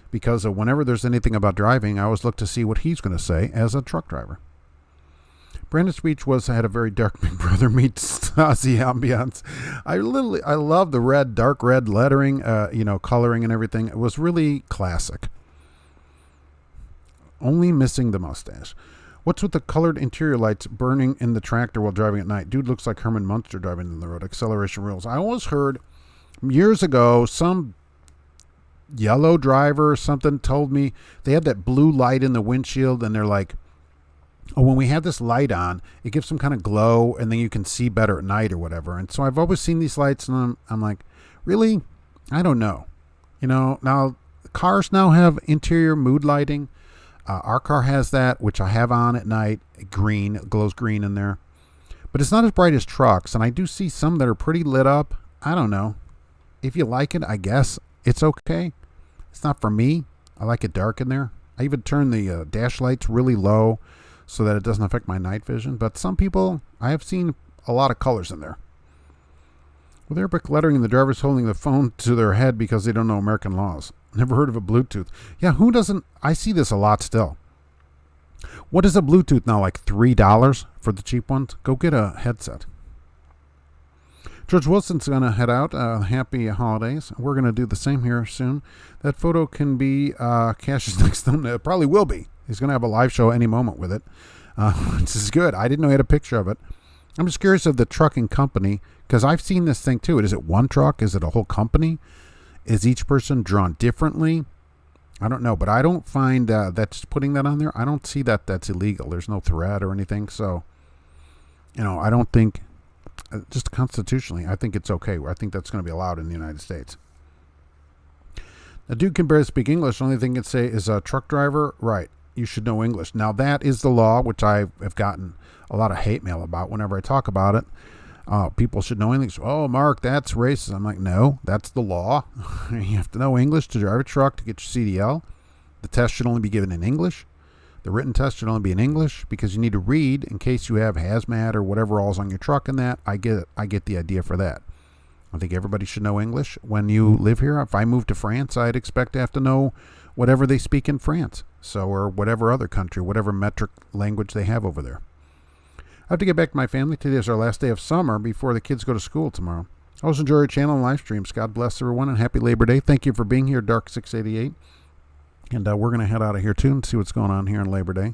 because whenever there's anything about driving, I always look to see what he's going to say as a truck driver. Brandon's speech had a very dark Big Brother meets Stasi ambiance. I love the dark red lettering, coloring and everything. It was really classic. Only missing the mustache. What's with the colored interior lights burning in the tractor while driving at night? Dude looks like Herman Munster driving on the road. Acceleration rules. I always heard years ago some yellow driver or something told me they had that blue light in the windshield, and they're like, oh, when we have this light on, it gives some kind of glow, and then you can see better at night or whatever. And so I've always seen these lights, and I'm like, really? I don't know. Now cars now have interior mood lighting. Our car has that, which I have on at night. Green, it glows green in there. But it's not as bright as trucks, and I do see some that are pretty lit up. I don't know. If you like it, I guess it's okay. It's not for me. I like it dark in there. I even turn the dash lights really low so that it doesn't affect my night vision. But some people, I have seen a lot of colors in there. With Arabic lettering and the driver's holding the phone to their head because they don't know American laws. Never heard of a Bluetooth. Yeah, who doesn't? I see this a lot still. What is a Bluetooth now, like $3 for the cheap ones? Go get a headset. George Wilson's going to head out. Happy holidays. We're going to do the same here soon. That photo can be Cash's next thumbnail. It probably will be. He's going to have a live show any moment with it. This is good. I didn't know he had a picture of it. I'm just curious of the trucking company, because I've seen this thing too. Is it one truck? Is it a whole company? Is each person drawn differently? I don't know, but I don't find that's putting that on there. I don't see that that's illegal. There's no threat or anything. So, I don't think, just constitutionally, I think it's okay. I think that's going to be allowed in the United States. A dude can barely speak English. The only thing it can say is a truck driver. Right. You should know English. Now, that is the law, which I have gotten a lot of hate mail about whenever I talk about it. People should know English. Oh, Mark, that's racist. I'm like, no, that's the law. You have to know English to drive a truck to get your CDL. The test should only be given in English. The written test should only be in English because you need to read in case you have hazmat or whatever all's on your truck and that. I get it. I get the idea for that. I think everybody should know English when you live here. If I moved to France, I'd expect to have to know whatever they speak in France. So, or whatever other country, whatever metric language they have over there. I have to get back to my family. Today is our last day of summer before the kids go to school tomorrow. Always enjoy your channel and live streams. God bless everyone and happy Labor Day. Thank you for being here, Dark688. And we're going to head out of here too and see what's going on here on Labor Day.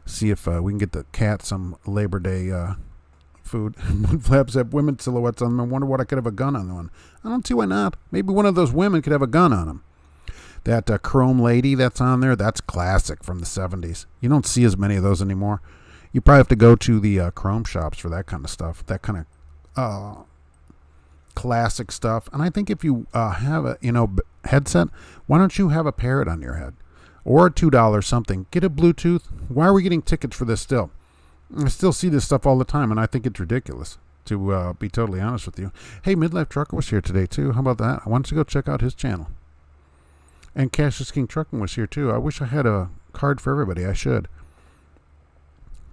See if we can get the cat some Labor Day food. Flaps have women silhouettes on them. I wonder what I could have a gun on one. I don't see why not. Maybe one of those women could have a gun on them. That chrome lady that's on there, that's classic from the 70s. You don't see as many of those anymore. You probably have to go to the chrome shops for that kind of stuff, that kind of classic stuff. And I think if you have a headset, why don't you have a parrot on your head or $2 something? Get a Bluetooth. Why are we getting tickets for this still? I still see this stuff all the time, and I think it's ridiculous, to be totally honest with you. Hey, Midlife Trucker was here today too. How about that? I wanted to go check out his channel. And Cassius King Trucking was here too. I wish I had a card for everybody. I should.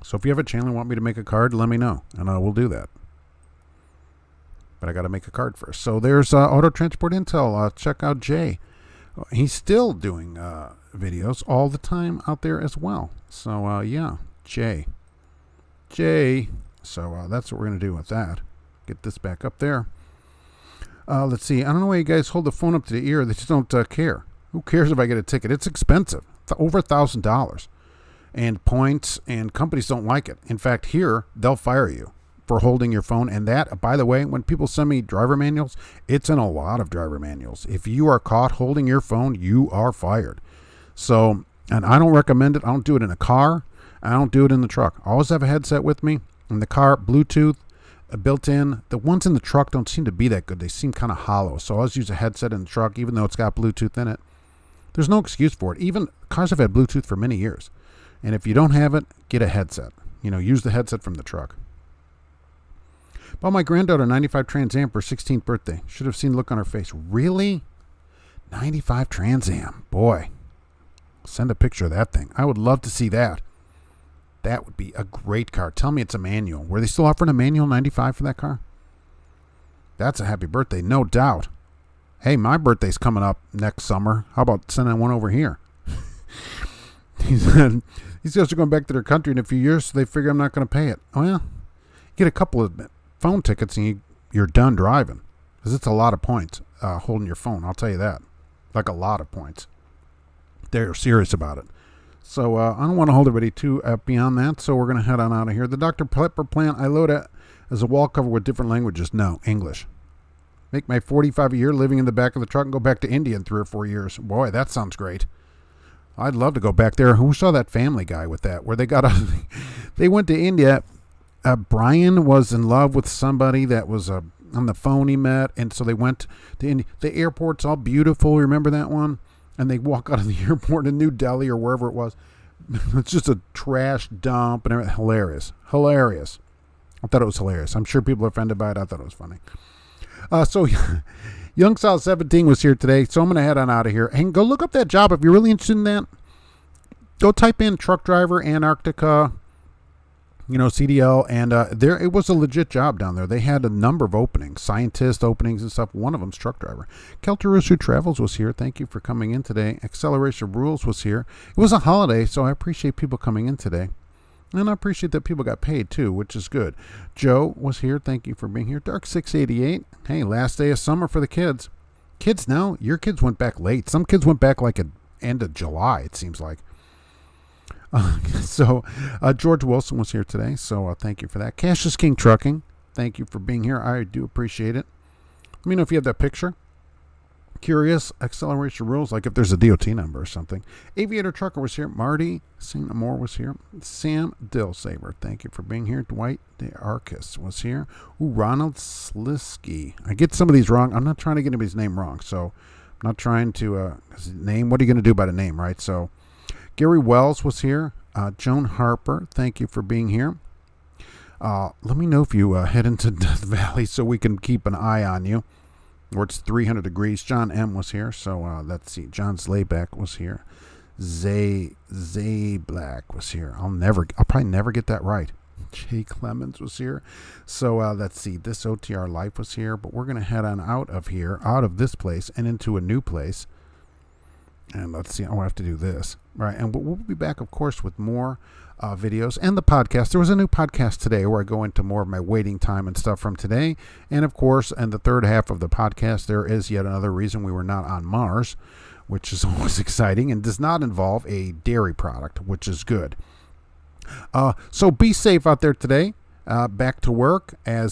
So if you have a channel and want me to make a card, let me know, and I will do that. But I got to make a card first. So there's Auto Transport Intel. Check out Jay. He's still doing videos all the time out there as well. So yeah, Jay. So that's what we're going to do with that. Get this back up there. Let's see. I don't know why you guys hold the phone up to the ear. They just don't care. Who cares if I get a ticket? It's expensive. It's over $1,000. And points, and companies don't like it. In fact, here, they'll fire you for holding your phone. And that, by the way, when people send me driver manuals, it's in a lot of driver manuals. If you are caught holding your phone, you are fired. So, and I don't recommend it. I don't do it in a car. I don't do it in the truck. I always have a headset with me. In the car, Bluetooth, built in. The ones in the truck don't seem to be that good. They seem kind of hollow. So I always use a headset in the truck, even though it's got Bluetooth in it. There's no excuse for it. Even cars have had Bluetooth for many years. And if you don't have it, get a headset. Use the headset from the truck. Bought my granddaughter a 95 Trans Am for her 16th birthday. Should have seen the look on her face. Really? 95 Trans Am. Boy. Send a picture of that thing. I would love to see that. That would be a great car. Tell me it's a manual. Were they still offering a manual 95 for that car? That's a happy birthday, no doubt. Hey, my birthday's coming up next summer. How about sending one over here? These guys are going back to their country in a few years, so they figure I'm not going to pay it. Oh, yeah. Get a couple of phone tickets and you're done driving. Because it's a lot of points holding your phone, I'll tell you that. Like a lot of points. They're serious about it. So I don't want to hold everybody too beyond that, so we're going to head on out of here. The Dr. Pepper plant, I load it as a wall cover with different languages. No, English. Make my 45 a year living in the back of the truck and go back to India in 3 or 4 years. Boy, that sounds great. I'd love to go back there. Who saw that Family Guy with that? Where they they went to India. Brian was in love with somebody that was on the phone he met, and so they went to India. The airport's all beautiful. Remember that one? And they walk out of the airport in New Delhi or wherever it was. It's just a trash dump and everything. Hilarious. I thought it was hilarious. I'm sure people are offended by it. I thought it was funny. So Young South 17 was here today, so I'm going to head on out of here. And go look up that job if you're really interested in that. Go type in truck driver Antarctica, CDL, and there it was a legit job down there. They had a number of openings, scientist openings and stuff. One of them's truck driver. Kelterus Who Travels was here. Thank you for coming in today. Acceleration Rules was here. It was a holiday, so I appreciate people coming in today. And I appreciate that people got paid too, which is good. Joe was here. Thank you for being here. Dark 688. Hey, last day of summer for the kids. Kids now, your kids went back late. Some kids went back like at end of July, it seems like. George Wilson was here today, so thank you for that. Cash is King Trucking, thank you for being here. I do appreciate it. Let me know if you have that picture. Curious, Acceleration Rules, like if there's a DOT number or something. Aviator Trucker was here. Marty St. Amour was here. Sam Dillsaver, thank you for being here. Dwight DeArcus was here. Ooh, Ronald Slisky. I get some of these wrong. I'm not trying to get anybody's name wrong, so I'm not trying to name. What are you going to do about a name, right? So Gary Wells was here. Joan Harper, thank you for being here. Let me know if you head into Death Valley so we can keep an eye on you. Where it's 300 degrees. John M. was here. So let's see. John Slayback was here. Zay Black was here. I'll probably never get that right. Jay Clemens was here. So let's see. This OTR Life was here. But we're going to head on out of here, out of this place, and into a new place. And let's see. I have to do this. Right. And we'll be back, of course, with more videos and the podcast. There was a new podcast today where I go into more of my waiting time and stuff from today. And, of course, in the third half of the podcast, there is yet another reason we were not on Mars, which is always exciting and does not involve a dairy product, which is good. So be safe out there today. Back to work as